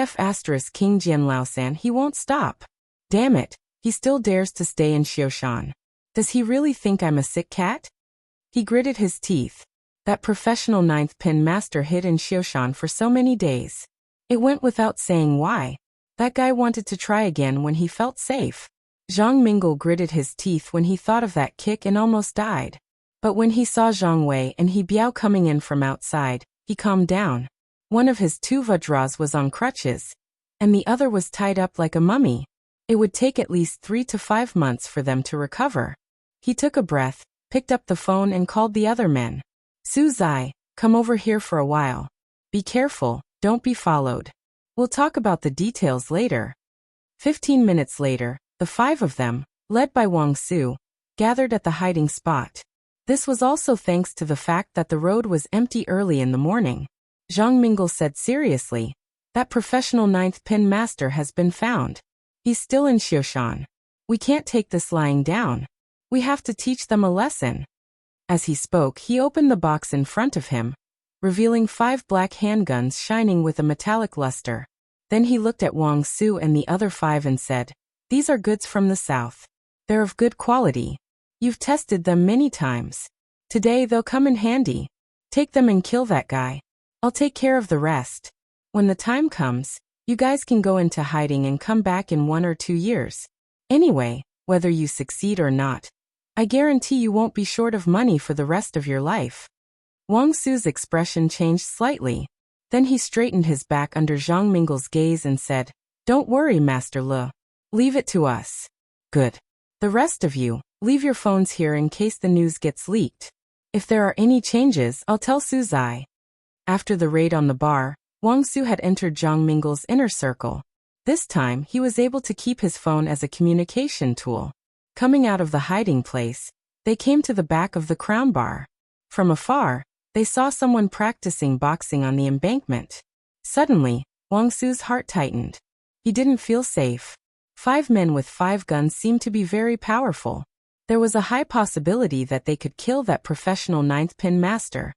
S1: King Jianlaosan, he won't stop. Damn it, he still dares to stay in Xioshan. Does he really think I'm a sick cat?" He gritted his teeth. That professional ninth pin master hid in Xioshan for so many days. It went without saying why. That guy wanted to try again when he felt safe. Zhang Mingle gritted his teeth when he thought of that kick and almost died. But when he saw Zhang Wei and He Biao coming in from outside, he calmed down. One of his two vajras was on crutches, and the other was tied up like a mummy. It would take at least 3 to 5 months for them to recover. He took a breath, picked up the phone and called the other men. "Su Zai, come over here for a while. Be careful, don't be followed. We'll talk about the details later." 15 minutes later, the 5 of them, led by Wang Su, gathered at the hiding spot. This was also thanks to the fact that the road was empty early in the morning. Zhang Mingle said seriously, "That professional ninth pin master has been found. He's still in Xioshan. We can't take this lying down. We have to teach them a lesson." As he spoke, he opened the box in front of him, revealing 5 black handguns shining with a metallic luster. Then he looked at Wang Su and the other 5 and said, "These are goods from the south. They're of good quality. You've tested them many times. Today they'll come in handy. Take them and kill that guy. I'll take care of the rest. When the time comes, you guys can go into hiding and come back in 1 or 2 years. Anyway, whether you succeed or not, I guarantee you won't be short of money for the rest of your life." Wang Su's expression changed slightly. Then he straightened his back under Zhang Mingle's gaze and said, "Don't worry, Master Le. Leave it to us." "Good. The rest of you, leave your phones here in case the news gets leaked. If there are any changes, I'll tell Su Zai." After the raid on the bar, Wang Su had entered Zhang Mingle's inner circle. This time, he was able to keep his phone as a communication tool. Coming out of the hiding place, they came to the back of the Crown Bar. From afar, they saw someone practicing boxing on the embankment. Suddenly, Wang Su's heart tightened. He didn't feel safe. 5 men with 5 guns seemed to be very powerful. There was a high possibility that they could kill that professional ninth pin master.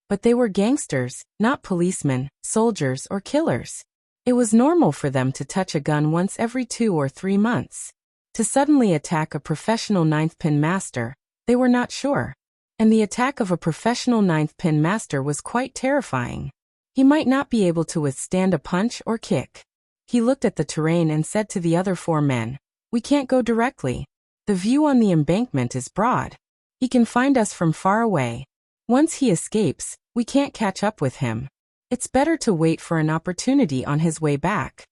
S1: But they were gangsters, not policemen, soldiers, or killers. It was normal for them to touch a gun once every 2 or 3 months. To suddenly attack a professional ninth pin master, they were not sure. And the attack of a professional ninth pin master was quite terrifying. He might not be able to withstand a punch or kick. He looked at the terrain and said to the other 4 men, "We can't go directly. The view on the embankment is broad. He can find us from far away. Once he escapes, we can't catch up with him. It's better to wait for an opportunity on his way back."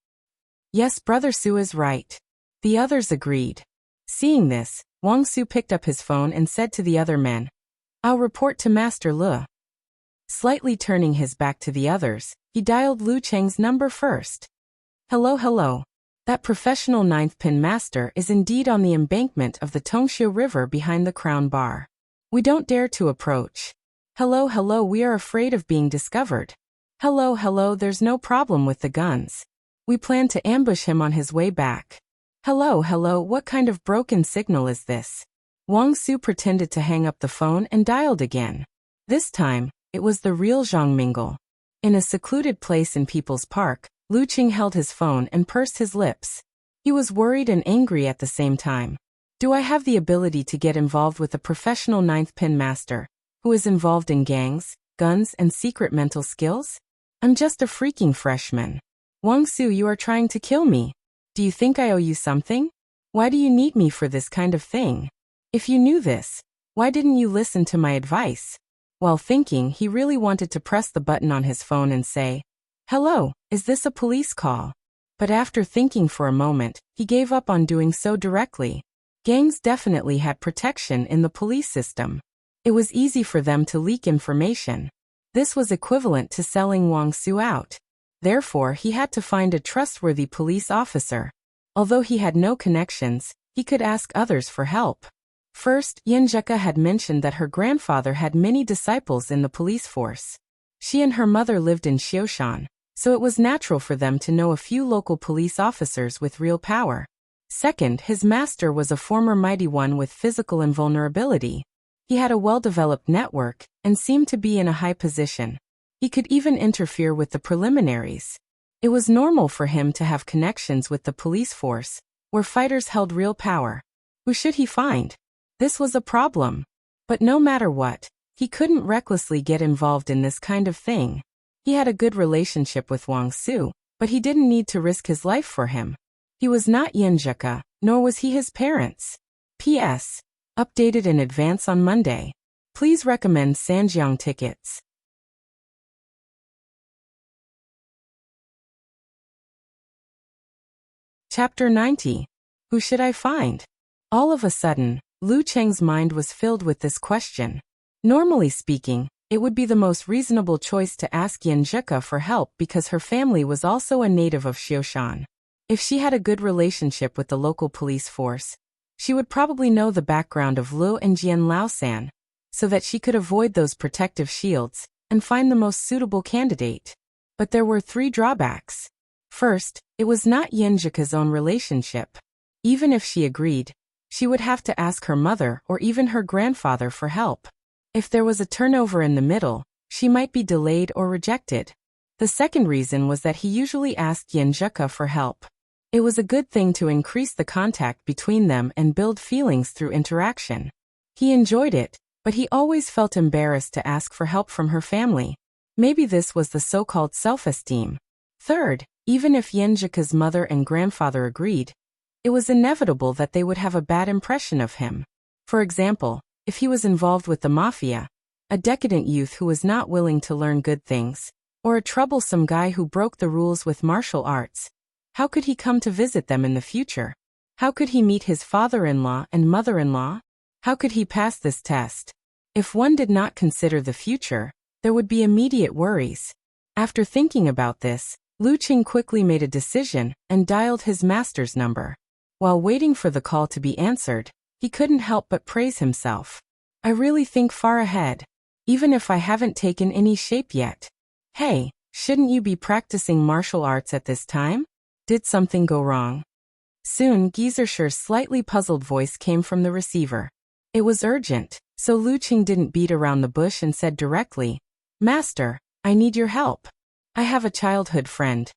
S1: "Yes, Brother Su is right." The others agreed. Seeing this, Wang Su picked up his phone and said to the other men, "I'll report to Master Lu." Slightly turning his back to the others, he dialed Lu Cheng's number first. "Hello, hello. That professional ninth pin master is indeed on the embankment of the Tongxue River behind the Crown Bar. We don't dare to approach. Hello, hello, we are afraid of being discovered. Hello, hello, there's no problem with the guns. We plan to ambush him on his way back. Hello, hello, what kind of broken signal is this?" Wang Su pretended to hang up the phone and dialed again. This time, it was the real Zhang Mingle. In a secluded place in People's Park, Lu Qing held his phone and pursed his lips. He was worried and angry at the same time. "Do I have the ability to get involved with a professional ninth pin master, who is involved in gangs, guns and secret mental skills? I'm just a freaking freshman. Wang Su, you are trying to kill me. Do you think I owe you something? Why do you need me for this kind of thing? If you knew this, why didn't you listen to my advice?" While thinking, he really wanted to press the button on his phone and say, "Hello, is this a police call?" But after thinking for a moment, he gave up on doing so directly. Gangs definitely had protection in the police system. It was easy for them to leak information. This was equivalent to selling Wang Su out. Therefore, he had to find a trustworthy police officer. Although he had no connections, he could ask others for help. First, Yinjeka had mentioned that her grandfather had many disciples in the police force. She and her mother lived in Xioshan, so it was natural for them to know a few local police officers with real power. Second, his master was a former mighty one with physical invulnerability. He had a well-developed network and seemed to be in a high position. He could even interfere with the preliminaries. It was normal for him to have connections with the police force, where fighters held real power. Who should he find? This was a problem. But no matter what, he couldn't recklessly get involved in this kind of thing. He had a good relationship with Wang Su, but he didn't need to risk his life for him. He was not Yinjeka, nor was he his parents. P.S. Updated in advance on Monday. Please recommend Sanjiang tickets. Chapter 90. Who should I find? All of a sudden, Lu Cheng's mind was filled with this question. Normally speaking, it would be the most reasonable choice to ask Yinjeka for help because her family was also a native of Xioshan. If she had a good relationship with the local police force, she would probably know the background of Lu and Jian Laosan, so that she could avoid those protective shields and find the most suitable candidate. But there were 3 drawbacks. First, it was not Yinjeka's own relationship. Even if she agreed, she would have to ask her mother or even her grandfather for help. If there was a turnover in the middle, she might be delayed or rejected. The second reason was that he usually asked Yinjeka for help. It was a good thing to increase the contact between them and build feelings through interaction. He enjoyed it, but he always felt embarrassed to ask for help from her family. Maybe this was the so-called self-esteem. Third, even if Yinjeka's mother and grandfather agreed, it was inevitable that they would have a bad impression of him. For example, if he was involved with the mafia, a decadent youth who was not willing to learn good things, or a troublesome guy who broke the rules with martial arts, how could he come to visit them in the future? How could he meet his father-in-law and mother-in-law? How could he pass this test? If one did not consider the future, there would be immediate worries. After thinking about this, Lu Qing quickly made a decision and dialed his master's number. While waiting for the call to be answered, he couldn't help but praise himself. I really think far ahead, even if I haven't taken any shape yet. Hey, shouldn't you be practicing martial arts at this time? Did something go wrong? Soon, Geysersher's slightly puzzled voice came from the receiver. It was urgent, so Lu Qing didn't beat around the bush and said directly, "Master, I need your help. I have a childhood friend."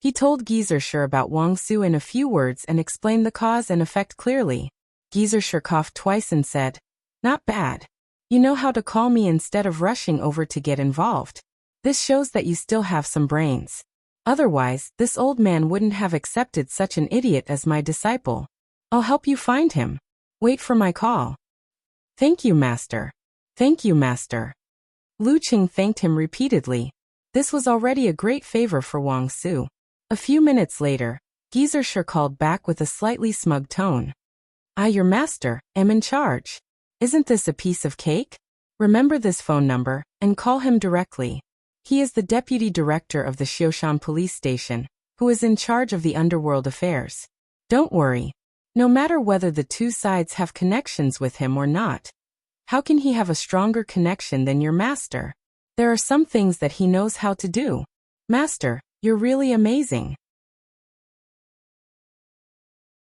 S1: He told Geysersher about Wang Su in a few words and explained the cause and effect clearly. Geysersher coughed twice and said, "Not bad. You know how to call me instead of rushing over to get involved. This shows that you still have some brains. Otherwise, this old man wouldn't have accepted such an idiot as my disciple. I'll help you find him. Wait for my call. Thank you, master. Thank you, master. Lu Qing thanked him repeatedly. This was already a great favor for Wang Su. A few minutes later, Geezer called back with a slightly smug tone. I, your master, am in charge. Isn't this a piece of cake? Remember this phone number, and call him directly. He is the deputy director of the Xioshan police station, who is in charge of the underworld affairs. Don't worry. No matter whether the two sides have connections with him or not. How can he have a stronger connection than your master? There are some things that he knows how to do. Master, you're really amazing.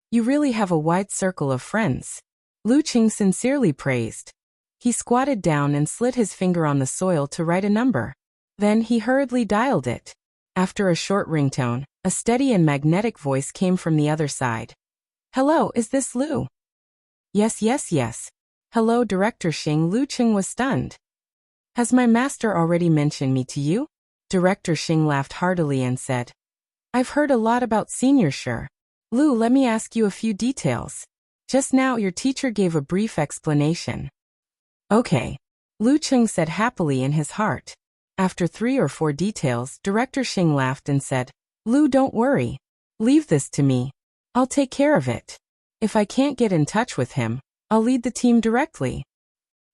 S1: You really have a wide circle of friends. Lu Qing sincerely praised. He squatted down and slid his finger on the soil to write a number. Then he hurriedly dialed it. After a short ringtone, a steady and magnetic voice came from the other side. Hello, is this Lu? Yes, yes, yes. Hello, Director Xing. Lu Qing was stunned. Has my master already mentioned me to you? Director Xing laughed heartily and said. I've heard a lot about Senior Shi. Lu, let me ask you a few details. Just now your teacher gave a brief explanation. Okay. Lu Qing said happily in his heart. After 3 or 4 details, Director Xing laughed and said, Lu, don't worry. Leave this to me. I'll take care of it. If I can't get in touch with him, I'll lead the team directly.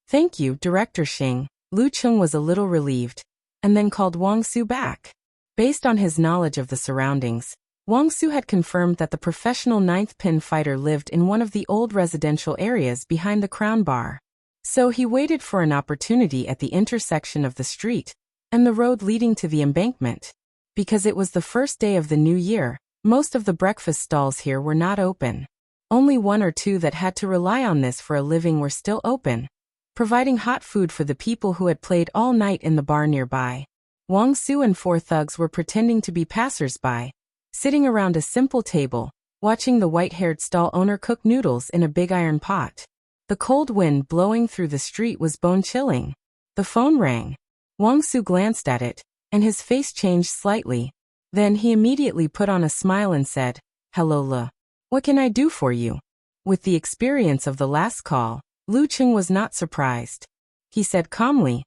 S1: Thank you, Director Xing. Lu Qing was a little relieved, and then called Wang Su back. Based on his knowledge of the surroundings, Wang Su had confirmed that the professional ninth pin fighter lived in one of the old residential areas behind the Crown Bar. So he waited for an opportunity at the intersection of the street and the road leading to the embankment. Because it was the first day of the new year, most of the breakfast stalls here were not open. Only 1 or 2 that had to rely on this for a living were still open, providing hot food for the people who had played all night in the bar nearby. Wang Su and 4 thugs were pretending to be passers-by, sitting around a simple table, watching the white-haired stall owner cook noodles in a big iron pot. The cold wind blowing through the street was bone-chilling. The phone rang. Wang Su glanced at it, and his face changed slightly. Then he immediately put on a smile and said, Hello, Le. What can I do for you? With the experience of the last call, Lu Qing was not surprised. He said calmly,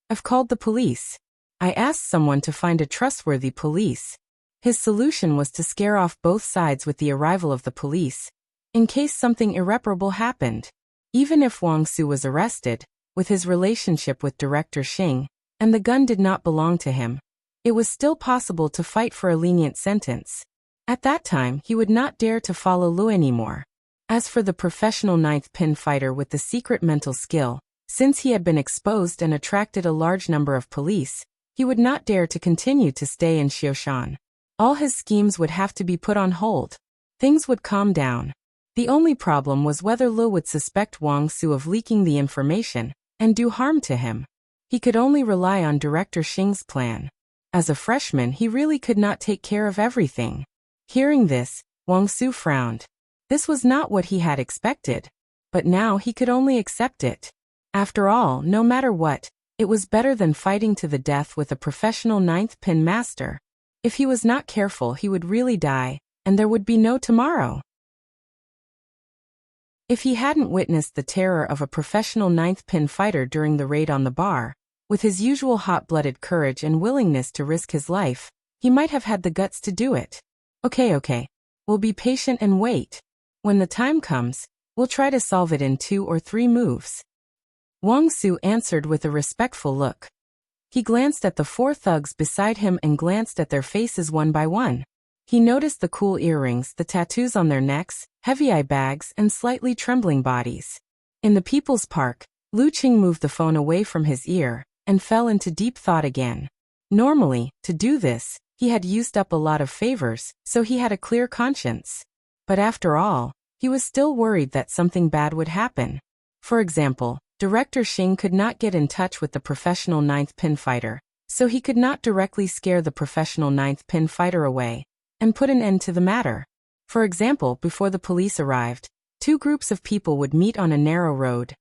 S1: I've called the police. I asked someone to find a trustworthy police. His solution was to scare off both sides with the arrival of the police, in case something irreparable happened. Even if Wang Su was arrested, with his relationship with Director Xing, and the gun did not belong to him, it was still possible to fight for a lenient sentence. At that time, he would not dare to follow Lu anymore. As for the professional ninth pin fighter with the secret mental skill, since he had been exposed and attracted a large number of police, he would not dare to continue to stay in Xioshan. All his schemes would have to be put on hold. Things would calm down. The only problem was whether Lu would suspect Wang Su of leaking the information and do harm to him. He could only rely on Director Xing's plan. As a freshman, he really could not take care of everything. Hearing this, Wang Su frowned. This was not what he had expected. But now he could only accept it. After all, no matter what, it was better than fighting to the death with a professional ninth pin master. If he was not careful, he would really die, and there would be no tomorrow. If he hadn't witnessed the terror of a professional ninth pin fighter during the raid on the bar, with his usual hot-blooded courage and willingness to risk his life, he might have had the guts to do it. Okay. We'll be patient and wait. When the time comes, we'll try to solve it in 2 or 3 moves. Wang Su answered with a respectful look. He glanced at the 4 thugs beside him and glanced at their faces one by one. He noticed the cool earrings, the tattoos on their necks, heavy eye bags, and slightly trembling bodies. In the People's Park, Lu Qing moved the phone away from his ear and fell into deep thought again. Normally, to do this, he had used up a lot of favors, so he had a clear conscience. But after all, he was still worried that something bad would happen. For example, Director Xing could not get in touch with the professional ninth pin fighter, so he could not directly scare the professional ninth pin fighter away and put an end to the matter. For example, before the police arrived, 2 groups of people would meet on a narrow road.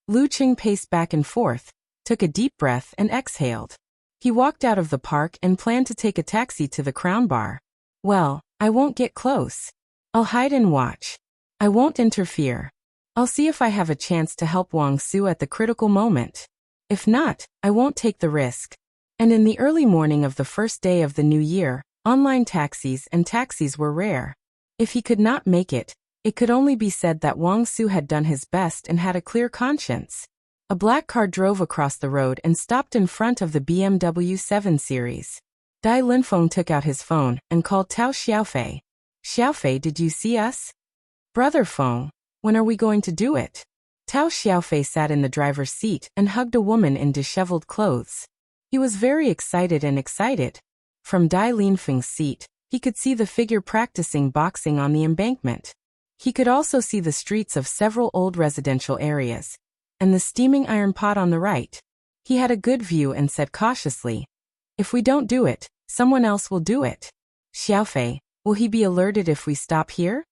S1: Lu Qing paced back and forth, took a deep breath and exhaled. He walked out of the park and planned to take a taxi to the Crown Bar. Well, I won't get close. I'll hide and watch. I won't interfere. I'll see if I have a chance to help Wang Su at the critical moment. If not, I won't take the risk. And in the early morning of the first day of the new year, online taxis and taxis were rare. If he could not make it, it could only be said that Wang Su had done his best and had a clear conscience. A black car drove across the road and stopped in front of the BMW 7 Series. Dai Linfeng took out his phone and called Tao Xiaofei. Xiaofei, did you see us? Brother Feng, when are we going to do it? Tao Xiaofei sat in the driver's seat and hugged a woman in disheveled clothes. He was very excited. From Dai Linfeng's seat, he could see the figure practicing boxing on the embankment. He could also see the streets of several old residential areas, and the steaming iron pot on the right. He had a good view and said cautiously, "If we don't do it, someone else will do it. Xiaofei, will he be alerted if we stop here?"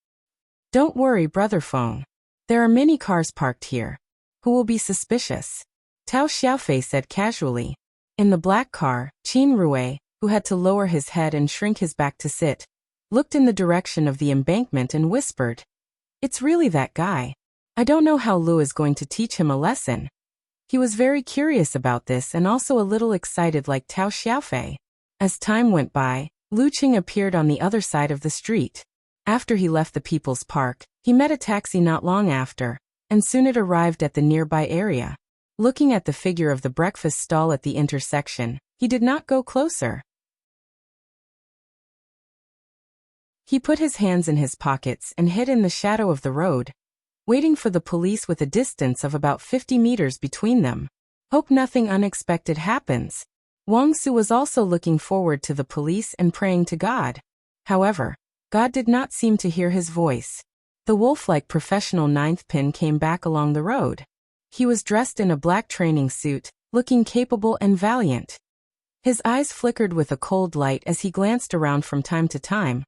S1: "Don't worry, Brother Feng. There are many cars parked here. Who will be suspicious?" Tao Xiaofei said casually. In the black car, Qin Rui, who had to lower his head and shrink his back to sit, looked in the direction of the embankment and whispered, "It's really that guy. I don't know how Lu is going to teach him a lesson." He was very curious about this and also a little excited like Tao Xiaofei. As time went by, Lu Qing appeared on the other side of the street. After he left the People's Park, he met a taxi not long after, and soon it arrived at the nearby area. Looking at the figure of the breakfast stall at the intersection, he did not go closer. He put his hands in his pockets and hid in the shadow of the road, waiting for the police with a distance of about 50 meters between them. Hope nothing unexpected happens. Wang Su was also looking forward to the police and praying to God. However, God did not seem to hear his voice. The wolf-like professional ninth pin came back along the road. He was dressed in a black training suit, looking capable and valiant. His eyes flickered with a cold light as he glanced around from time to time,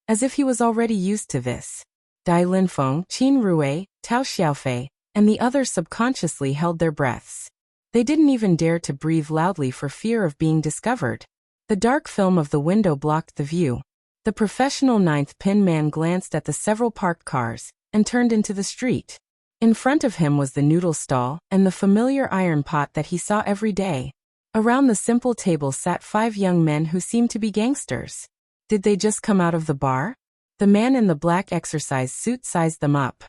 S1: as if he was already used to this. Dai Linfeng, Qin Rui, Tao Xiaofei, and the others subconsciously held their breaths. They didn't even dare to breathe loudly for fear of being discovered. The dark film of the window blocked the view. The professional ninth pin man glanced at the several parked cars and turned into the street. In front of him was the noodle stall and the familiar iron pot that he saw every day. Around the simple table sat 5 young men who seemed to be gangsters. Did they just come out of the bar? The man in the black exercise suit sized them up.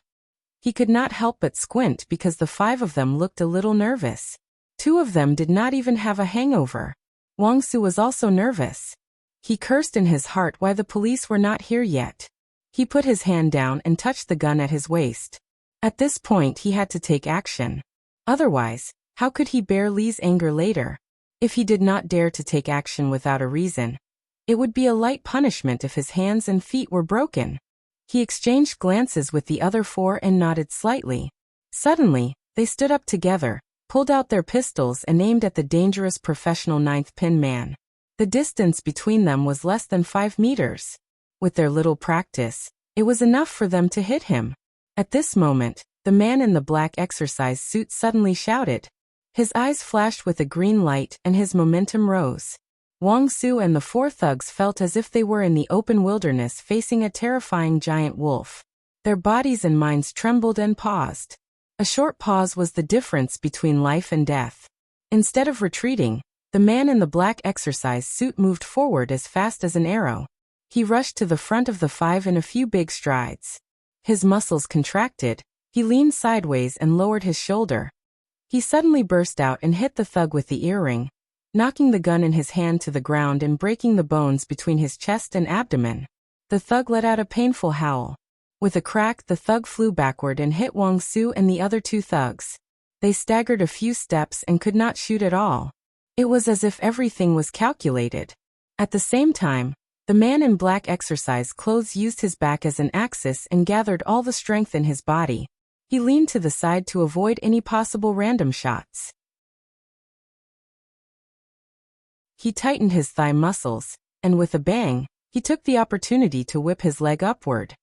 S1: He could not help but squint because the 5 of them looked a little nervous. 2 of them did not even have a hangover. Wang Su was also nervous. He cursed in his heart why the police were not here yet. He put his hand down and touched the gun at his waist. At this point he had to take action. Otherwise, how could he bear Li's anger later? If he did not dare to take action without a reason, it would be a light punishment if his hands and feet were broken. He exchanged glances with the other 4 and nodded slightly. Suddenly, they stood up together, pulled out their pistols and aimed at the dangerous professional ninth pin man. The distance between them was less than 5 meters. With their little practice, it was enough for them to hit him. At this moment, the man in the black exercise suit suddenly shouted. His eyes flashed with a green light and his momentum rose. Wang Su and the 4 thugs felt as if they were in the open wilderness facing a terrifying giant wolf. Their bodies and minds trembled and paused. A short pause was the difference between life and death. Instead of retreating, the man in the black exercise suit moved forward as fast as an arrow. He rushed to the front of the 5 in a few big strides. His muscles contracted, he leaned sideways and lowered his shoulder. He suddenly burst out and hit the thug with the earring, knocking the gun in his hand to the ground and breaking the bones between his chest and abdomen. The thug let out a painful howl. With a crack, the thug flew backward and hit Wang Su and the other 2 thugs. They staggered a few steps and could not shoot at all. It was as if everything was calculated. At the same time, the man in black exercise clothes used his back as an axis and gathered all the strength in his body. He leaned to the side to avoid any possible random shots. He tightened his thigh muscles, and with a bang, he took the opportunity to whip his leg upward.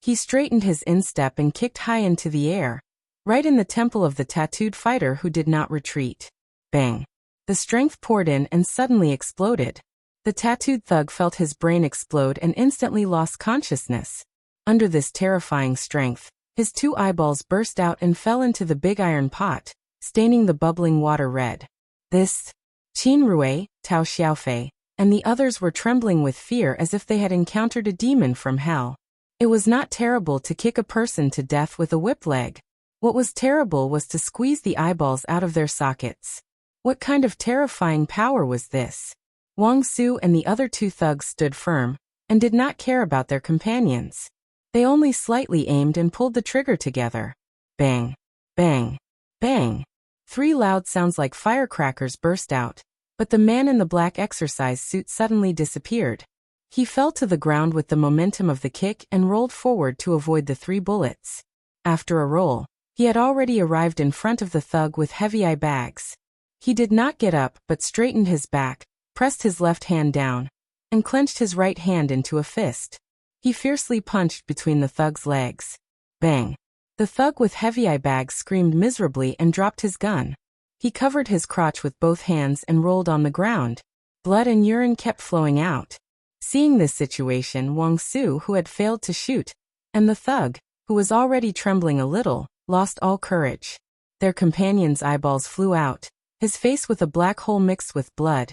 S1: He straightened his instep and kicked high into the air, right in the temple of the tattooed fighter who did not retreat. Bang! The strength poured in and suddenly exploded. The tattooed thug felt his brain explode and instantly lost consciousness. Under this terrifying strength, His 2 eyeballs burst out and fell into the big iron pot, staining the bubbling water red. This, Qin Rui, Tao Xiaofei, and the others were trembling with fear as if they had encountered a demon from hell. It was not terrible to kick a person to death with a whip leg. What was terrible was to squeeze the eyeballs out of their sockets. What kind of terrifying power was this? Wang Su and the other 2 thugs stood firm, and did not care about their companions. They only slightly aimed and pulled the trigger together. Bang! Bang! Bang! 3 loud sounds like firecrackers burst out, but the man in the black exercise suit suddenly disappeared. He fell to the ground with the momentum of the kick and rolled forward to avoid the 3 bullets. After a roll, he had already arrived in front of the thug with heavy eye bags. He did not get up but straightened his back, pressed his left hand down, and clenched his right hand into a fist. He fiercely punched between the thug's legs. Bang! The thug with heavy eye bags screamed miserably and dropped his gun. He covered his crotch with both hands and rolled on the ground. Blood and urine kept flowing out. Seeing this situation, Wang Su, who had failed to shoot, and the thug, who was already trembling a little, lost all courage. Their companion's eyeballs flew out, his face with a black hole mixed with blood,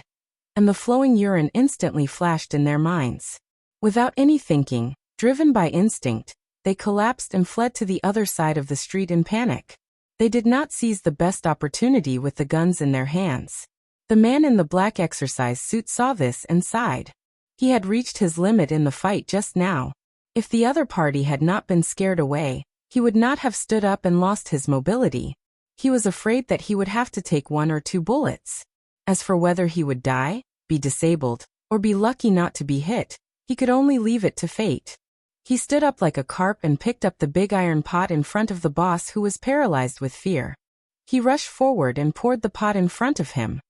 S1: and the flowing urine instantly flashed in their minds. Without any thinking, driven by instinct, they collapsed and fled to the other side of the street in panic. They did not seize the best opportunity with the guns in their hands. The man in the black exercise suit saw this and sighed. He had reached his limit in the fight just now. If the other party had not been scared away, he would not have stood up and lost his mobility. He was afraid that he would have to take 1 or 2 bullets. As for whether he would die, be disabled, or be lucky not to be hit, he could only leave it to fate. He stood up like a carp and picked up the big iron pot in front of the boss, who was paralyzed with fear. He rushed forward and poured the pot in front of him.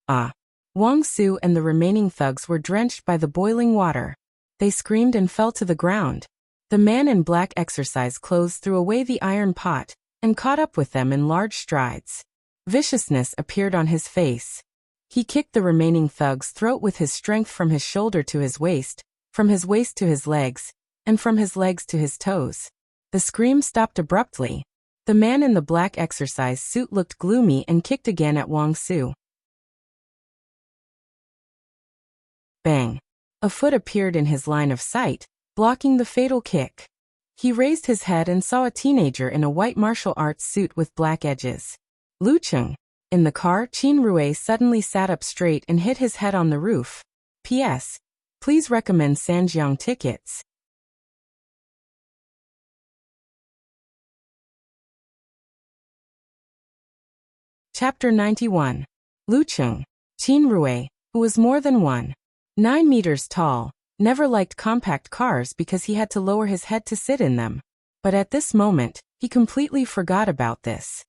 S1: Ah! Wang Su and the remaining thugs were drenched by the boiling water. They screamed and fell to the ground. The man in black exercise clothes threw away the iron pot and caught up with them in large strides. Viciousness appeared on his face. He kicked the remaining thug's throat with his strength from his shoulder to his waist, from his waist to his legs, and from his legs to his toes. The scream stopped abruptly. The man in the black exercise suit looked gloomy and kicked again at Wang Su. Bang! A foot appeared in his line of sight, blocking the fatal kick. He raised his head and saw a teenager in a white martial arts suit with black edges. Lucheng. In the car, Qin Rui suddenly sat up straight and hit his head on the roof. P.S. Please recommend Sanjiang tickets. Chapter 91. Lucheng. Qin Rui, who was more than 1.9 meters tall, never liked compact cars because he had to lower his head to sit in them. But at this moment, he completely forgot about this.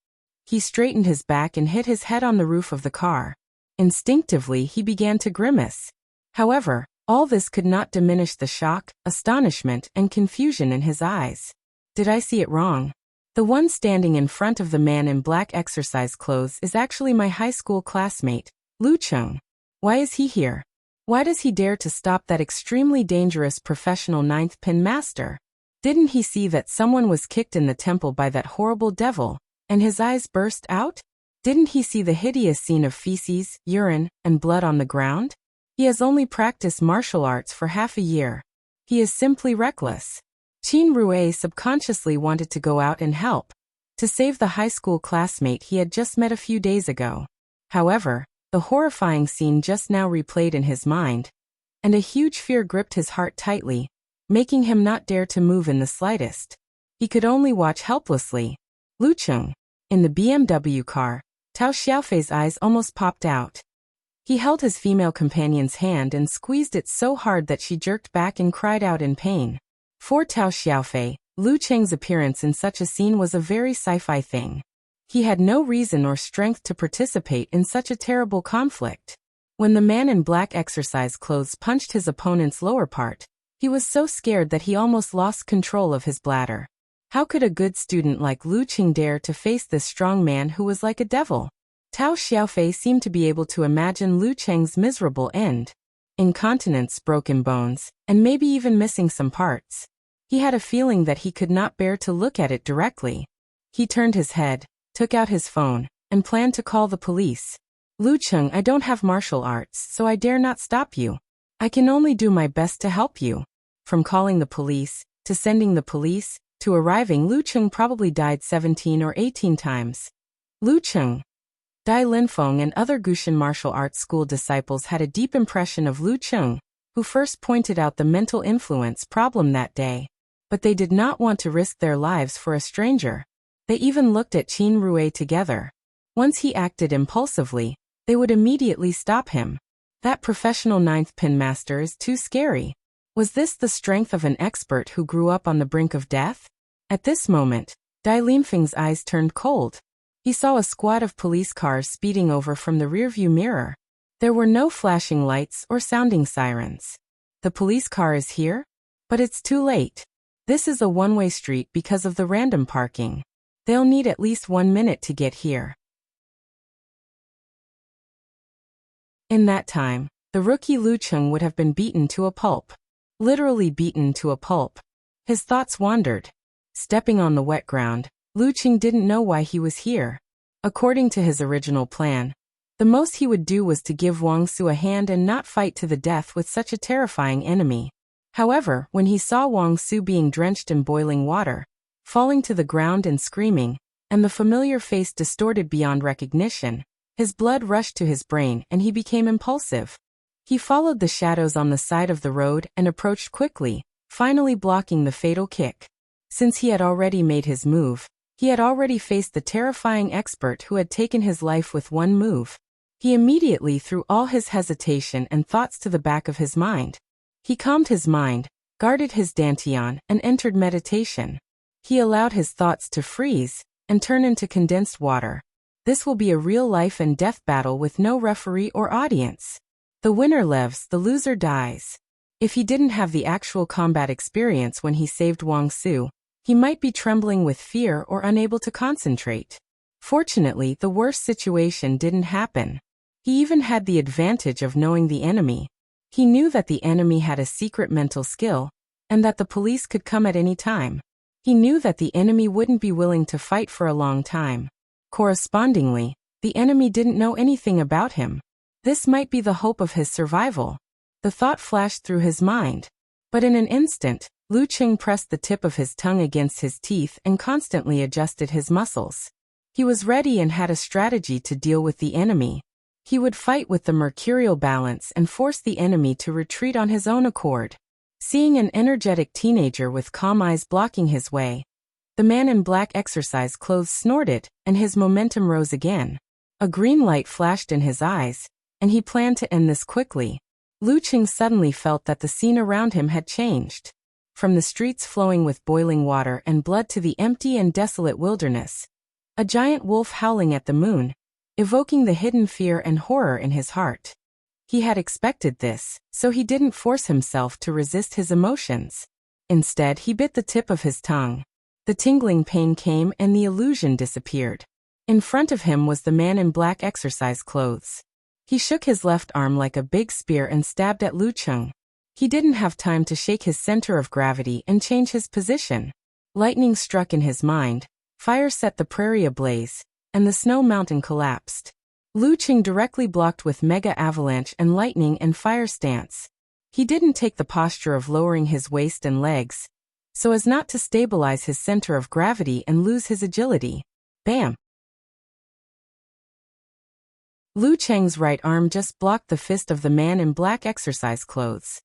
S1: He straightened his back and hit his head on the roof of the car. Instinctively, he began to grimace. However, all this could not diminish the shock, astonishment, and confusion in his eyes. Did I see it wrong? The one standing in front of the man in black exercise clothes is actually my high school classmate, Lucheng. Why is he here? Why does he dare to stop that extremely dangerous professional 9th pin master? Didn't he see that someone was kicked in the temple by that horrible devil, and his eyes burst out? Didn't he see the hideous scene of feces, urine, and blood on the ground? He has only practiced martial arts for half a year. He is simply reckless. Qin Rui subconsciously wanted to go out and help, to save the high school classmate he had just met a few days ago. However, the horrifying scene just now replayed in his mind, and a huge fear gripped his heart tightly, making him not dare to move in the slightest. He could only watch helplessly. Lucheng. In the BMW car, Tao Xiaofei's eyes almost popped out. He held his female companion's hand and squeezed it so hard that she jerked back and cried out in pain. For Tao Xiaofei, Lucheng's appearance in such a scene was a very sci-fi thing. He had no reason or strength to participate in such a terrible conflict. When the man in black exercise clothes punched his opponent's lower part, he was so scared that he almost lost control of his bladder. How could a good student like Lucheng dare to face this strong man who was like a devil? Tao Xiaofei seemed to be able to imagine Lucheng's miserable end. Incontinence, broken bones, and maybe even missing some parts. He had a feeling that he could not bear to look at it directly. He turned his head, took out his phone, and planned to call the police. Lucheng, I don't have martial arts, so I dare not stop you. I can only do my best to help you. From calling the police, to sending the police, to arriving, Lucheng probably died 17 or 18 times. Lucheng. Dai Linfeng and other Gushan martial arts school disciples had a deep impression of Lucheng, who first pointed out the mental influence problem that day. But they did not want to risk their lives for a stranger. They even looked at Qin Rue together. Once he acted impulsively, they would immediately stop him. That professional ninth pin master is too scary. Was this the strength of an expert who grew up on the brink of death? At this moment, Dai Linfeng's eyes turned cold. He saw a squad of police cars speeding over from the rearview mirror. There were no flashing lights or sounding sirens. The police car is here? But it's too late. This is a one-way street because of the random parking. They'll need at least 1 minute to get here. In that time, the rookie Lucheng would have been beaten to a pulp. Literally beaten to a pulp. His thoughts wandered. Stepping on the wet ground, Lucheng didn't know why he was here. According to his original plan, the most he would do was to give Wang Su a hand and not fight to the death with such a terrifying enemy. However, when he saw Wang Su being drenched in boiling water, falling to the ground and screaming, and the familiar face distorted beyond recognition, his blood rushed to his brain and he became impulsive. He followed the shadows on the side of the road and approached quickly, finally blocking the fatal kick. Since he had already made his move, he had already faced the terrifying expert who had taken his life with one move. He immediately threw all his hesitation and thoughts to the back of his mind. He calmed his mind, guarded his dantian, and entered meditation. He allowed his thoughts to freeze and turn into condensed water. This will be a real life and death battle with no referee or audience. The winner lives, the loser dies. If he didn't have the actual combat experience when he saved Wang Su, he might be trembling with fear or unable to concentrate. Fortunately, the worst situation didn't happen. He even had the advantage of knowing the enemy. He knew that the enemy had a secret mental skill, and that the police could come at any time. He knew that the enemy wouldn't be willing to fight for a long time. Correspondingly, the enemy didn't know anything about him. This might be the hope of his survival. The thought flashed through his mind. But in an instant, Lucheng pressed the tip of his tongue against his teeth and constantly adjusted his muscles. He was ready and had a strategy to deal with the enemy. He would fight with the mercurial balance and force the enemy to retreat on his own accord. Seeing an energetic teenager with calm eyes blocking his way, the man in black exercise clothes snorted, and his momentum rose again. A green light flashed in his eyes, and he planned to end this quickly. Lucheng suddenly felt that the scene around him had changed. From the streets flowing with boiling water and blood to the empty and desolate wilderness, a giant wolf howling at the moon, evoking the hidden fear and horror in his heart. He had expected this, so he didn't force himself to resist his emotions. Instead, he bit the tip of his tongue. The tingling pain came and the illusion disappeared. In front of him was the man in black exercise clothes. He shook his left arm like a big spear and stabbed at Lucheng. He didn't have time to shake his center of gravity and change his position. Lightning struck in his mind, fire set the prairie ablaze, and the snow mountain collapsed. Lucheng directly blocked with mega avalanche and lightning and fire stance. He didn't take the posture of lowering his waist and legs, so as not to stabilize his center of gravity and lose his agility. Bam! Lucheng's right arm just blocked the fist of the man in black exercise clothes.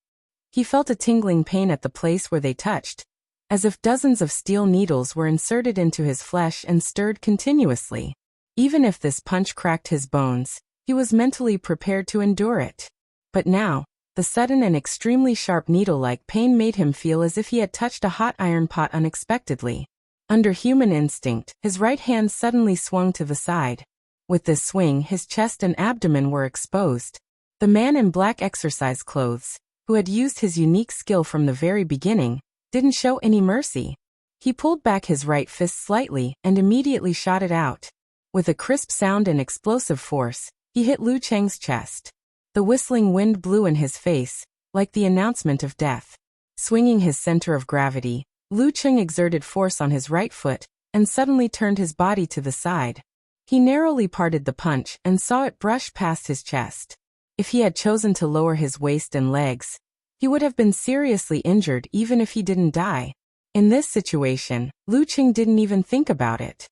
S1: He felt a tingling pain at the place where they touched, as if dozens of steel needles were inserted into his flesh and stirred continuously. Even if this punch cracked his bones, he was mentally prepared to endure it. But now, the sudden and extremely sharp needle-like pain made him feel as if he had touched a hot iron pot unexpectedly. Under human instinct, his right hand suddenly swung to the side. With this swing, his chest and abdomen were exposed. The man in black exercise clothes, who had used his unique skill from the very beginning, didn't show any mercy. He pulled back his right fist slightly and immediately shot it out. With a crisp sound and explosive force, he hit Lucheng's chest. The whistling wind blew in his face, like the announcement of death. Swinging his center of gravity, Lu Cheng exerted force on his right foot, and suddenly turned his body to the side. He narrowly parted the punch and saw it brush past his chest. If he had chosen to lower his waist and legs, he would have been seriously injured even if he didn't die. In this situation, Lu Cheng didn't even think about it.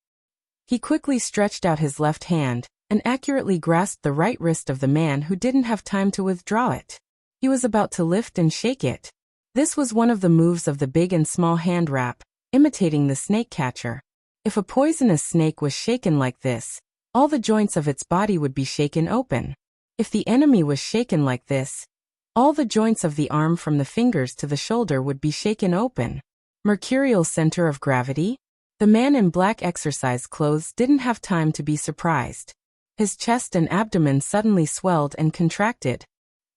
S1: He quickly stretched out his left hand and accurately grasped the right wrist of the man who didn't have time to withdraw it. He was about to lift and shake it. This was one of the moves of the big and small hand wrap, imitating the snake catcher. If a poisonous snake was shaken like this, all the joints of its body would be shaken open. If the enemy was shaken like this, all the joints of the arm from the fingers to the shoulder would be shaken open. Mercurial center of gravity? The man in black exercise clothes didn't have time to be surprised. His chest and abdomen suddenly swelled and contracted.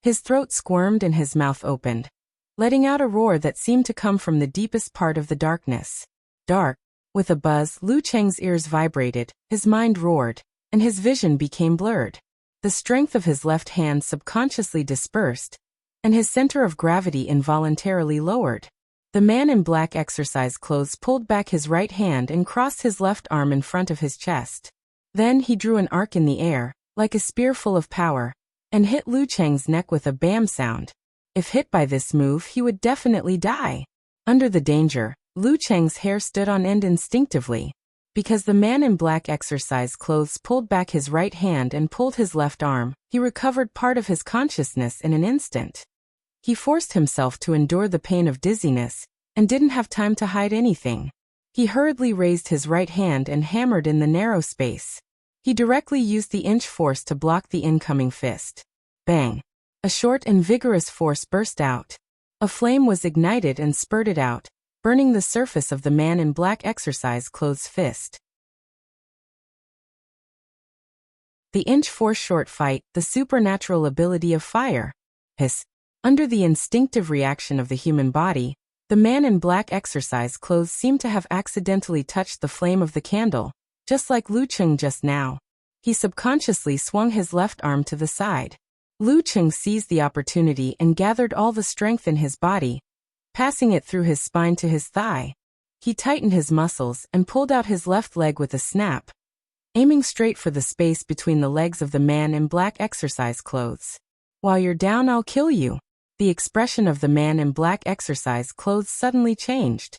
S1: His throat squirmed and his mouth opened, letting out a roar that seemed to come from the deepest part of the darkness. Dark. With a buzz, Lu Cheng's ears vibrated, his mind roared, and his vision became blurred. The strength of his left hand subconsciously dispersed, and his center of gravity involuntarily lowered. The man in black exercise clothes pulled back his right hand and crossed his left arm in front of his chest. Then he drew an arc in the air, like a spear full of power, and hit Lu Cheng's neck with a bam sound. If hit by this move, he would definitely die. Under the danger, Lu Cheng's hair stood on end instinctively. Because the man in black exercise clothes pulled back his right hand and pulled his left arm, he recovered part of his consciousness in an instant. He forced himself to endure the pain of dizziness, and didn't have time to hide anything. He hurriedly raised his right hand and hammered in the narrow space. He directly used the inch force to block the incoming fist. Bang! A short and vigorous force burst out. A flame was ignited and spurted out, burning the surface of the man in black exercise clothes fist. The inch force short fight, the supernatural ability of fire. Hiss. Under the instinctive reaction of the human body, the man in black exercise clothes seemed to have accidentally touched the flame of the candle, just like Lu Cheng just now. He subconsciously swung his left arm to the side. Lu Cheng seized the opportunity and gathered all the strength in his body, passing it through his spine to his thigh. He tightened his muscles and pulled out his left leg with a snap, aiming straight for the space between the legs of the man in black exercise clothes. While you're down, I'll kill you. The expression of the man in black exercise clothes suddenly changed.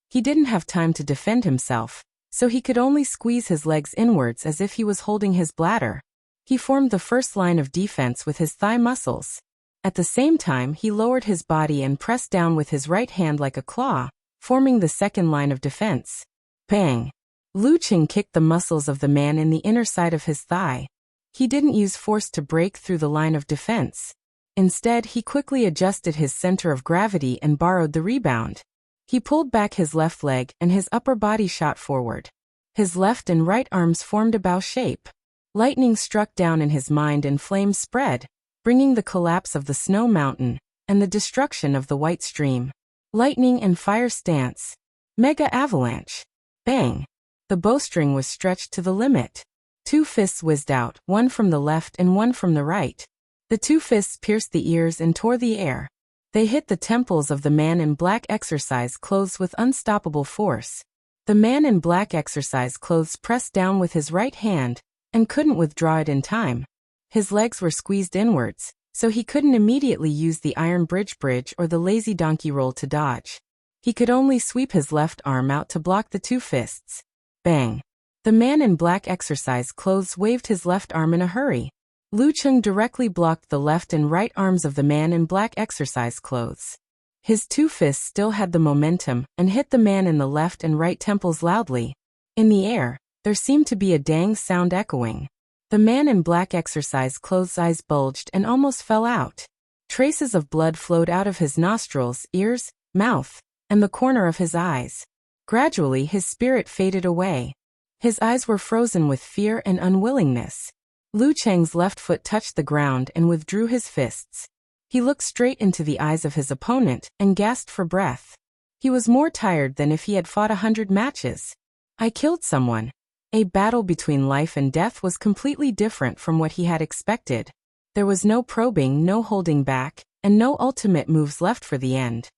S1: He didn't have time to defend himself, so he could only squeeze his legs inwards as if he was holding his bladder. He formed the first line of defense with his thigh muscles. At the same time, he lowered his body and pressed down with his right hand like a claw, forming the second line of defense. Bang! Lu Cheng kicked the muscles of the man in the inner side of his thigh. He didn't use force to break through the line of defense. Instead, he quickly adjusted his center of gravity and borrowed the rebound. He pulled back his left leg and his upper body shot forward. His left and right arms formed a bow shape. Lightning struck down in his mind and flames spread, bringing the collapse of the snow mountain and the destruction of the white stream. Lightning and fire stance. Mega avalanche. Bang! The bowstring was stretched to the limit. Two fists whizzed out, one from the left and one from the right. The two fists pierced the ears and tore the air. They hit the temples of the man in black exercise clothes with unstoppable force. The man in black exercise clothes pressed down with his right hand and couldn't withdraw it in time. His legs were squeezed inwards, so he couldn't immediately use the iron bridge or the lazy donkey roll to dodge. He could only sweep his left arm out to block the two fists. Bang! The man in black exercise clothes waved his left arm in a hurry. Lu Cheng directly blocked the left and right arms of the man in black exercise clothes. His two fists still had the momentum and hit the man in the left and right temples loudly. In the air, there seemed to be a dang sound echoing. The man in black exercise clothes' eyes bulged and almost fell out. Traces of blood flowed out of his nostrils, ears, mouth, and the corner of his eyes. Gradually his spirit faded away. His eyes were frozen with fear and unwillingness. Lu Cheng's left foot touched the ground and withdrew his fists. He looked straight into the eyes of his opponent and gasped for breath. He was more tired than if he had fought 100 matches. I killed someone. A battle between life and death was completely different from what he had expected. There was no probing, no holding back, and no ultimate moves left for the end.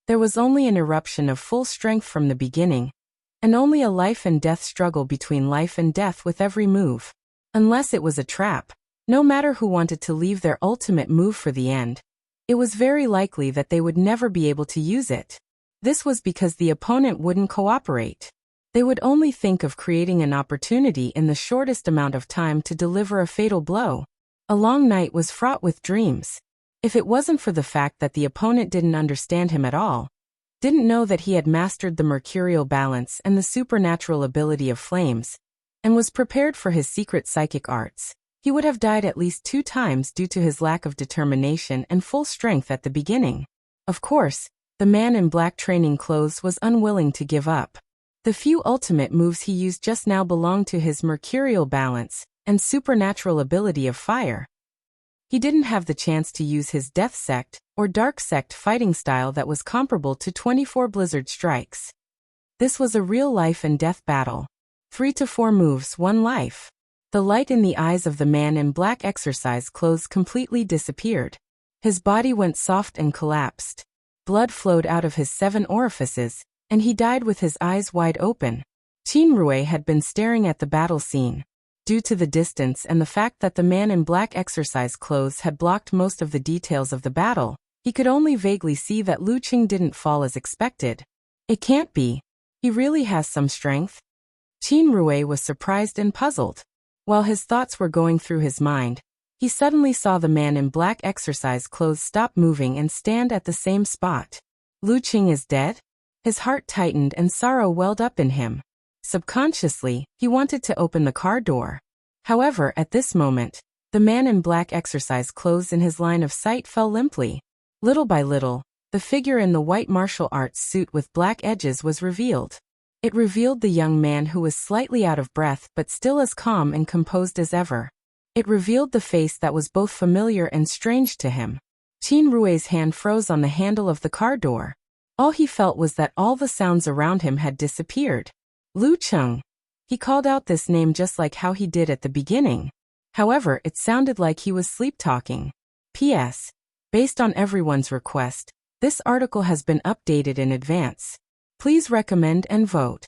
S1: There was only an eruption of full strength from the beginning, and only a life and death struggle between life and death with every move. Unless it was a trap, no matter who wanted to leave their ultimate move for the end, it was very likely that they would never be able to use it. This was because the opponent wouldn't cooperate. They would only think of creating an opportunity in the shortest amount of time to deliver a fatal blow. A long night was fraught with dreams. If it wasn't for the fact that the opponent didn't understand him at all, didn't know that he had mastered the mercurial balance and the supernatural ability of flames, and was prepared for his secret psychic arts, he would have died at least 2 times due to his lack of determination and full strength at the beginning. Of course, the man in black training clothes was unwilling to give up. The few ultimate moves he used just now belonged to his mercurial balance and supernatural ability of fire. He didn't have the chance to use his Death Sect or Dark Sect fighting style that was comparable to 24 Blizzard strikes. This was a real life and death battle. 3 to 4 moves, 1 life. The light in the eyes of the man in black exercise clothes completely disappeared. His body went soft and collapsed. Blood flowed out of his 7 orifices, and he died with his eyes wide open. Qin had been staring at the battle scene. Due to the distance and the fact that the man in black exercise clothes had blocked most of the details of the battle, he could only vaguely see that Lu Qing didn't fall as expected. It can't be. He really has some strength. Qin was surprised and puzzled. While his thoughts were going through his mind, he suddenly saw the man in black exercise clothes stop moving and stand at the same spot. Lu Qing is dead? His heart tightened and sorrow welled up in him. Subconsciously, he wanted to open the car door. However, at this moment, the man in black exercise clothes in his line of sight fell limply. Little by little, the figure in the white martial arts suit with black edges was revealed. It revealed the young man who was slightly out of breath but still as calm and composed as ever. It revealed the face that was both familiar and strange to him. Qin hand froze on the handle of the car door. All he felt was that all the sounds around him had disappeared. Lu Cheng. He called out this name just like how he did at the beginning. However, it sounded like he was sleep-talking. P.S. Based on everyone's request, this article has been updated in advance. Please recommend and vote.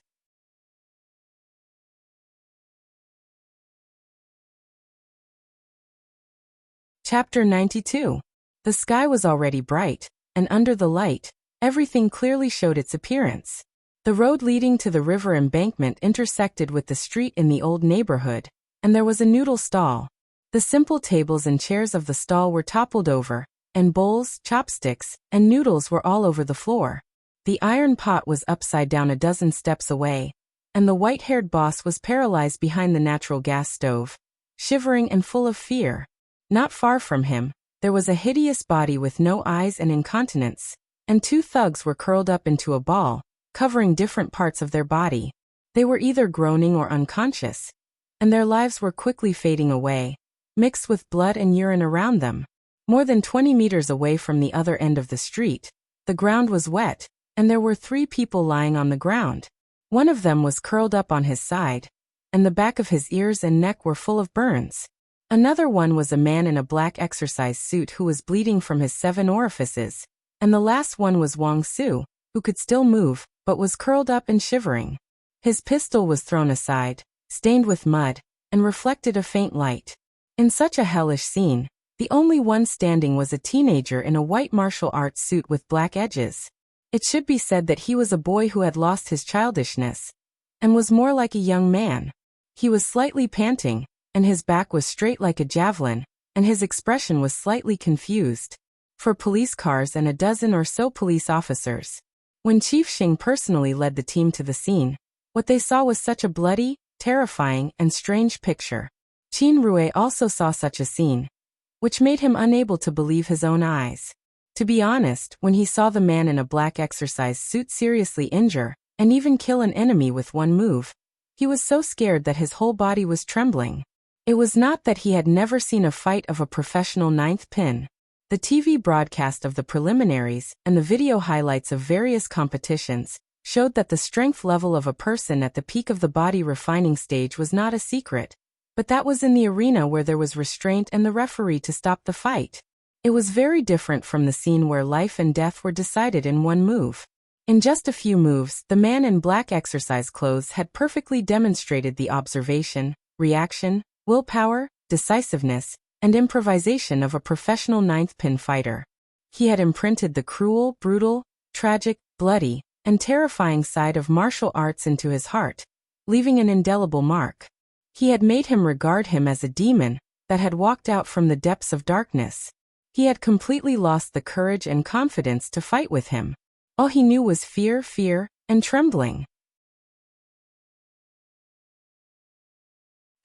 S1: Chapter 92. The sky was already bright, and under the light, everything clearly showed its appearance. The road leading to the river embankment intersected with the street in the old neighborhood, and there was a noodle stall. The simple tables and chairs of the stall were toppled over, and bowls, chopsticks, and noodles were all over the floor. The iron pot was upside down a dozen steps away, and the white-haired boss was paralyzed behind the natural gas stove, shivering and full of fear. Not far from him, there was a hideous body with no eyes and incontinence, and 2 thugs were curled up into a ball, covering different parts of their body. They were either groaning or unconscious, and their lives were quickly fading away, mixed with blood and urine around them. More than 20 meters away from the other end of the street, the ground was wet, and there were 3 people lying on the ground. One of them was curled up on his side, and the back of his ears and neck were full of burns. Another one was a man in a black exercise suit who was bleeding from his 7 orifices, and the last one was Wang Su, who could still move, but was curled up and shivering. His pistol was thrown aside, stained with mud, and reflected a faint light. In such a hellish scene, the only one standing was a teenager in a white martial arts suit with black edges. It should be said that he was a boy who had lost his childishness, and was more like a young man. He was slightly panting, and his back was straight like a javelin, and his expression was slightly confused. For police cars and a dozen or so police officers. When Chief Xing personally led the team to the scene, what they saw was such a bloody, terrifying, and strange picture. Qin also saw such a scene, which made him unable to believe his own eyes. To be honest, when he saw the man in a black exercise suit seriously injure, and even kill an enemy with 1 move, he was so scared that his whole body was trembling. It was not that he had never seen a fight of a professional 9th pin. The TV broadcast of the preliminaries and the video highlights of various competitions showed that the strength level of a person at the peak of the body refining stage was not a secret, but that was in the arena where there was restraint and the referee to stop the fight. It was very different from the scene where life and death were decided in one move. In just a few moves, the man in black exercise clothes had perfectly demonstrated the observation, reaction, willpower, decisiveness, and improvisation of a professional ninth-pin fighter. He had imprinted the cruel, brutal, tragic, bloody, and terrifying side of martial arts into his heart, leaving an indelible mark. He had made him regard him as a demon that had walked out from the depths of darkness. He had completely lost the courage and confidence to fight with him. All he knew was fear, and trembling.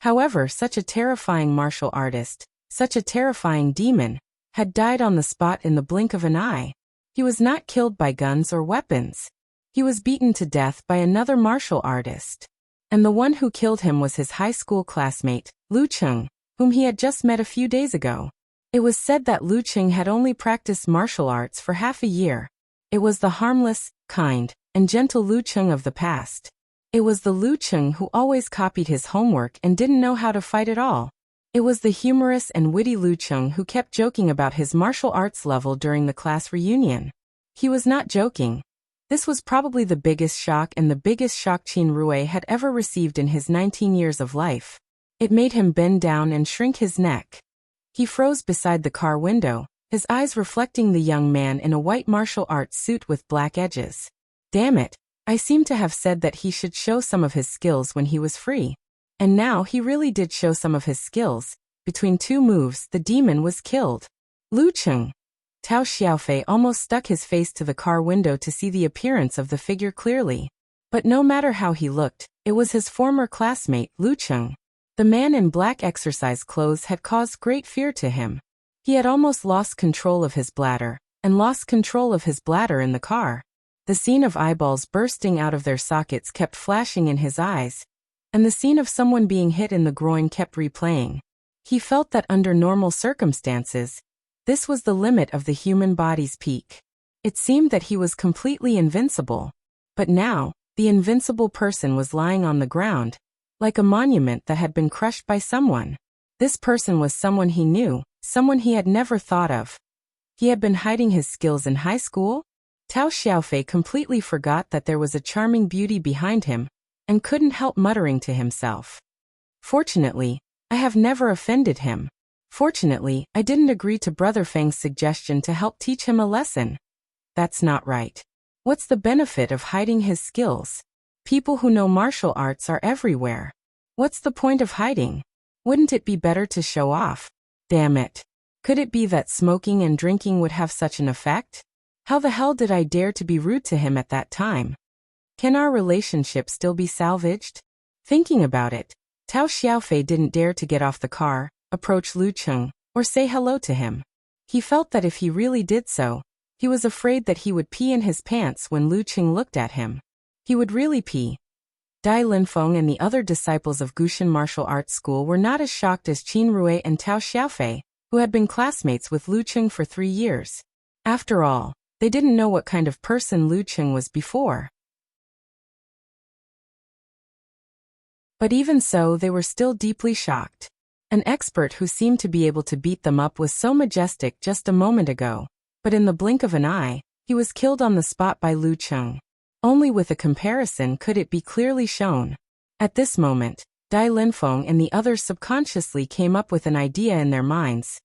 S1: However, such a terrifying martial artist, such a terrifying demon, had died on the spot in the blink of an eye. He was not killed by guns or weapons. He was beaten to death by another martial artist. And the one who killed him was his high school classmate, Lu Cheng, whom he had just met a few days ago. It was said that Lu Cheng had only practiced martial arts for half a year. It was the harmless, kind, and gentle Lu Cheng of the past. It was the Lu Cheng who always copied his homework and didn't know how to fight at all. It was the humorous and witty Lu Cheng who kept joking about his martial arts level during the class reunion. He was not joking. This was probably the biggest shock and the biggest shock Qin Rui had ever received in his 19 years of life. It made him bend down and shrink his neck. He froze beside the car window, his eyes reflecting the young man in a white martial arts suit with black edges. Damn it, I seem to have said that he should show some of his skills when he was free. And now he really did show some of his skills. Between two moves, the demon was killed. Lu Cheng. Tao Xiaofei almost stuck his face to the car window to see the appearance of the figure clearly. But no matter how he looked, it was his former classmate, Lu Cheng. The man in black exercise clothes had caused great fear to him. He had almost lost control of his bladder, and lost control of his bladder in the car. The scene of eyeballs bursting out of their sockets kept flashing in his eyes, and the scene of someone being hit in the groin kept replaying. He felt that under normal circumstances, this was the limit of the human body's peak. It seemed that he was completely invincible. But now, the invincible person was lying on the ground, like a monument that had been crushed by someone. This person was someone he knew, someone he had never thought of. He had been hiding his skills in high school? Tao Xiaofei completely forgot that there was a charming beauty behind him, and couldn't help muttering to himself. Fortunately, I have never offended him. Fortunately, I didn't agree to Brother Feng's suggestion to help teach him a lesson. That's not right. What's the benefit of hiding his skills? People who know martial arts are everywhere. What's the point of hiding? Wouldn't it be better to show off? Damn it. Could it be that smoking and drinking would have such an effect? How the hell did I dare to be rude to him at that time? Can our relationship still be salvaged? Thinking about it, Tao Xiaofei didn't dare to get off the car, approach Lu Cheng, or say hello to him. He felt that if he really did so, he was afraid that he would pee in his pants when Lu Cheng looked at him. He would really pee. Dai Linfeng and the other disciples of Gushan Martial Arts School were not as shocked as Qin Rui and Tao Xiaofei, who had been classmates with Lu Cheng for 3 years. After all, they didn't know what kind of person Lu Cheng was before. But even so, they were still deeply shocked. An expert who seemed to be able to beat them up was so majestic just a moment ago, but in the blink of an eye, he was killed on the spot by Lu Cheng. Only with a comparison could it be clearly shown. At this moment, Dai Linfeng and the others subconsciously came up with an idea in their minds.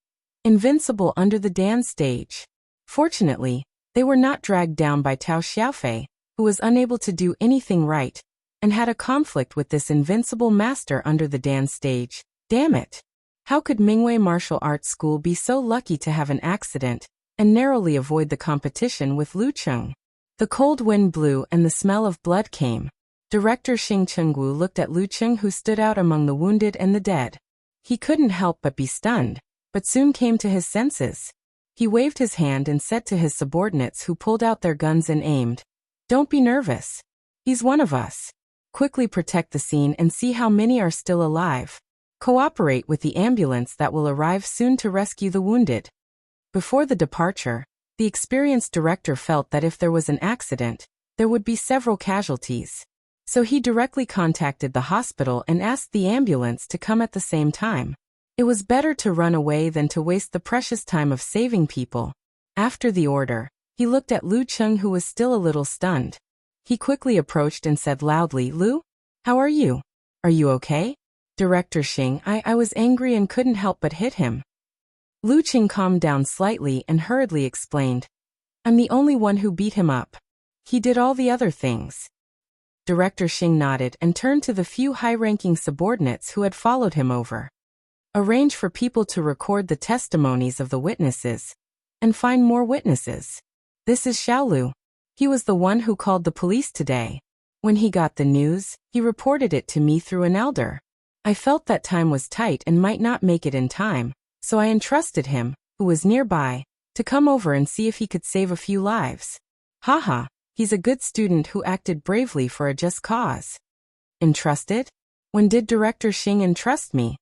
S1: Invincible under the dance stage. Fortunately, they were not dragged down by Tao Xiaofei, who was unable to do anything right, and had a conflict with this invincible master under the dance stage. Damn it! How could Mingwei Martial Arts School be so lucky to have an accident, and narrowly avoid the competition with Lu Cheng? The cold wind blew and the smell of blood came. Director Xing Chengwu looked at Lu Cheng, who stood out among the wounded and the dead. He couldn't help but be stunned, but soon came to his senses. He waved his hand and said to his subordinates who pulled out their guns and aimed, "Don't be nervous. He's one of us. Quickly protect the scene and see how many are still alive. Cooperate with the ambulance that will arrive soon to rescue the wounded." Before the departure, the experienced director felt that if there was an accident, there would be several casualties. So he directly contacted the hospital and asked the ambulance to come at the same time. It was better to run away than to waste the precious time of saving people. After the order, he looked at Lu Cheng, who was still a little stunned. He quickly approached and said loudly, "Lu, how are you? Are you okay?" "Director Xing, I was angry and couldn't help but hit him." Lu Cheng calmed down slightly and hurriedly explained, "I'm the only one who beat him up. He did all the other things." Director Xing nodded and turned to the few high-ranking subordinates who had followed him over. "Arrange for people to record the testimonies of the witnesses, and find more witnesses. This is Xiaolu. He was the one who called the police today. When he got the news, he reported it to me through an elder. I felt that time was tight and might not make it in time, so I entrusted him, who was nearby, to come over and see if he could save a few lives. Haha, he's a good student who acted bravely for a just cause." "Entrusted? When did Director Xing entrust me?"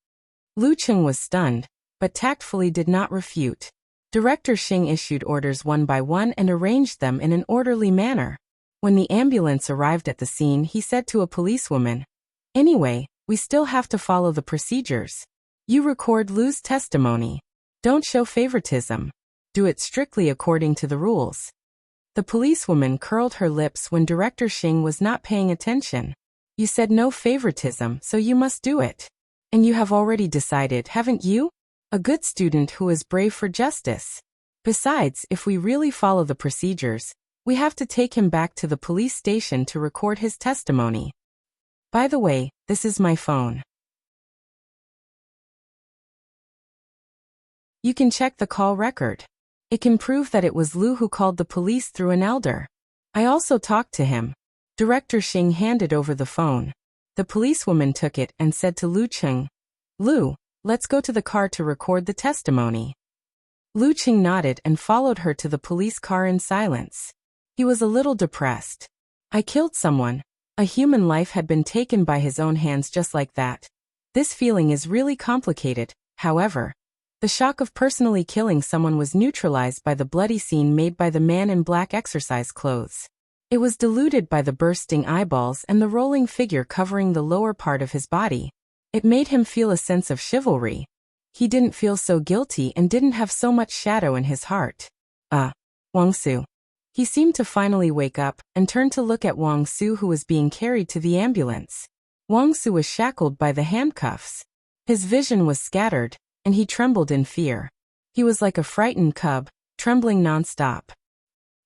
S1: Lu Cheng was stunned, but tactfully did not refute. Director Xing issued orders one by one and arranged them in an orderly manner. When the ambulance arrived at the scene, he said to a policewoman, "Anyway, we still have to follow the procedures. You record Lu's testimony. Don't show favoritism. Do it strictly according to the rules." The policewoman curled her lips when Director Xing was not paying attention. "You said no favoritism, so you must do it. And you have already decided, haven't you? A good student who is brave for justice. Besides, if we really follow the procedures, we have to take him back to the police station to record his testimony. By the way, this is my phone. You can check the call record. It can prove that it was Lu who called the police through an elder. I also talked to him." Director Xing handed over the phone. The policewoman took it and said to Lu Cheng, "Lu, let's go to the car to record the testimony." Lu Cheng nodded and followed her to the police car in silence. He was a little depressed. "I killed someone. A human life had been taken by his own hands just like that. This feeling is really complicated, however. The shock of personally killing someone was neutralized by the bloody scene made by the man in black exercise clothes. It was diluted by the bursting eyeballs and the rolling figure covering the lower part of his body. It made him feel a sense of chivalry. He didn't feel so guilty and didn't have so much shadow in his heart. Wang Su." He seemed to finally wake up and turned to look at Wang Su, who was being carried to the ambulance. Wang Su was shackled by the handcuffs. His vision was scattered, and he trembled in fear. He was like a frightened cub, trembling non-stop.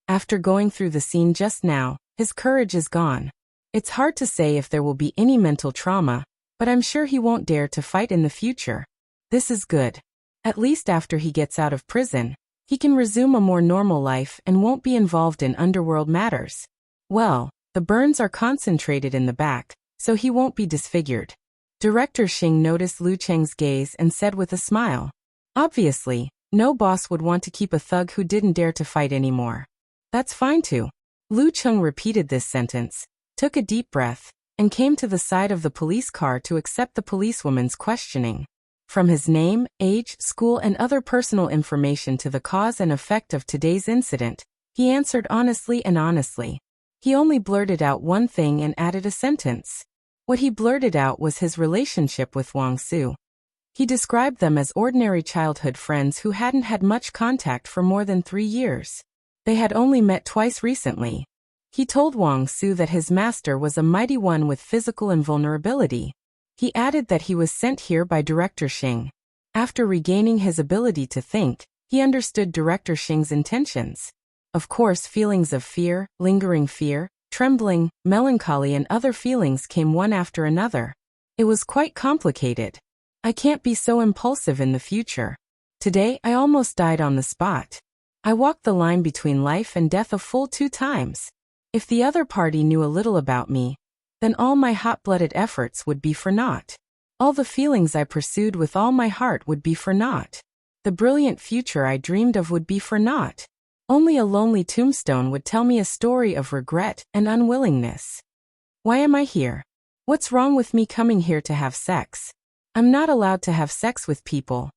S1: After going through the scene just now, his courage is gone. It's hard to say if there will be any mental trauma, but I'm sure he won't dare to fight in the future. This is good. At least after he gets out of prison, he can resume a more normal life and won't be involved in underworld matters. Well, the burns are concentrated in the back, so he won't be disfigured. Director Xing noticed Lu Cheng's gaze and said with a smile, "Obviously, no boss would want to keep a thug who didn't dare to fight anymore. That's fine too." Lu Cheng repeated this sentence, took a deep breath, and came to the side of the police car to accept the policewoman's questioning. From his name, age, school, and other personal information to the cause and effect of today's incident, he answered honestly and honestly. He only blurted out one thing and added a sentence. What he blurted out was his relationship with Wang Su. He described them as ordinary childhood friends who hadn't had much contact for more than 3 years. They had only met twice recently. He told Wang Su that his master was a mighty one with physical invulnerability. He added that he was sent here by Director Xing. After regaining his ability to think, he understood Director Xing's intentions. Of course, feelings of fear, lingering fear, trembling, melancholy, and other feelings came one after another. It was quite complicated. I can't be so impulsive in the future. Today, I almost died on the spot. I walked the line between life and death a full 2 times. If the other party knew a little about me, then all my hot-blooded efforts would be for naught. All the feelings I pursued with all my heart would be for naught. The brilliant future I dreamed of would be for naught. Only a lonely tombstone would tell me a story of regret and unwillingness. Why am I here? What's wrong with me coming here to have sex? I'm not allowed to have sex with people.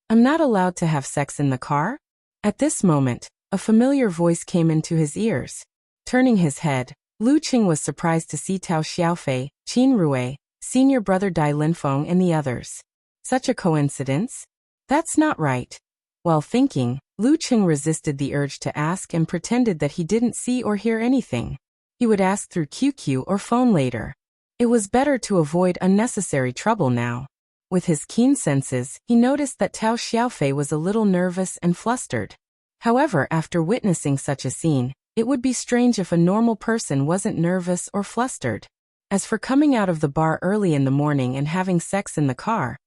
S1: I'm not allowed to have sex in the car? At this moment, a familiar voice came into his ears. Turning his head, Lu Qing was surprised to see Tao Xiaofei, Qin Rui, senior brother Dai Linfeng and the others. Such a coincidence? That's not right. While thinking, Lu Cheng resisted the urge to ask and pretended that he didn't see or hear anything. He would ask through QQ or phone later. It was better to avoid unnecessary trouble now. With his keen senses, he noticed that Tao Xiaofei was a little nervous and flustered. However, after witnessing such a scene, it would be strange if a normal person wasn't nervous or flustered. As for coming out of the bar early in the morning and having sex in the car,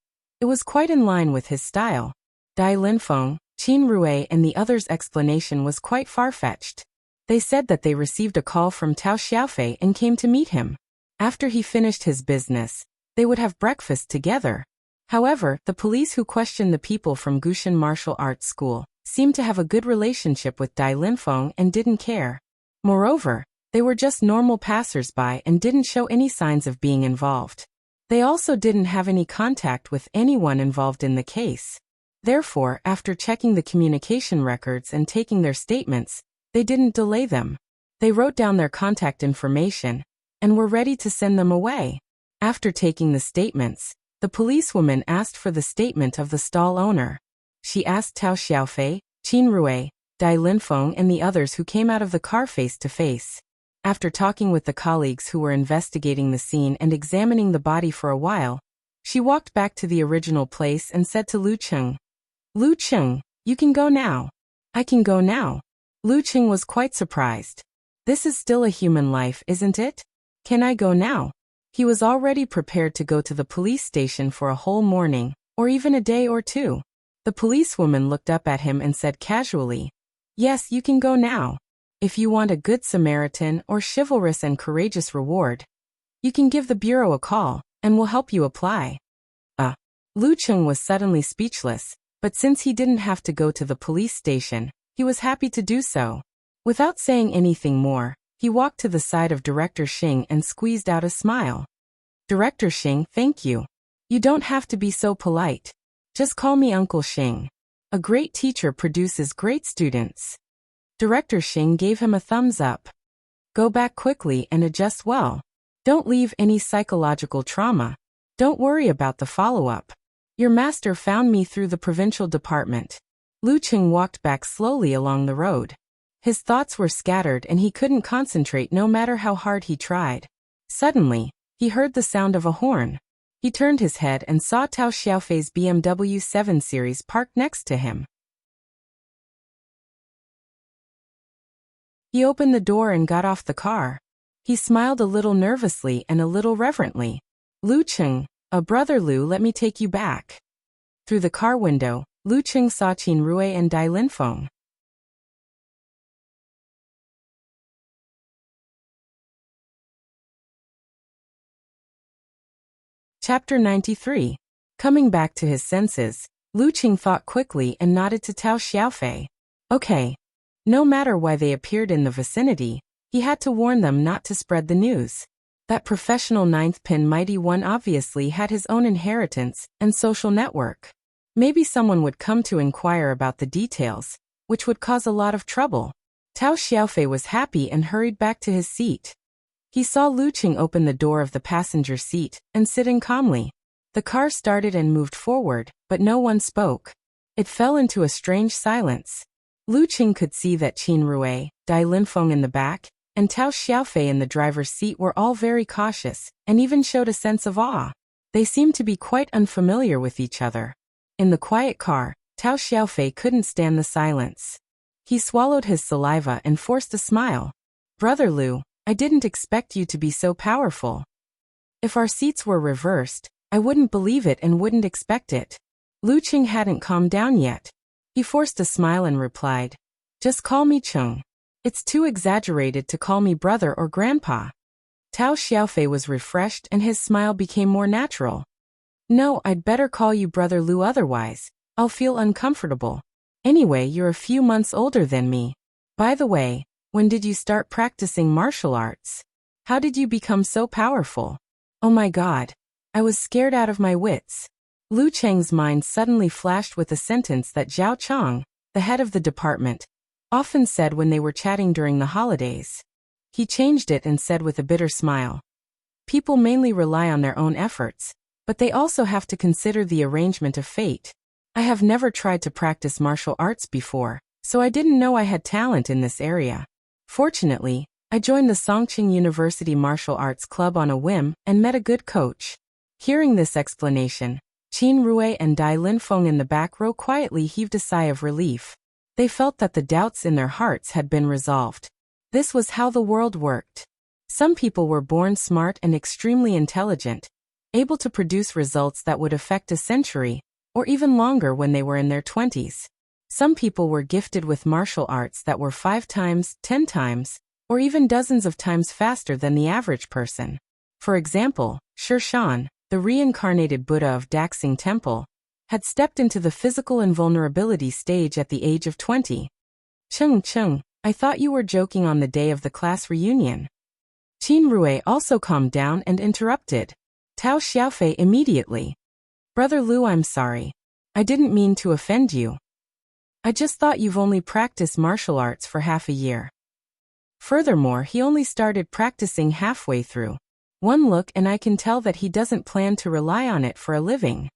S1: it was quite in line with his style. Dai Linfeng, Qin Rui and the others' explanation was quite far-fetched. They said that they received a call from Tao Xiaofei and came to meet him. After he finished his business, they would have breakfast together. However, the police who questioned the people from Gushan Martial Arts School seemed to have a good relationship with Dai Linfeng and didn't care. Moreover, they were just normal passers-by and didn't show any signs of being involved. They also didn't have any contact with anyone involved in the case. Therefore, after checking the communication records and taking their statements, they didn't delay them. They wrote down their contact information and were ready to send them away. After taking the statements, the policewoman asked for the statement of the stall owner. She asked Tao Xiaofei, Qin Rui, Dai Linfeng and the others who came out of the car face to face. After talking with the colleagues who were investigating the scene and examining the body for a while, she walked back to the original place and said to Lu Cheng, "Lu Cheng, you can go now." "I can go now?" Lu Cheng was quite surprised. "This is still a human life, isn't it? Can I go now?" He was already prepared to go to the police station for a whole morning, or even a day or two. The policewoman looked up at him and said casually, "Yes, you can go now. If you want a good Samaritan or chivalrous and courageous reward, you can give the bureau a call, and we'll help you apply." Lu Cheng was suddenly speechless, but since he didn't have to go to the police station, he was happy to do so. Without saying anything more, he walked to the side of Director Xing and squeezed out a smile. "Director Xing, thank you. You don't have to be so polite. Just call me Uncle Xing. A great teacher produces great students." Director Xing gave him a thumbs up. "Go back quickly and adjust well. Don't leave any psychological trauma. Don't worry about the follow-up. Your master found me through the provincial department." Lu Cheng walked back slowly along the road. His thoughts were scattered and he couldn't concentrate no matter how hard he tried. Suddenly, he heard the sound of a horn. He turned his head and saw Tao Xiaofei's BMW 7 Series parked next to him. He opened the door and got off the car. He smiled a little nervously and a little reverently. "Lu Cheng, brother Lu, let me take you back." Through the car window, Lu Cheng saw Qin Rui and Dai Linfeng. Chapter 93. Coming back to his senses, Lu Cheng thought quickly and nodded to Tao Xiaofei. Okay. No matter why they appeared in the vicinity, he had to warn them not to spread the news. That professional ninth pin mighty one obviously had his own inheritance and social network. Maybe someone would come to inquire about the details, which would cause a lot of trouble. Tao Xiaofei was happy and hurried back to his seat. He saw Lu Cheng open the door of the passenger seat and sit in calmly. The car started and moved forward, but no one spoke. It fell into a strange silence. Lu Cheng could see that Qin Rui, Dai Linfeng in the back, and Tao Xiaofei in the driver's seat were all very cautious, and even showed a sense of awe. They seemed to be quite unfamiliar with each other. In the quiet car, Tao Xiaofei couldn't stand the silence. He swallowed his saliva and forced a smile. "Brother Lu, I didn't expect you to be so powerful. If our seats were reversed, I wouldn't believe it and wouldn't expect it." Lu Cheng hadn't calmed down yet. He forced a smile and replied, "Just call me Cheng. It's too exaggerated to call me brother or grandpa." Tao Xiaofei was refreshed and his smile became more natural. "No, I'd better call you brother Lu, otherwise I'll feel uncomfortable. Anyway, you're a few months older than me. By the way, when did you start practicing martial arts? How did you become so powerful? Oh my God. I was scared out of my wits." Lu Cheng's mind suddenly flashed with a sentence that Zhao Chang, the head of the department, often said when they were chatting during the holidays. He changed it and said with a bitter smile, People mainly rely on their own efforts, but they also have to consider the arrangement of fate. I have never tried to practice martial arts before, so I didn't know I had talent in this area. Fortunately, I joined the Songqing University Martial Arts Club on a whim and met a good coach. Hearing this explanation, Qin Rui and Dai Linfeng in the back row quietly heaved a sigh of relief. They felt that the doubts in their hearts had been resolved. This was how the world worked. Some people were born smart and extremely intelligent, able to produce results that would affect a century, or even longer when they were in their 20s. Some people were gifted with martial arts that were 5 times, 10 times, or even dozens of times faster than the average person. For example, Shi Shan, the reincarnated Buddha of Daxing Temple, had stepped into the physical invulnerability stage at the age of 20. Cheng, I thought you were joking on the day of the class reunion. Qin Rui also calmed down and interrupted. Tao Xiaofei immediately. Brother Lu, I'm sorry. I didn't mean to offend you. I just thought you've only practiced martial arts for half a year. Furthermore, he only started practicing halfway through. One look and I can tell that he doesn't plan to rely on it for a living.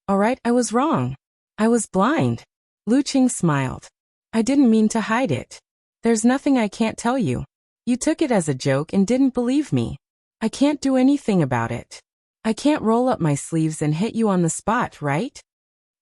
S1: Alright, I was wrong. I was blind. Lu Qing smiled. I didn't mean to hide it. There's nothing I can't tell you. You took it as a joke and didn't believe me. I can't do anything about it. I can't roll up my sleeves and hit you on the spot, right?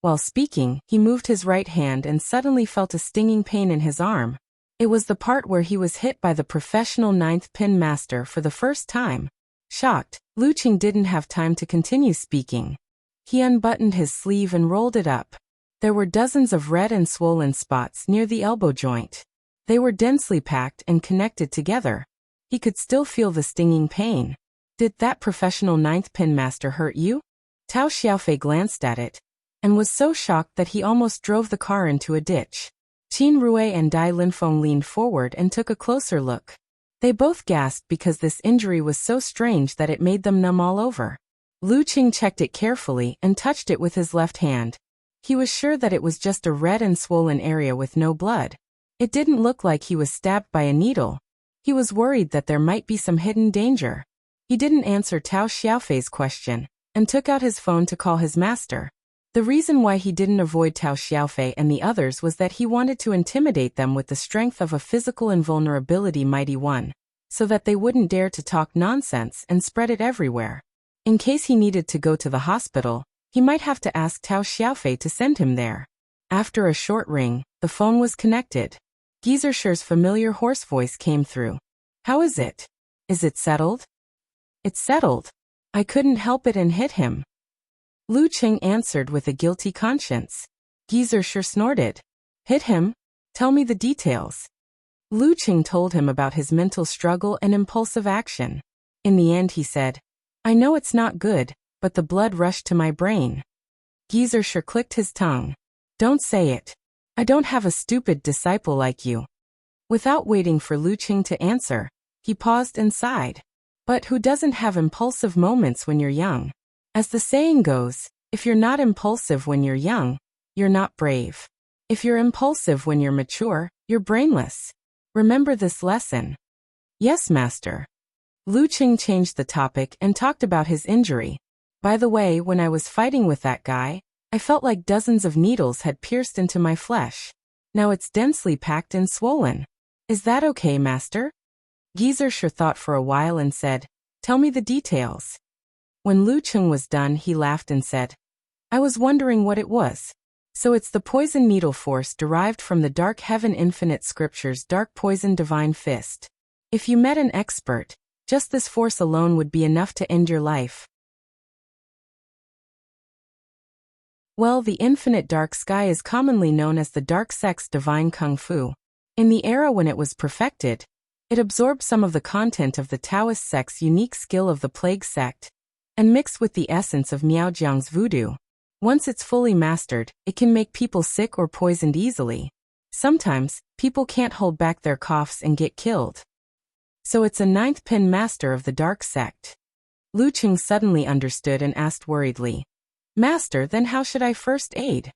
S1: While speaking, he moved his right hand and suddenly felt a stinging pain in his arm. It was the part where he was hit by the professional 9th pin master for the first time. Shocked, Lu Qing didn't have time to continue speaking. He unbuttoned his sleeve and rolled it up. There were dozens of red and swollen spots near the elbow joint. They were densely packed and connected together. He could still feel the stinging pain. Did that professional 9th pin master hurt you? Tao Xiaofei glanced at it, and was so shocked that he almost drove the car into a ditch. Qin Rui and Dai Linfeng leaned forward and took a closer look. They both gasped because this injury was so strange that it made them numb all over. Lu Qing checked it carefully and touched it with his left hand. He was sure that it was just a red and swollen area with no blood. It didn't look like he was stabbed by a needle. He was worried that there might be some hidden danger. He didn't answer Tao Xiaofei's question, and took out his phone to call his master. The reason why he didn't avoid Tao Xiaofei and the others was that he wanted to intimidate them with the strength of a physical invulnerability mighty one, so that they wouldn't dare to talk nonsense and spread it everywhere. In case he needed to go to the hospital, he might have to ask Tao Xiaofei to send him there. After a short ring, the phone was connected. Gizershir's familiar hoarse voice came through. How is it? Is it settled? It's settled. I couldn't help it and hit him. Lu Qing answered with a guilty conscience. Gizershir snorted. Hit him? Tell me the details. Lu Qing told him about his mental struggle and impulsive action. In the end he said, I know it's not good, but the blood rushed to my brain. Gizershir clicked his tongue. Don't say it. I don't have a stupid disciple like you. Without waiting for Lu Qing to answer, he paused and sighed. But who doesn't have impulsive moments when you're young? As the saying goes, if you're not impulsive when you're young, you're not brave. If you're impulsive when you're mature, you're brainless. Remember this lesson. Yes, master. Lu Qing changed the topic and talked about his injury. By the way, when I was fighting with that guy, I felt like dozens of needles had pierced into my flesh. Now it's densely packed and swollen. Is that okay, master? Gizershir thought for a while and said, Tell me the details. When Lu Qing was done, he laughed and said, I was wondering what it was. So it's the poison needle force derived from the Dark Heaven Infinite Scripture's Dark Poison Divine Fist. If you met an expert, just this force alone would be enough to end your life. Well, the infinite dark sky is commonly known as the Dark Sect's Divine Kung Fu. In the era when it was perfected, it absorbed some of the content of the Taoist sect's unique skill of the Plague Sect, and mixed with the essence of Miaojiang's voodoo. Once it's fully mastered, it can make people sick or poisoned easily. Sometimes, people can't hold back their coughs and get killed. So it's a 9th pin master of the Dark Sect. Lu Qing suddenly understood and asked worriedly, Master, then how should I first aid?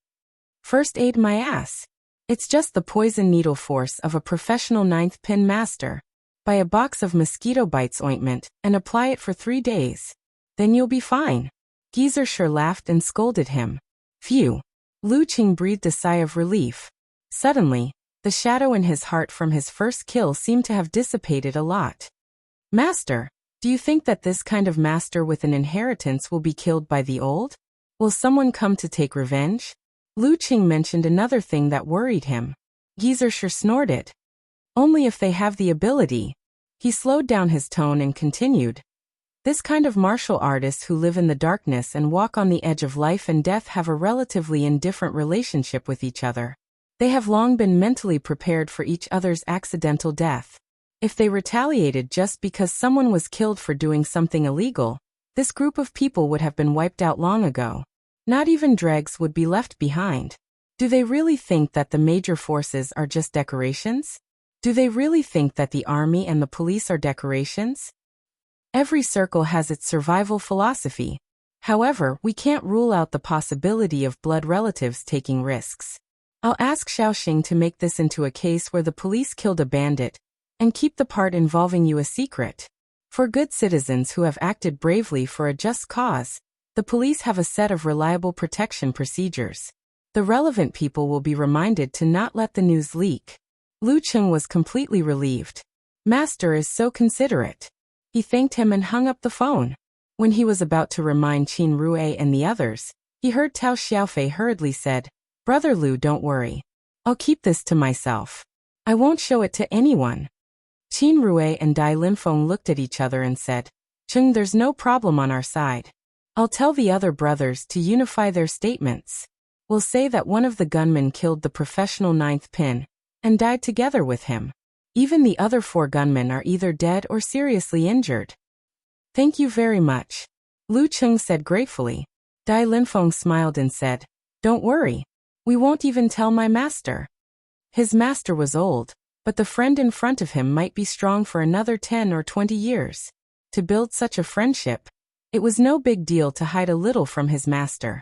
S1: First aid my ass. It's just the poison needle force of a professional 9th pin master. Buy a box of mosquito bites ointment and apply it for 3 days. Then you'll be fine. Geezer sure laughed and scolded him. Phew. Lu Qing breathed a sigh of relief. Suddenly, the shadow in his heart from his first kill seemed to have dissipated a lot. Master, do you think that this kind of master with an inheritance will be killed by the old? Will someone come to take revenge? Lu Qing mentioned another thing that worried him. Geezer sure snorted. Only if they have the ability. He slowed down his tone and continued. This kind of martial artists who live in the darkness and walk on the edge of life and death have a relatively indifferent relationship with each other. They have long been mentally prepared for each other's accidental death. If they retaliated just because someone was killed for doing something illegal, this group of people would have been wiped out long ago. Not even dregs would be left behind. Do they really think that the major forces are just decorations? Do they really think that the army and the police are decorations? Every circle has its survival philosophy. However, we can't rule out the possibility of blood relatives taking risks. I'll ask Xiaoxing to make this into a case where the police killed a bandit, and keep the part involving you a secret. For good citizens who have acted bravely for a just cause, the police have a set of reliable protection procedures. The relevant people will be reminded to not let the news leak. Lu Qing was completely relieved. Master is so considerate. He thanked him and hung up the phone. When he was about to remind Qin Rue and the others, he heard Tao Xiaofei hurriedly said, Brother Lu, don't worry. I'll keep this to myself. I won't show it to anyone. Qin Rue and Dai Linfeng looked at each other and said, Qing, there's no problem on our side. I'll tell the other brothers to unify their statements. We'll say that one of the gunmen killed the professional ninth pin and died together with him. Even the other 4 gunmen are either dead or seriously injured. Thank you very much. Lu Qing said gratefully. Dai Linfeng smiled and said, Don't worry. We won't even tell my master. His master was old, but the friend in front of him might be strong for another 10 or 20 years. To build such a friendship, it was no big deal to hide a little from his master.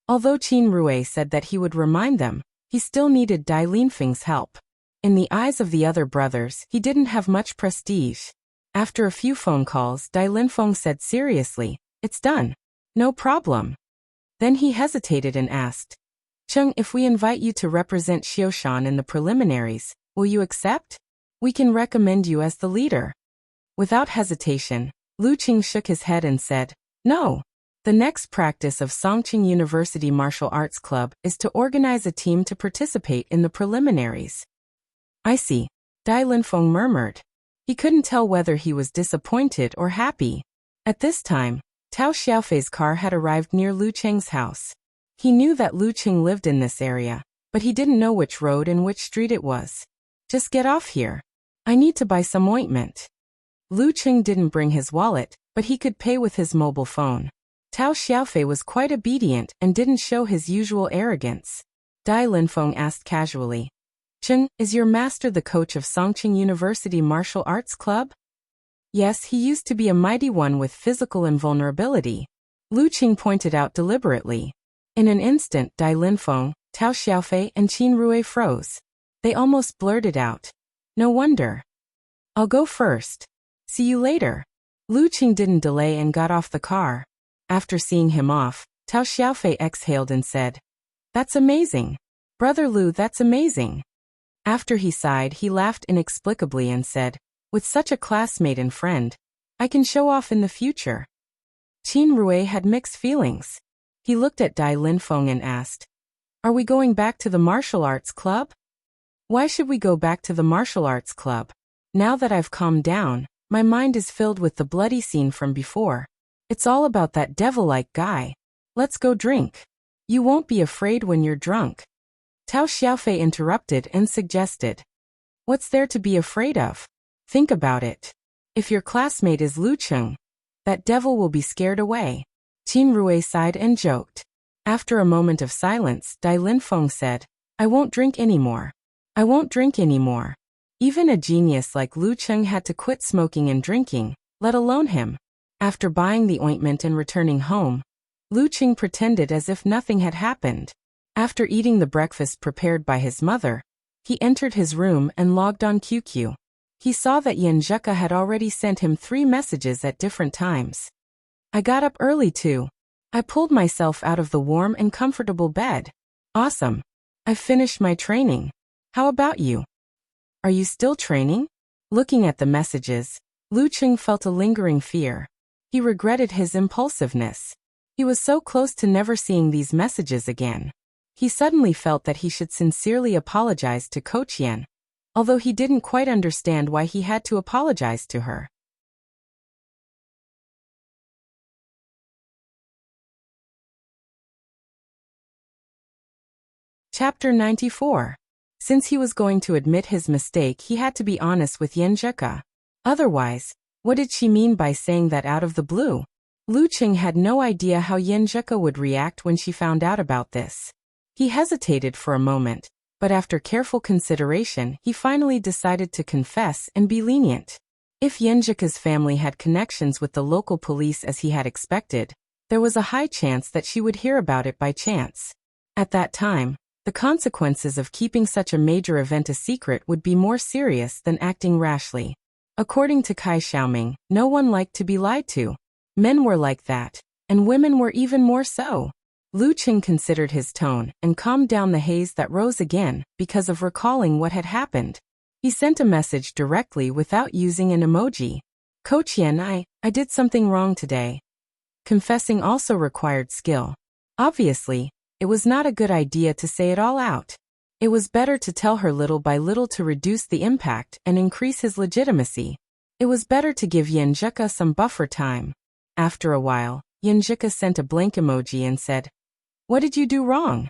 S1: Although Qin Rue said that he would remind them, he still needed Dai Linfeng's help. In the eyes of the other brothers, he didn't have much prestige. After a few phone calls, Dai Linfeng said seriously, It's done. No problem. Then he hesitated and asked, Cheng, if we invite you to represent Xiaoshan in the preliminaries, will you accept? We can recommend you as the leader. Without hesitation, Lu Qing shook his head and said, No. The next practice of Songqing University Martial Arts Club is to organize a team to participate in the preliminaries. I see. Dai Linfeng murmured. He couldn't tell whether he was disappointed or happy. At this time, Tao Xiaofei's car had arrived near Lu Qing's house. He knew that Lu Qing lived in this area, but he didn't know which road and which street it was. Just get off here. I need to buy some ointment. Lu Qing didn't bring his wallet, but he could pay with his mobile phone. Tao Xiaofei was quite obedient and didn't show his usual arrogance. Dai Linfeng asked casually, Cheng, is your master the coach of Songqing University Martial Arts Club? Yes, he used to be a mighty one with physical invulnerability. Lu Qing pointed out deliberately. In an instant, Dai Linfeng, Tao Xiaofei, and Qin Rue froze. They almost blurted out, No wonder. I'll go first. See you later. Lu Qing didn't delay and got off the car. After seeing him off, Tao Xiaofei exhaled and said, That's amazing. Brother Lu, that's amazing. After he sighed, he laughed inexplicably and said, With such a classmate and friend, I can show off in the future. Qin Rue had mixed feelings. He looked at Dai Linfeng and asked, Are we going back to the martial arts club? Why should we go back to the martial arts club? Now that I've calmed down, my mind is filled with the bloody scene from before. It's all about that devil-like guy. Let's go drink. You won't be afraid when you're drunk. Tao Xiaofei interrupted and suggested, What's there to be afraid of? Think about it. If your classmate is Lu Qing, that devil will be scared away. Qin Rue sighed and joked. After a moment of silence, Dai Linfeng said, I won't drink anymore. I won't drink anymore. Even a genius like Lu Qing had to quit smoking and drinking, let alone him. After buying the ointment and returning home, Lu Qing pretended as if nothing had happened. After eating the breakfast prepared by his mother, He entered his room and logged on QQ. He saw that Yenjika had already sent him 3 messages at different times. I got up early too. I pulled myself out of the warm and comfortable bed. Awesome. I've finished my training. How about you? Are you still training? Looking at the messages, Lucheng felt a lingering fear. He regretted his impulsiveness. He was so close to never seeing these messages again. He suddenly felt that he should sincerely apologize to Coach Yen, although he didn't quite understand why he had to apologize to her. Chapter 94. Since he was going to admit his mistake, he had to be honest with Yenjika. Otherwise, what did she mean by saying that out of the blue? Lucheng had no idea how Yenjika would react when she found out about this. He hesitated for a moment, but after careful consideration, he finally decided to confess and be lenient. If Yenjika's family had connections with the local police as he had expected, there was a high chance that she would hear about it by chance. At that time, the consequences of keeping such a major event a secret would be more serious than acting rashly. According to Kai Xiaoming, no one liked to be lied to. Men were like that, and women were even more so. Lucheng considered his tone and calmed down the haze that rose again because of recalling what had happened. He sent a message directly without using an emoji. Coach Yen, I did something wrong today. Confessing also required skill. Obviously, it was not a good idea to say it all out. It was better to tell her little by little to reduce the impact and increase his legitimacy. It was better to give Yenjika some buffer time. After a while, Yenjika sent a blank emoji and said, "What did you do wrong?"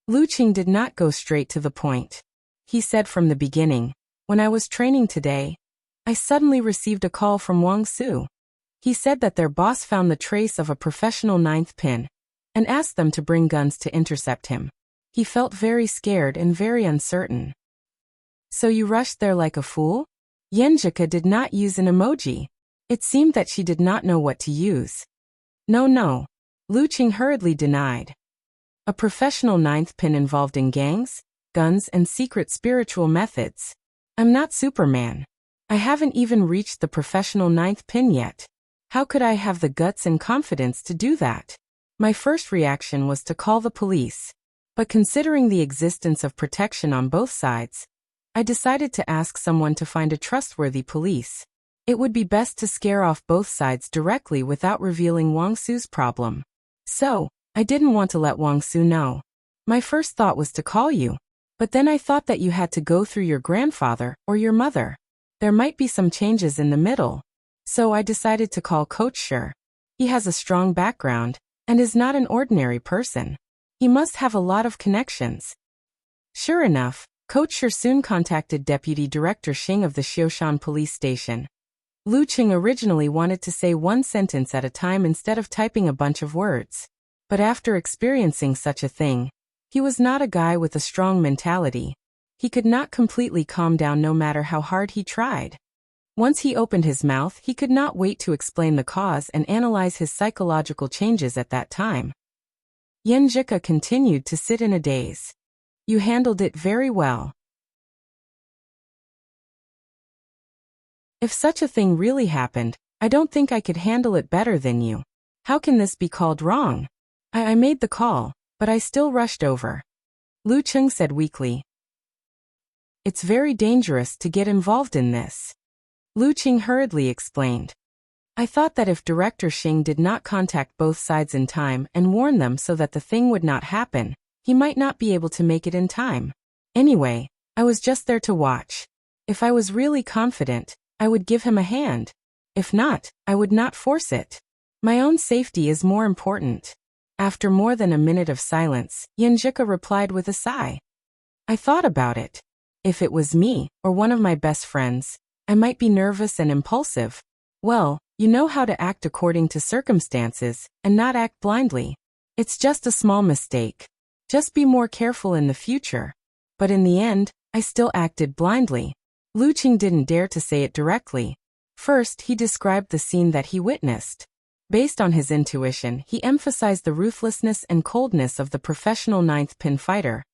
S1: Lucheng did not go straight to the point. He said from the beginning, "When I was training today, I suddenly received a call from Wang Su. He said that their boss found the trace of a professional 9th pin and asked them to bring guns to intercept him. He felt very scared and very uncertain." "So you rushed there like a fool?" Yenjika did not use an emoji. It seemed that she did not know what to use. No. Lucheng hurriedly denied. A professional 9th pin involved in gangs, guns, and secret spiritual methods. I'm not Superman. I haven't even reached the professional 9th pin yet. How could I have the guts and confidence to do that? My first reaction was to call the police. But considering the existence of protection on both sides, I decided to ask someone to find a trustworthy police. It would be best to scare off both sides directly without revealing Wang Su's problem. So, I didn't want to let Wang Su know. My first thought was to call you. But then I thought that you had to go through your grandfather or your mother. There might be some changes in the middle. So I decided to call Coach Shi. He has a strong background and is not an ordinary person. He must have a lot of connections. Sure enough, Coach Shi soon contacted Deputy Director Xing of the Xioshan police station. Lucheng originally wanted to say one sentence at a time instead of typing a bunch of words. But after experiencing such a thing, he was not a guy with a strong mentality. He could not completely calm down no matter how hard he tried. Once he opened his mouth, he could not wait to explain the cause and analyze his psychological changes at that time. Yenjika continued to sit in a daze. You handled it very well. If such a thing really happened, I don't think I could handle it better than you. How can this be called wrong? I made the call, but I still rushed over. Lucheng said weakly. It's very dangerous to get involved in this. Lucheng hurriedly explained. I thought that if Director Xing did not contact both sides in time and warn them so that the thing would not happen, he might not be able to make it in time. Anyway, I was just there to watch. If I was really confident, I would give him a hand. If not, I would not force it. My own safety is more important. After more than a minute of silence, Yenjika replied with a sigh. I thought about it. If it was me, or one of my best friends, I might be nervous and impulsive. Well, you know how to act according to circumstances, and not act blindly. It's just a small mistake. Just be more careful in the future. But in the end, I still acted blindly. Lucheng didn't dare to say it directly. First, he described the scene that he witnessed. Based on his intuition, he emphasized the ruthlessness and coldness of the professional 9th pin fighter,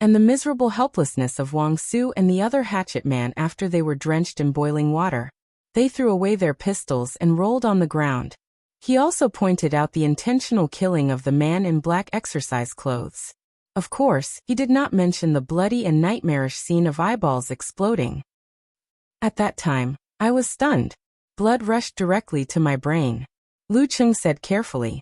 S1: and the miserable helplessness of Wang Su and the other hatchet man after they were drenched in boiling water. They threw away their pistols and rolled on the ground. He also pointed out the intentional killing of the man in black exercise clothes. Of course, he did not mention the bloody and nightmarish scene of eyeballs exploding. At that time, I was stunned. Blood rushed directly to my brain. Lu Cheng said carefully.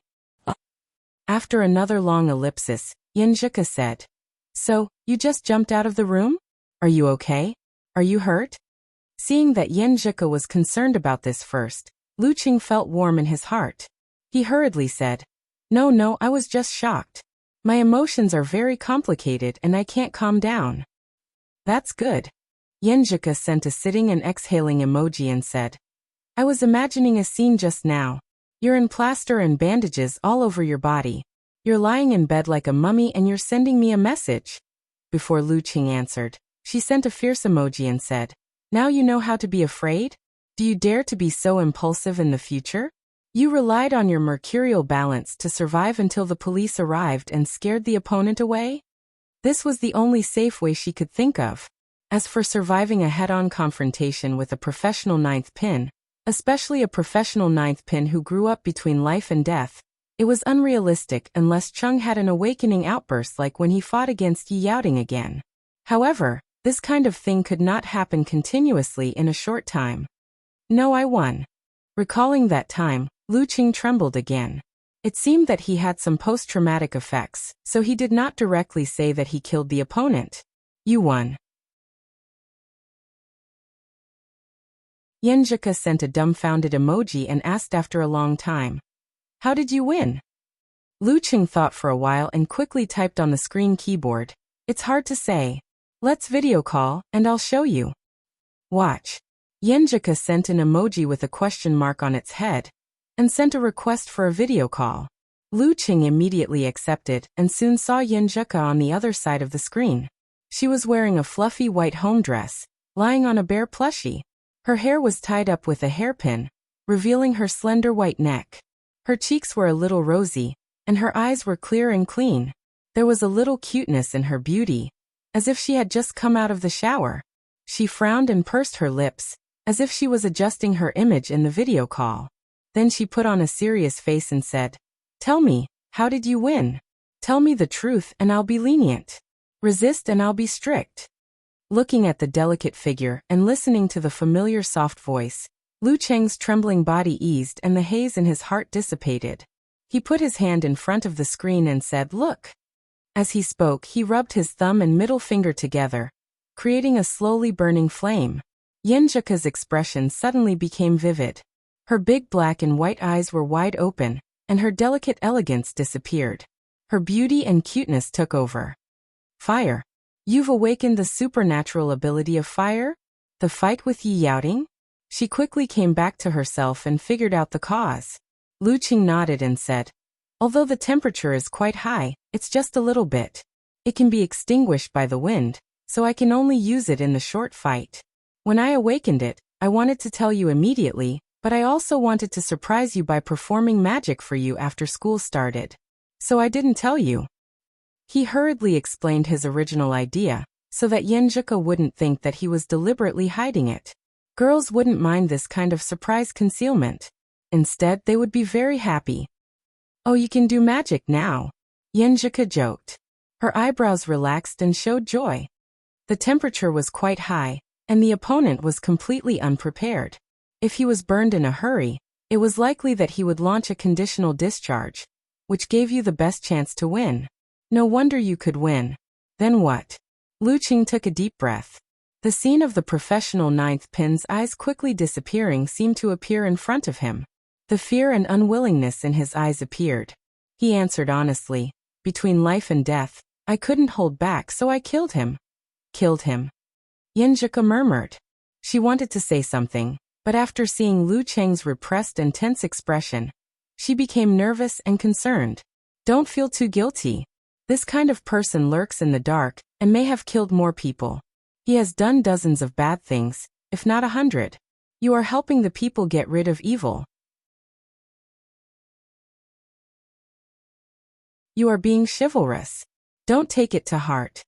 S1: After another long ellipsis, Yin Zhika said, "So, you just jumped out of the room? Are you okay? Are you hurt?" Seeing that Yin Zhika was concerned about this first, Lu Cheng felt warm in his heart. He hurriedly said, No, I was just shocked. My emotions are very complicated and I can't calm down." "That's good." Yin Zhika sent a sitting and exhaling emoji and said, "I was imagining a scene just now. You're in plaster and bandages all over your body. You're lying in bed like a mummy and you're sending me a message." Before Lu Cheng answered, she sent a fierce emoji and said, "Now you know how to be afraid? Do you dare to be so impulsive in the future? You relied on your mercurial balance to survive until the police arrived and scared the opponent away?" This was the only safe way she could think of. As for surviving a head-on confrontation with a professional ninth pin, especially a professional ninth pin who grew up between life and death, it was unrealistic unless Chung had an awakening outburst like when he fought against Yi Yaoding again. However, this kind of thing could not happen continuously in a short time. "No, I won." Recalling that time, Lu Cheng trembled again. It seemed that he had some post-traumatic effects, so he did not directly say that he killed the opponent. "You won." Yin Zhika sent a dumbfounded emoji and asked after a long time, "How did you win?" Lu Cheng thought for a while and quickly typed on the screen keyboard, "It's hard to say. Let's video call, and I'll show you. Watch." Yin Zhika sent an emoji with a question mark on its head, and sent a request for a video call. Lu Cheng immediately accepted and soon saw Yin Zhika on the other side of the screen. She was wearing a fluffy white home dress, lying on a bear plushie. Her hair was tied up with a hairpin, revealing her slender white neck. Her cheeks were a little rosy, and her eyes were clear and clean. There was a little cuteness in her beauty, as if she had just come out of the shower. She frowned and pursed her lips, as if she was adjusting her image in the video call. Then she put on a serious face and said, "Tell me, how did you win? Tell me the truth and I'll be lenient. Resist and I'll be strict." Looking at the delicate figure and listening to the familiar soft voice, Lu Cheng's trembling body eased and the haze in his heart dissipated. He put his hand in front of the screen and said, "Look." As he spoke, he rubbed his thumb and middle finger together, creating a slowly burning flame. Yin Zhika's expression suddenly became vivid. Her big black and white eyes were wide open, and her delicate elegance disappeared. Her beauty and cuteness took over. "Fire. You've awakened the supernatural ability of fire? The fight with Yi Yaoding?" She quickly came back to herself and figured out the cause. Lu Cheng nodded and said, "Although the temperature is quite high, it's just a little bit. It can be extinguished by the wind, so I can only use it in the short fight. When I awakened it, I wanted to tell you immediately, but I also wanted to surprise you by performing magic for you after school started. So I didn't tell you." He hurriedly explained his original idea, so that Yin Zhika wouldn't think that he was deliberately hiding it. Girls wouldn't mind this kind of surprise concealment. Instead, they would be very happy. "Oh, you can do magic now," Yin Zhika joked. Her eyebrows relaxed and showed joy. The temperature was quite high, and the opponent was completely unprepared. If he was burned in a hurry, it was likely that he would launch a conditional discharge, which gave you the best chance to win. No wonder you could win. Then what? Lu Cheng took a deep breath. The scene of the professional ninth pin's eyes quickly disappearing seemed to appear in front of him. The fear and unwillingness in his eyes appeared. He answered honestly, "Between life and death, I couldn't hold back, so I killed him." "Killed him?" Yin Zhika murmured. She wanted to say something, but after seeing Lu Cheng's repressed and tense expression, she became nervous and concerned. "Don't feel too guilty. This kind of person lurks in the dark and may have killed more people. He has done dozens of bad things, if not 100. You are helping the people get rid of evil. You are being chivalrous. Don't take it to heart.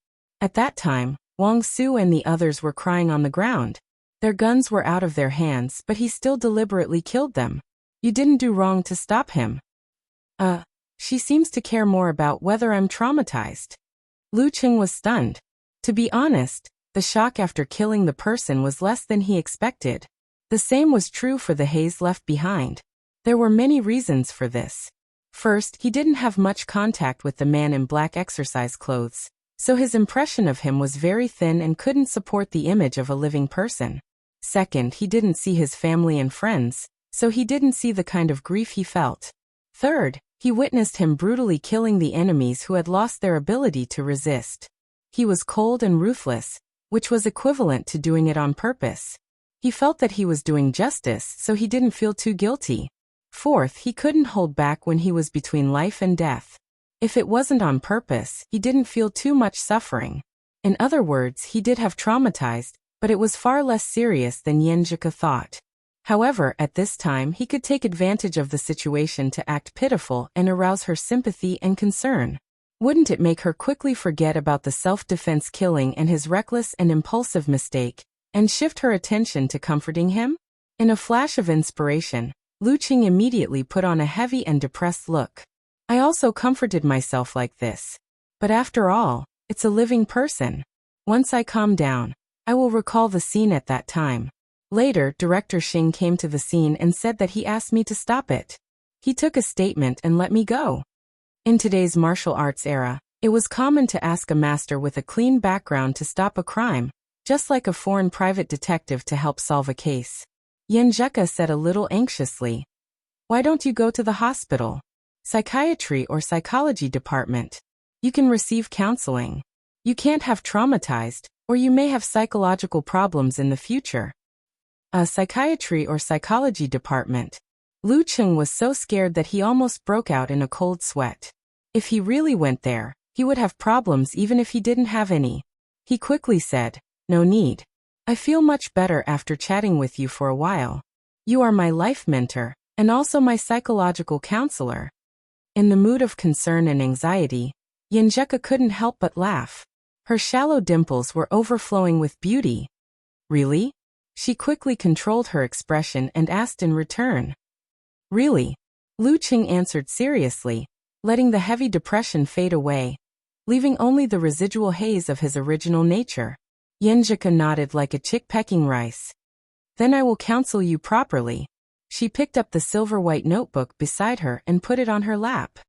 S1: At that time, Wang Su and the others were crying on the ground. Their guns were out of their hands, but he still deliberately killed them. You didn't do wrong to stop him. She seems to care more about whether I'm traumatized. Lu Cheng was stunned. To be honest, the shock after killing the person was less than he expected. The same was true for the haze left behind. There were many reasons for this. First, he didn't have much contact with the man in black exercise clothes, so his impression of him was very thin and couldn't support the image of a living person. Second, he didn't see his family and friends, so he didn't see the kind of grief he felt. Third, he witnessed him brutally killing the enemies who had lost their ability to resist. He was cold and ruthless, which was equivalent to doing it on purpose. He felt that he was doing justice, so he didn't feel too guilty. Fourth, he couldn't hold back when he was between life and death. If it wasn't on purpose, he didn't feel too much suffering. In other words, he did have traumatized, but it was far less serious than Yenjika thought. However, at this time he could take advantage of the situation to act pitiful and arouse her sympathy and concern. Wouldn't it make her quickly forget about the self-defense killing and his reckless and impulsive mistake, and shift her attention to comforting him? In a flash of inspiration, Lu Cheng immediately put on a heavy and depressed look. I also comforted myself like this. But after all, it's a living person. Once I calm down, I will recall the scene at that time. Later, Director Xing came to the scene and said that he asked me to stop it. He took a statement and let me go. In today's martial arts era, it was common to ask a master with a clean background to stop a crime, just like a foreign private detective to help solve a case. Yenjika said a little anxiously. Why don't you go to the hospital? Psychiatry or psychology department? You can receive counseling. You can't have traumatized, or you may have psychological problems in the future. A psychiatry or psychology department. Lu Cheng was so scared that he almost broke out in a cold sweat. If he really went there, he would have problems even if he didn't have any. He quickly said, no need. I feel much better after chatting with you for a while. You are my life mentor, and also my psychological counselor. In the mood of concern and anxiety, Yenjika couldn't help but laugh. Her shallow dimples were overflowing with beauty. Really? She quickly controlled her expression and asked in return. Really? Lu Cheng answered seriously, letting the heavy depression fade away, leaving only the residual haze of his original nature. Yenjika nodded like a chick pecking rice. Then I will counsel you properly. She picked up the silver-white notebook beside her and put it on her lap.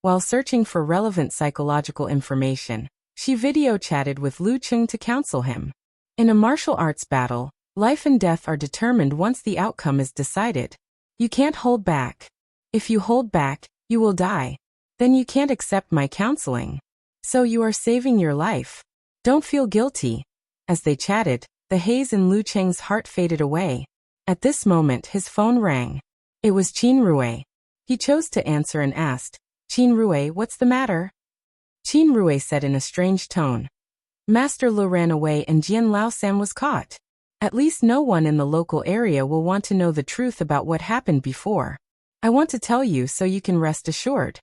S1: While searching for relevant psychological information, she video chatted with Lu Cheng to counsel him. In a martial arts battle, life and death are determined once the outcome is decided. You can't hold back. If you hold back, you will die. Then you can't accept my counseling. So you are saving your life. Don't feel guilty. As they chatted, the haze in Lu Cheng's heart faded away. At this moment his phone rang. It was Qin Rui. He chose to answer and asked, Qin Rui, what's the matter? Qin Rui said in a strange tone. Master Lu ran away and Jian Laosan was caught. At least no one in the local area will want to know the truth about what happened before. I want to tell you so you can rest assured.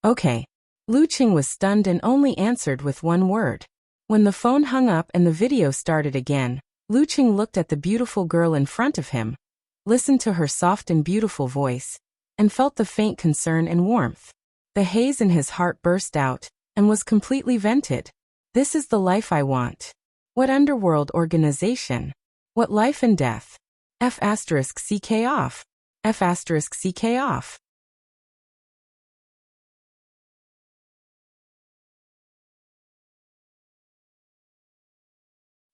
S1: Okay. Lu Cheng was stunned and only answered with one word. When the phone hung up and the video started again, Lu Cheng looked at the beautiful girl in front of him, listened to her soft and beautiful voice, and felt the faint concern and warmth. The haze in his heart burst out, and was completely vented. This is the life I want. What underworld organization? What life and death? F***CK off. F***CK off.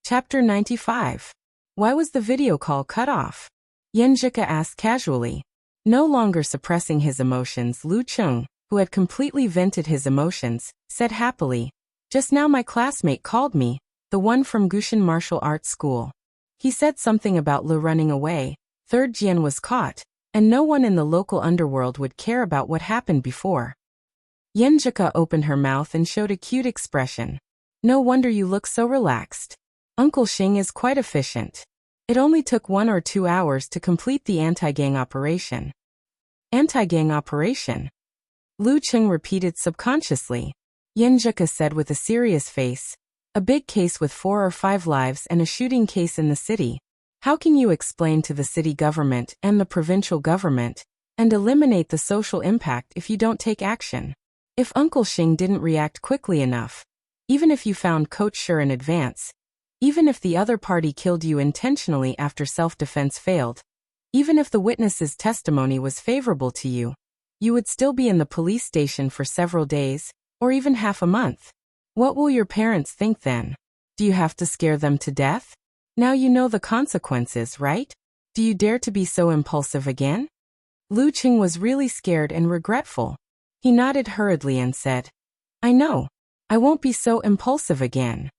S1: Chapter 95. Why was the video call cut off? Yenjika asked casually. No longer suppressing his emotions, Lu Cheng, who had completely vented his emotions, said happily, just now my classmate called me, the one from Gushin Martial Arts School. He said something about Lu running away, third Jian was caught, and no one in the local underworld would care about what happened before. Yenjika opened her mouth and showed a cute expression. No wonder you look so relaxed. Uncle Xing is quite efficient. It only took 1 or 2 hours to complete the anti-gang operation. Anti-gang operation? Lu Cheng repeated subconsciously. Yenjika said with a serious face. A big case with 4 or 5 lives and a shooting case in the city. How can you explain to the city government and the provincial government and eliminate the social impact if you don't take action? If Uncle Xing didn't react quickly enough, even if you found Coach Sure in advance, even if the other party killed you intentionally after self-defense failed, even if the witness's testimony was favorable to you, you would still be in the police station for several days, or even half a month. What will your parents think then? Do you have to scare them to death? Now you know the consequences, right? Do you dare to be so impulsive again? Lu Qing was really scared and regretful. He nodded hurriedly and said, I know. I won't be so impulsive again.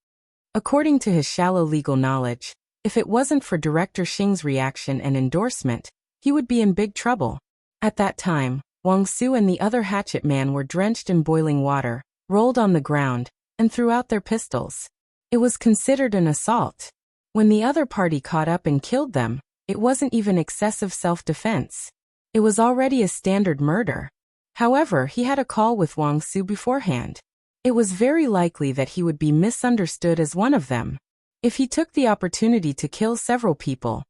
S1: According to his shallow legal knowledge, if it wasn't for Director Xing's reaction and endorsement, he would be in big trouble. At that time, Wang Su and the other hatchet man were drenched in boiling water, rolled on the ground, and threw out their pistols. It was considered an assault. When the other party caught up and killed them, it wasn't even excessive self-defense. It was already a standard murder. However, he had a call with Wang Su beforehand. It was very likely that he would be misunderstood as one of them. If he took the opportunity to kill several people,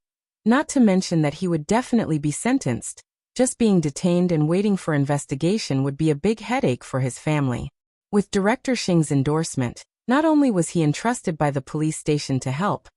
S1: not to mention that he would definitely be sentenced, just being detained and waiting for investigation would be a big headache for his family. With Director Xing's endorsement, not only was he entrusted by the police station to help,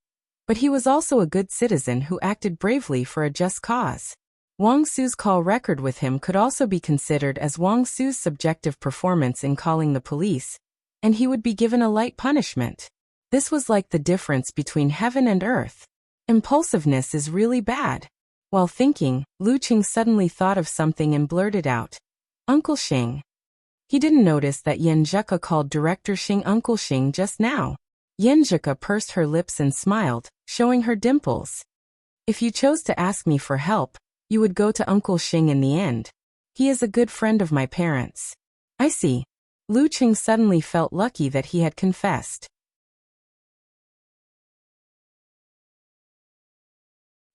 S1: but he was also a good citizen who acted bravely for a just cause. Wang Su's call record with him could also be considered as Wang Su's subjective performance in calling the police, and he would be given a light punishment. This was like the difference between heaven and earth. Impulsiveness is really bad. While thinking, Lu Qing suddenly thought of something and blurted out, Uncle Xing. He didn't notice that Yenjika called Director Xing Uncle Xing just now. Yenjika pursed her lips and smiled, showing her dimples. If you chose to ask me for help, you would go to Uncle Xing in the end. He is a good friend of my parents. I see. Lu Qing suddenly felt lucky that he had confessed.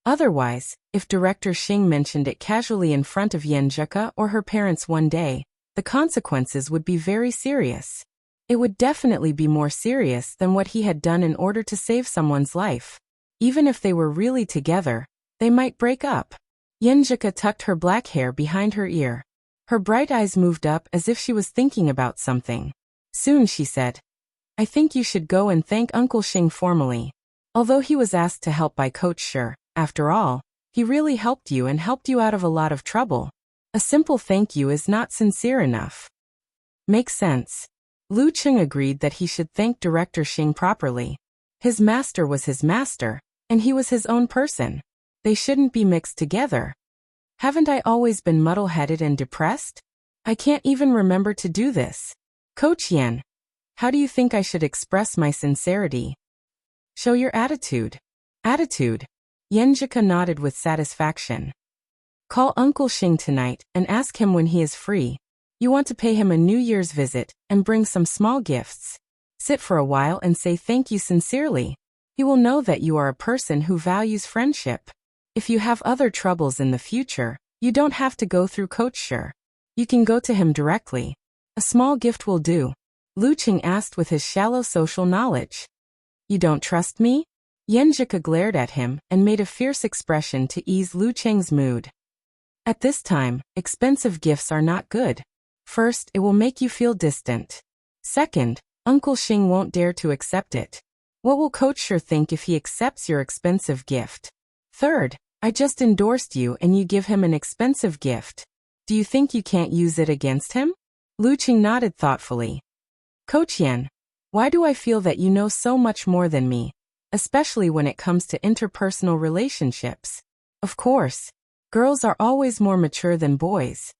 S1: Otherwise, if Director Xing mentioned it casually in front of Yenjika or her parents one day, the consequences would be very serious. It would definitely be more serious than what he had done in order to save someone's life. Even if they were really together, they might break up. Yenjika tucked her black hair behind her ear. Her bright eyes moved up as if she was thinking about something. Soon she said, I think you should go and thank Uncle Xing formally. Although he was asked to help by Coach Sure, after all, he really helped you and helped you out of a lot of trouble. A simple thank you is not sincere enough. Makes sense. Lu Qing agreed that he should thank Director Xing properly. His master was his master, and he was his own person. They shouldn't be mixed together. Haven't I always been muddle-headed and depressed? I can't even remember to do this. Coach Yen, how do you think I should express my sincerity? Show your attitude. Attitude. Yenjika nodded with satisfaction. Call Uncle Xing tonight and ask him when he is free. You want to pay him a New Year's visit and bring some small gifts. Sit for a while and say thank you sincerely. He will know that you are a person who values friendship. If you have other troubles in the future, you don't have to go through Coach Sure. You can go to him directly. A small gift will do. Lu Qing asked with his shallow social knowledge. You don't trust me? Yenjika glared at him and made a fierce expression to ease Lu Qing's mood. At this time, expensive gifts are not good. First, it will make you feel distant. Second, Uncle Xing won't dare to accept it. What will Coach Sure think if he accepts your expensive gift? Third, I just endorsed you and you give him an expensive gift. Do you think you can't use it against him? Lu Qing nodded thoughtfully. Coach Yen, why do I feel that you know so much more than me, especially when it comes to interpersonal relationships? Of course, girls are always more mature than boys.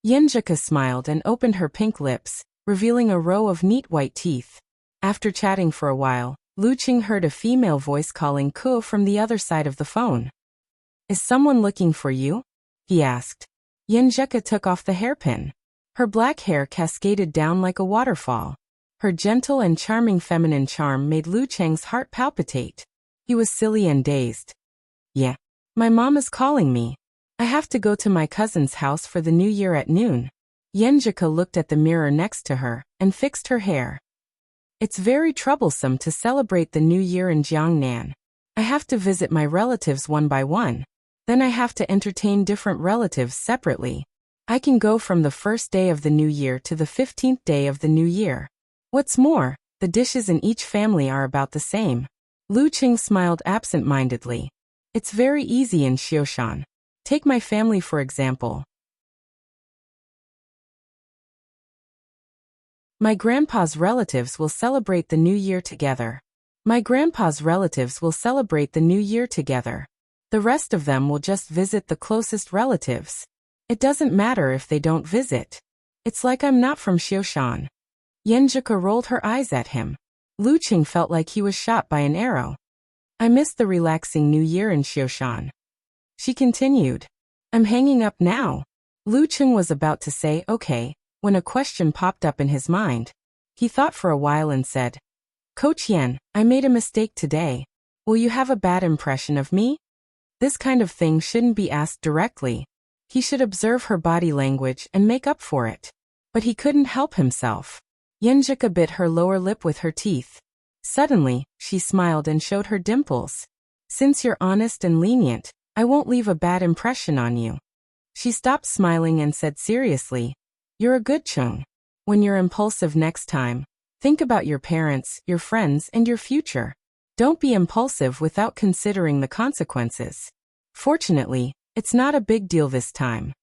S1: Yenjika smiled and opened her pink lips, revealing a row of neat white teeth. After chatting for a while, Lu Qing heard a female voice calling Ku from the other side of the phone. Is someone looking for you? He asked. Yenjika took off the hairpin. Her black hair cascaded down like a waterfall. Her gentle and charming feminine charm made Lu Cheng's heart palpitate. He was silly and dazed. Yeah. My mom is calling me. I have to go to my cousin's house for the New Year at noon. Yenjika looked at the mirror next to her and fixed her hair. It's very troublesome to celebrate the new year in Jiangnan. I have to visit my relatives one by one. Then I have to entertain different relatives separately. I can go from the first day of the new year to the 15th day of the new year. What's more, the dishes in each family are about the same. Lu Qing smiled absent-mindedly. It's very easy in Xioshan. Take my family for example. My grandpa's relatives will celebrate the new year together. My grandpa's relatives will celebrate the new year together. The rest of them will just visit the closest relatives. It doesn't matter if they don't visit. It's like I'm not from Xioshan. Yenjika rolled her eyes at him. Lu Qing felt like he was shot by an arrow. I miss the relaxing new year in Xioshan. She continued. I'm hanging up now. Lu Qing was about to say okay, when a question popped up in his mind. He thought for a while and said, Coach Yan, I made a mistake today. Will you have a bad impression of me? This kind of thing shouldn't be asked directly. He should observe her body language and make up for it. But he couldn't help himself. Yenjika bit her lower lip with her teeth. Suddenly, she smiled and showed her dimples. Since you're honest and lenient, I won't leave a bad impression on you. She stopped smiling and said seriously, You're a good Chung. When you're impulsive next time, think about your parents, your friends, and your future. Don't be impulsive without considering the consequences. Fortunately, it's not a big deal this time.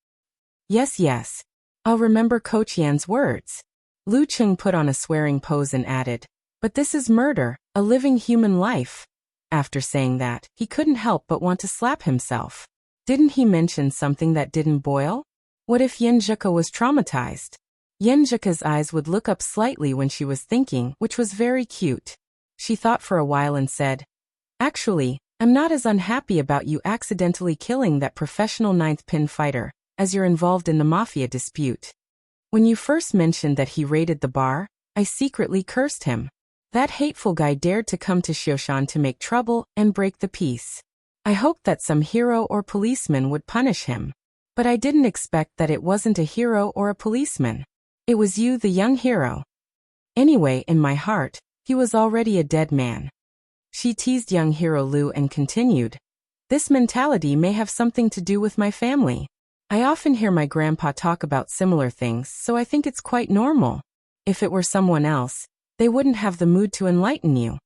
S1: Yes. I'll remember Coach Yan's words. Lu Qing put on a swearing pose and added, But this is murder, a living human life. After saying that, he couldn't help but want to slap himself. Didn't he mention something that didn't boil? What if Yenjika was traumatized? Yenjika's eyes would look up slightly when she was thinking, which was very cute. She thought for a while and said, Actually, I'm not as unhappy about you accidentally killing that professional ninth pin fighter, as you're involved in the mafia dispute. When you first mentioned that he raided the bar, I secretly cursed him. That hateful guy dared to come to Xioshan to make trouble and break the peace. I hoped that some hero or policeman would punish him. But I didn't expect that it wasn't a hero or a policeman. It was you, the young hero. Anyway, in my heart, he was already a dead man. She teased young hero Lu and continued, This mentality may have something to do with my family. I often hear my grandpa talk about similar things, so I think it's quite normal. If it were someone else, they wouldn't have the mood to enlighten you.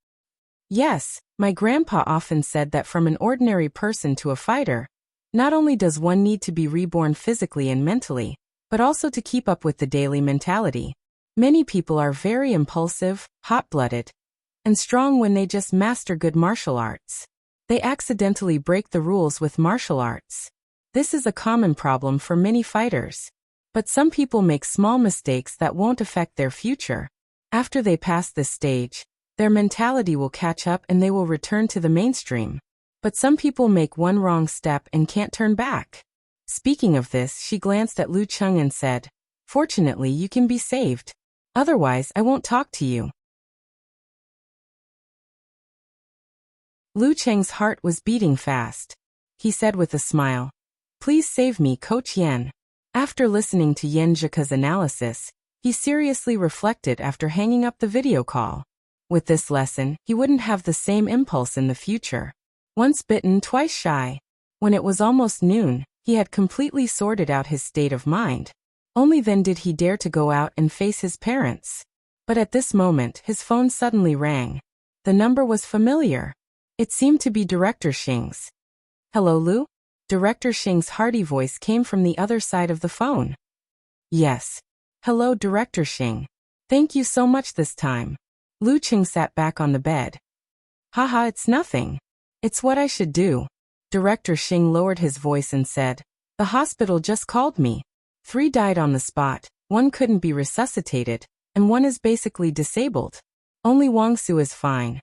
S1: Yes, my grandpa often said that from an ordinary person to a fighter, not only does one need to be reborn physically and mentally, but also to keep up with the daily mentality. Many people are very impulsive, hot-blooded, and strong when they just master good martial arts. They accidentally break the rules with martial arts. This is a common problem for many fighters. But some people make small mistakes that won't affect their future. After they pass this stage, their mentality will catch up and they will return to the mainstream. But some people make one wrong step and can't turn back. Speaking of this, she glanced at Lu Qing and said, Fortunately, you can be saved. Otherwise, I won't talk to you. Lu Cheng's heart was beating fast. He said with a smile, Please save me, Coach Yan. After listening to Yenjika's analysis, he seriously reflected after hanging up the video call. With this lesson, he wouldn't have the same impulse in the future. Once bitten, twice shy. When it was almost noon, he had completely sorted out his state of mind. Only then did he dare to go out and face his parents. But at this moment, his phone suddenly rang. The number was familiar. It seemed to be Director Xing's. Hello, Lu? Director Xing's hearty voice came from the other side of the phone. Yes. Hello, Director Xing. Thank you so much this time. Lu Qing sat back on the bed. Haha, it's nothing. It's what I should do. Director Xing lowered his voice and said, The hospital just called me. 3 died on the spot, 1 couldn't be resuscitated, and 1 is basically disabled. Only Wang Su is fine.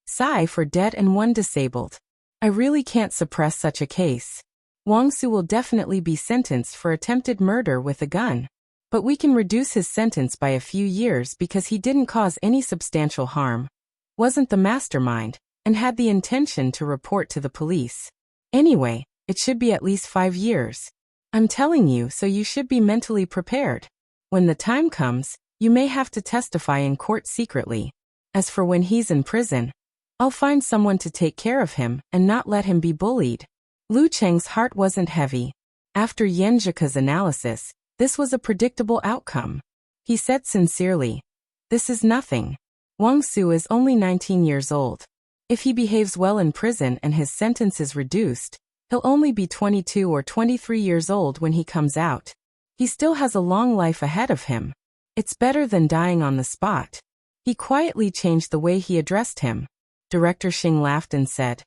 S1: Sigh for dead and 1 disabled. I really can't suppress such a case. Wang Su will definitely be sentenced for attempted murder with a gun. But we can reduce his sentence by a few years because he didn't cause any substantial harm, wasn't the mastermind, and had the intention to report to the police. Anyway, it should be at least 5 years. I'm telling you, so you should be mentally prepared. When the time comes, you may have to testify in court secretly. As for when he's in prison, I'll find someone to take care of him and not let him be bullied. Lu Cheng's heart wasn't heavy. After Yan Zhika's analysis, this was a predictable outcome. He said sincerely, "This is nothing. Wang Su is only 19 years old. If he behaves well in prison and his sentence is reduced, he'll only be 22 or 23 years old when he comes out. He still has a long life ahead of him. It's better than dying on the spot." He quietly changed the way he addressed him. Director Xing laughed and said,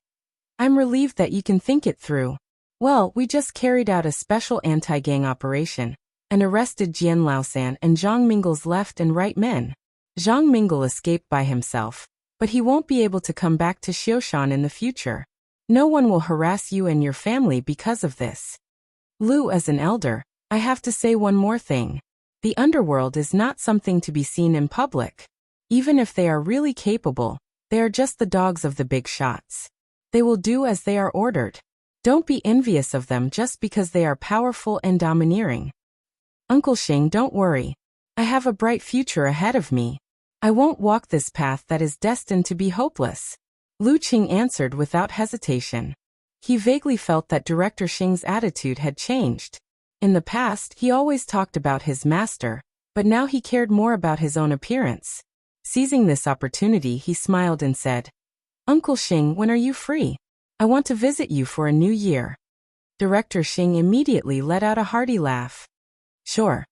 S1: "I'm relieved that you can think it through. Well, we just carried out a special anti-gang operation and arrested Jian Laosan and Zhang Mingle's left and right men. Zhang Mingle escaped by himself, but he won't be able to come back to Xioshan in the future. No one will harass you and your family because of this. Lu, as an elder, I have to say one more thing. The underworld is not something to be seen in public. Even if they are really capable, they are just the dogs of the big shots. They will do as they are ordered. Don't be envious of them just because they are powerful and domineering. Uncle Xing, don't worry. I have a bright future ahead of me. I won't walk this path that is destined to be hopeless." Lu Qing answered without hesitation. He vaguely felt that Director Xing's attitude had changed. In the past, he always talked about his master, but now he cared more about his own appearance. Seizing this opportunity, he smiled and said, "Uncle Xing, when are you free? I want to visit you for a new year." Director Xing immediately let out a hearty laugh. "Sure.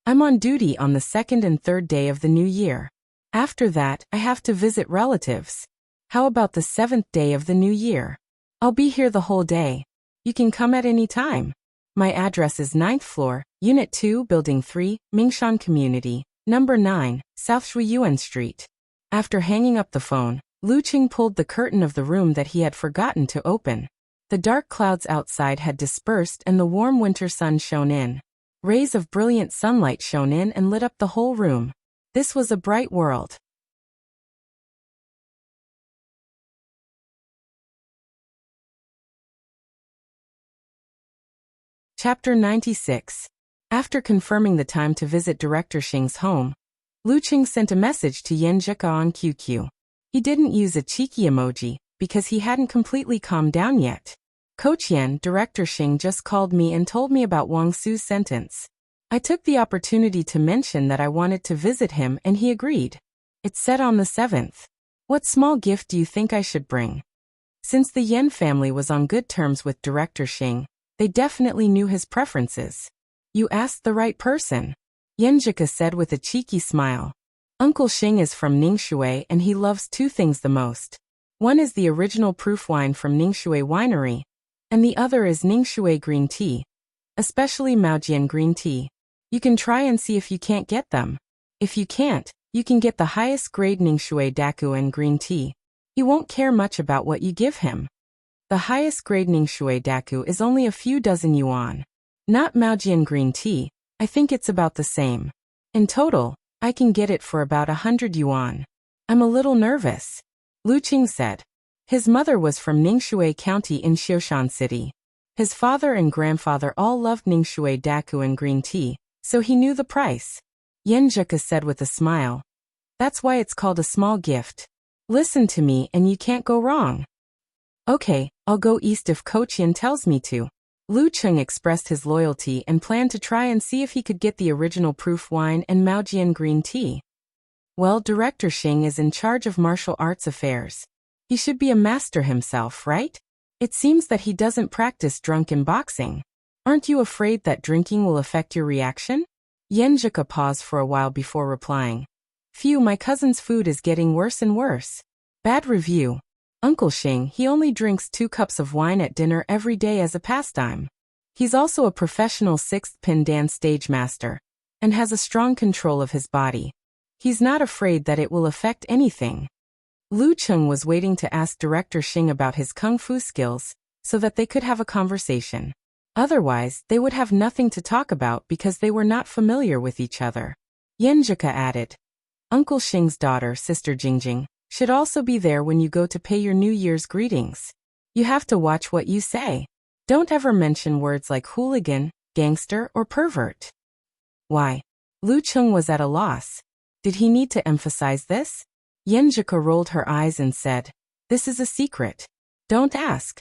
S1: I'm on duty on the second and third day of the new year. After that, I have to visit relatives. How about the seventh day of the new year? I'll be here the whole day. You can come at any time. My address is 9th floor, Unit 2, Building 3, Mingshan Community, Number 9, South Shuiyuan Street." After hanging up the phone, Lu Qing pulled the curtain of the room that he had forgotten to open. The dark clouds outside had dispersed and the warm winter sun shone in. Rays of brilliant sunlight shone in and lit up the whole room. This was a bright world. Chapter 96. After confirming the time to visit Director Xing's home, Lu Qing sent a message to Yan Zhika on QQ. He didn't use a cheeky emoji because he hadn't completely calmed down yet. "Coach Yan, Director Xing just called me and told me about Wang Su's sentence. I took the opportunity to mention that I wanted to visit him and he agreed. It's set on the 7th. What small gift do you think I should bring?" Since the Yan family was on good terms with Director Xing, they definitely knew his preferences. "You asked the right person," Yan Zhika said with a cheeky smile. "Uncle Xing is from Ningxue and he loves two things the most. One is the original proof wine from Ningxue Winery, and the other is Ningxue green tea, especially Maojian green tea. You can try and see if you can't get them. If you can't, you can get the highest grade Ningxue Daku and green tea. He won't care much about what you give him. The highest grade Ningxue Daku is only a few dozen yuan. Not Maojian green tea, I think it's about the same. In total, I can get it for about 100 yuan. I'm a little nervous," Lu Qing said. His mother was from Ningxue County in Xioshan City. His father and grandfather all loved Ningxue Daku and green tea, so he knew the price. Yan Zhika said with a smile, "That's why it's called a small gift. Listen to me and you can't go wrong." "Okay, I'll go east if Coach Yan tells me to." Lu Qing expressed his loyalty and planned to try and see if he could get the original proof wine and Maojian green tea. Well, Director Xing is in charge of martial arts affairs. He should be a master himself, right? It seems that he doesn't practice drunken boxing. Aren't you afraid that drinking will affect your reaction? Yan Zhika paused for a while before replying. "Phew, my cousin's food is getting worse and worse. Bad review. Uncle Xing, he only drinks 2 cups of wine at dinner every day as a pastime. He's also a professional 6th pin dance stage master, and has a strong control of his body. He's not afraid that it will affect anything." Lu Cheng was waiting to ask Director Xing about his kung fu skills, so that they could have a conversation. Otherwise, they would have nothing to talk about because they were not familiar with each other. Yan Zhika added, "Uncle Xing's daughter, Sister Jingjing, should also be there when you go to pay your New Year's greetings. You have to watch what you say. Don't ever mention words like hooligan, gangster, or pervert. Why? Lu Cheng was at a loss. Did he need to emphasize this? Yenjika rolled her eyes and said, "This is a secret. Don't ask."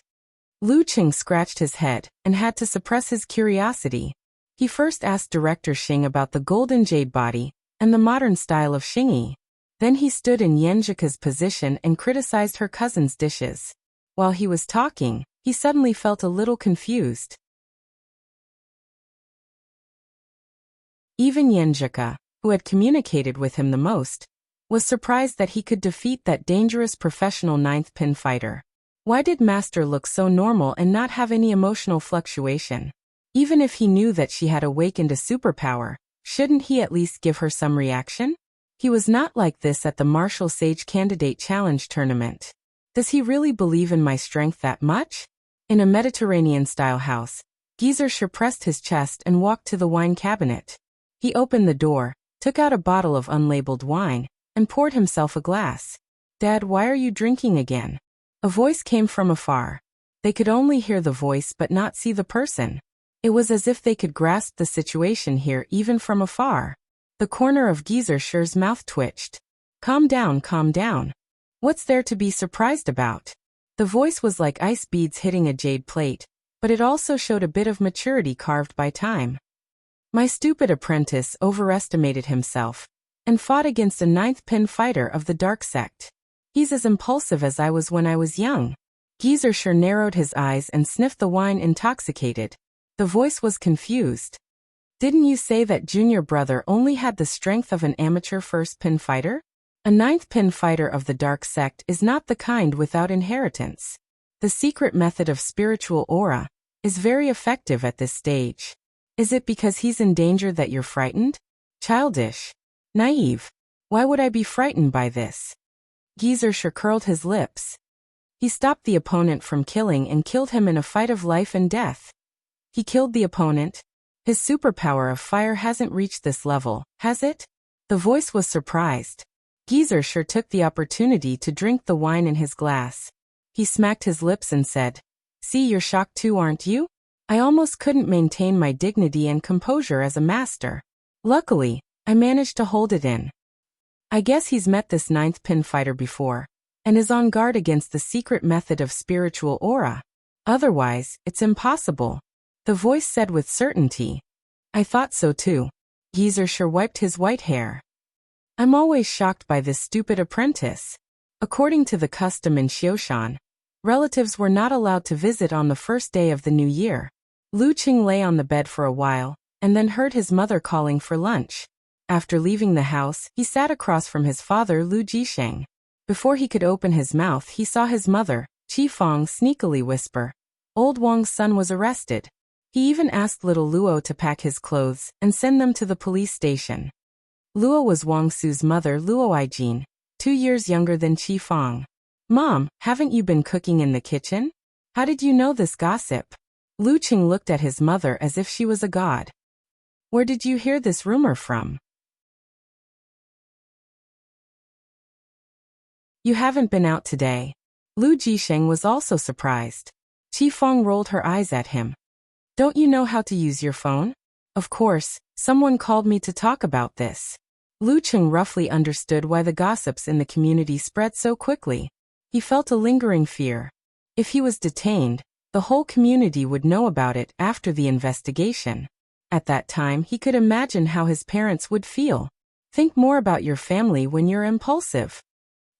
S1: Lu Cheng scratched his head and had to suppress his curiosity. He first asked Director Xing about the golden jade body and the modern style of Xingyi. Then he stood in Yenjika's position and criticized her cousin's dishes. While he was talking, he suddenly felt a little confused. Even Yenjika, who had communicated with him the most, was surprised that he could defeat that dangerous professional ninth pin fighter. Why did Master look so normal and not have any emotional fluctuation? Even if he knew that she had awakened a superpower, shouldn't he at least give her some reaction? He was not like this at the Martial Sage Candidate Challenge tournament. Does he really believe in my strength that much? In a Mediterranean-style house, Geyser pressed his chest and walked to the wine cabinet. He opened the door, took out a bottle of unlabeled wine, and poured himself a glass. "Dad, why are you drinking again?" A voice came from afar. They could only hear the voice but not see the person. It was as if they could grasp the situation here even from afar. The corner of Geyser's mouth twitched. Calm down, calm down. What's there to be surprised about?" The voice was like ice beads hitting a jade plate, but it also showed a bit of maturity carved by time. "My stupid apprentice overestimated himself and fought against a ninth pin fighter of the dark sect. He's as impulsive as I was when I was young." Geyser narrowed his eyes and sniffed the wine intoxicated. The voice was confused. "Didn't you say that junior brother only had the strength of an amateur first pin fighter? A ninth pin fighter of the dark sect is not the kind without inheritance. The secret method of spiritual aura is very effective at this stage. Is it because he's in danger that you're frightened? Childish. Naive. Why would I be frightened by this?" Geyser curled his lips. He stopped the opponent from killing and killed him in a fight of life and death. He killed the opponent? His superpower of fire hasn't reached this level, has it? The voice was surprised. Geyser took the opportunity to drink the wine in his glass. He smacked his lips and said, "See, you're shocked too, aren't you? I almost couldn't maintain my dignity and composure as a master. Luckily, I managed to hold it in. I guess he's met this ninth pin fighter before, and is on guard against the secret method of spiritual aura. Otherwise, it's impossible," the voice said with certainty. "I thought so too." Geyser wiped his white hair. "I'm always shocked by this stupid apprentice." According to the custom in Xioshan, relatives were not allowed to visit on the first day of the new year. Lu Cheng lay on the bed for a while, and then heard his mother calling for lunch. After leaving the house, he sat across from his father Lu Jisheng. Before he could open his mouth, he saw his mother, Qi Fong, sneakily whisper, "Old Wang's son was arrested." He even asked little Luo to pack his clothes and send them to the police station. Luo was Wang Su's mother, Luo Aijin, 2 years younger than Qi Fong. "Mom, haven't you been cooking in the kitchen? How did you know this gossip?" Lu Cheng looked at his mother as if she was a god. "Where did you hear this rumor from?" "You haven't been out today." Lu Jisheng was also surprised. Qi Fong rolled her eyes at him. "Don't you know how to use your phone?" "Of course, someone called me to talk about this." Lu Cheng roughly understood why the gossips in the community spread so quickly. He felt a lingering fear. If he was detained, the whole community would know about it after the investigation. At that time, he could imagine how his parents would feel. Think more about your family when you're impulsive.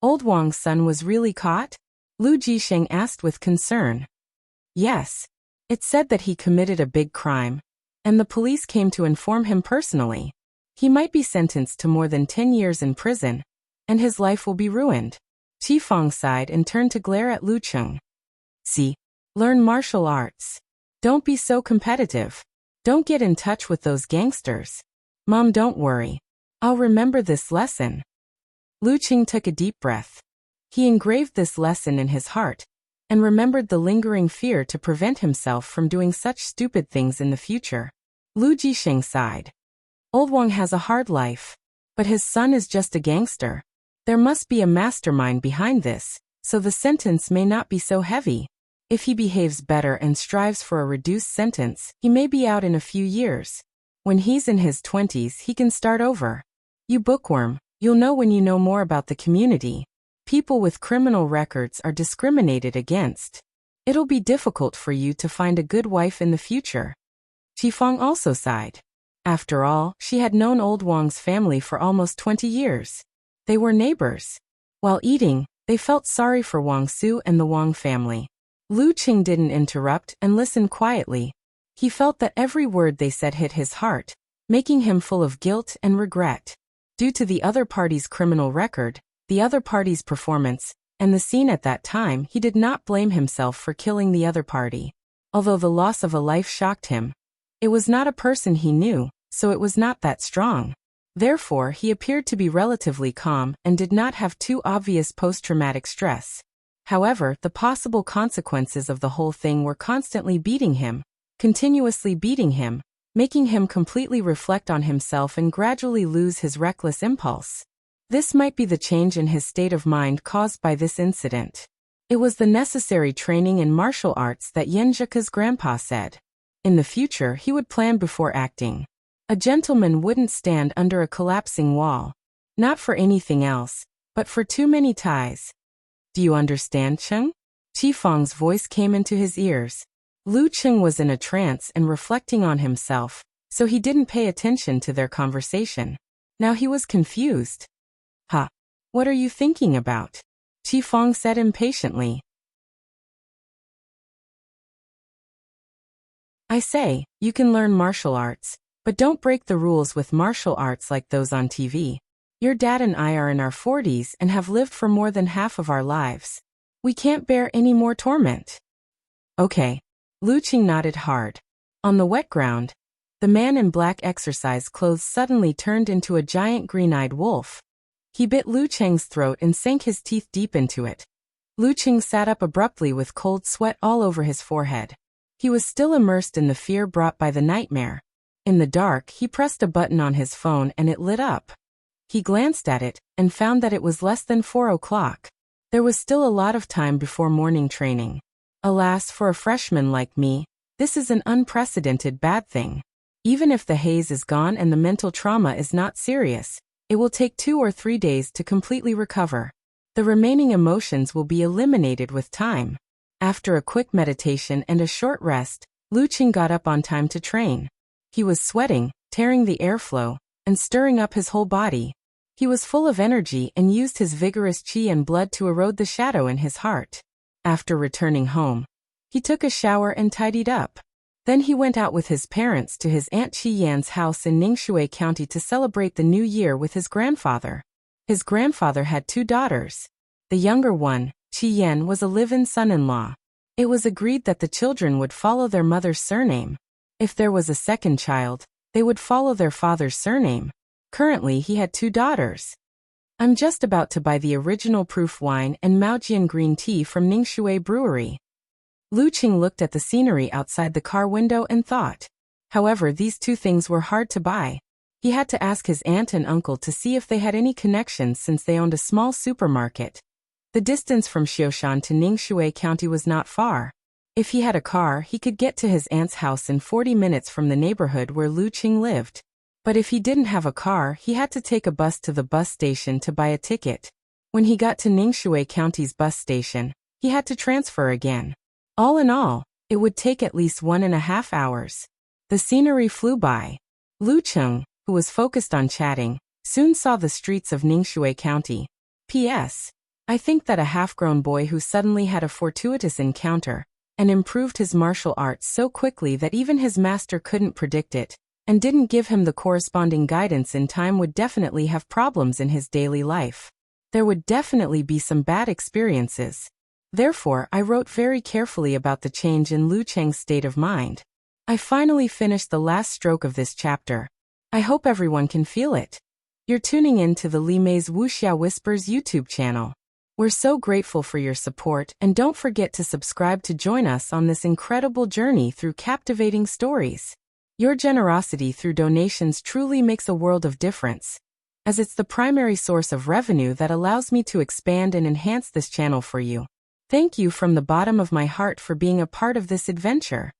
S1: "Old Wang's son was really caught?" Lu Jisheng asked with concern. "Yes. It said that he committed a big crime, and the police came to inform him personally. He might be sentenced to more than 10 years in prison, and his life will be ruined." Qi Fong sighed and turned to glare at Lu Cheng. "See? Learn martial arts. Don't be so competitive. Don't get in touch with those gangsters." "Mom, don't worry. I'll remember this lesson." Lu Cheng took a deep breath. He engraved this lesson in his heart, and remembered the lingering fear to prevent himself from doing such stupid things in the future. Lu Jisheng sighed. "Old Wang has a hard life, but his son is just a gangster. There must be a mastermind behind this, so the sentence may not be so heavy. If he behaves better and strives for a reduced sentence, he may be out in a few years. When he's in his 20s, he can start over. You bookworm, you'll know when you know more about the community. People with criminal records are discriminated against. It'll be difficult for you to find a good wife in the future. Qifeng also sighed. After all, she had known old Wang's family for almost 20 years. They were neighbors. While eating, they felt sorry for Wang Su and the Wang family. Lu Qing didn't interrupt and listened quietly. He felt that every word they said hit his heart, making him full of guilt and regret. Due to the other party's criminal record, the other party's performance, and the scene at that time, he did not blame himself for killing the other party. Although the loss of a life shocked him, it was not a person he knew, so it was not that strong. Therefore, he appeared to be relatively calm and did not have too obvious post-traumatic stress. However, the possible consequences of the whole thing were constantly beating him, continuously beating him, making him completely reflect on himself and gradually lose his reckless impulse. This might be the change in his state of mind caused by this incident. It was the necessary training in martial arts that Yanzhika's grandpa said. In the future, he would plan before acting. A gentleman wouldn't stand under a collapsing wall. Not for anything else, but for too many ties. Do you understand, Cheng? Qifeng's voice came into his ears. Lu Qing was in a trance and reflecting on himself, so he didn't pay attention to their conversation. Now he was confused. "Huh? What are you thinking about?" Qifeng said impatiently. "I say, you can learn martial arts, but don't break the rules with martial arts like those on TV. Your dad and I are in our 40s and have lived for more than half of our lives. We can't bear any more torment." "Okay." Lu Qing nodded hard. On the wet ground, the man in black exercise clothes suddenly turned into a giant green-eyed wolf. He bit Lu Cheng's throat and sank his teeth deep into it. Lu Qing sat up abruptly with cold sweat all over his forehead. He was still immersed in the fear brought by the nightmare. In the dark, he pressed a button on his phone and it lit up. He glanced at it and found that it was less than 4 o'clock. There was still a lot of time before morning training. Alas, for a freshman like me, this is an unprecedented bad thing. Even if the haze is gone and the mental trauma is not serious, it will take 2 or 3 days to completely recover. The remaining emotions will be eliminated with time. After a quick meditation and a short rest, Lu Qing got up on time to train. He was sweating, tearing the airflow, and stirring up his whole body. He was full of energy and used his vigorous qi and blood to erode the shadow in his heart. After returning home, he took a shower and tidied up. Then he went out with his parents to his Aunt Qi Yan's house in Ningxue County to celebrate the new year with his grandfather. His grandfather had 2 daughters. The younger one, Qi Yan, was a live-in son-in-law. It was agreed that the children would follow their mother's surname. If there was a second child, they would follow their father's surname. Currently, he had 2 daughters. "I'm just about to buy the original proof wine and Maojian green tea from Ningxue Brewery." Lu Qing looked at the scenery outside the car window and thought. However, these 2 things were hard to buy. He had to ask his aunt and uncle to see if they had any connections since they owned a small supermarket. The distance from Xiushan to Ningxue County was not far. If he had a car, he could get to his aunt's house in 40 minutes from the neighborhood where Lu Qing lived. But if he didn't have a car, he had to take a bus to the bus station to buy a ticket. When he got to Ningxue County's bus station, he had to transfer again. All in all, it would take at least 1.5 hours. The scenery flew by. Lu Qing, who was focused on chatting, soon saw the streets of Ningxue County. P.S. I think that a half-grown boy who suddenly had a fortuitous encounter and improved his martial arts so quickly that even his master couldn't predict it, and didn't give him the corresponding guidance in time would definitely have problems in his daily life. There would definitely be some bad experiences. Therefore, I wrote very carefully about the change in Lu Cheng's state of mind. I finally finished the last stroke of this chapter. I hope everyone can feel it. You're tuning in to the Li Mei's Wuxia Whispers YouTube channel. We're so grateful for your support, and don't forget to subscribe to join us on this incredible journey through captivating stories. Your generosity through donations truly makes a world of difference, as it's the primary source of revenue that allows me to expand and enhance this channel for you. Thank you from the bottom of my heart for being a part of this adventure.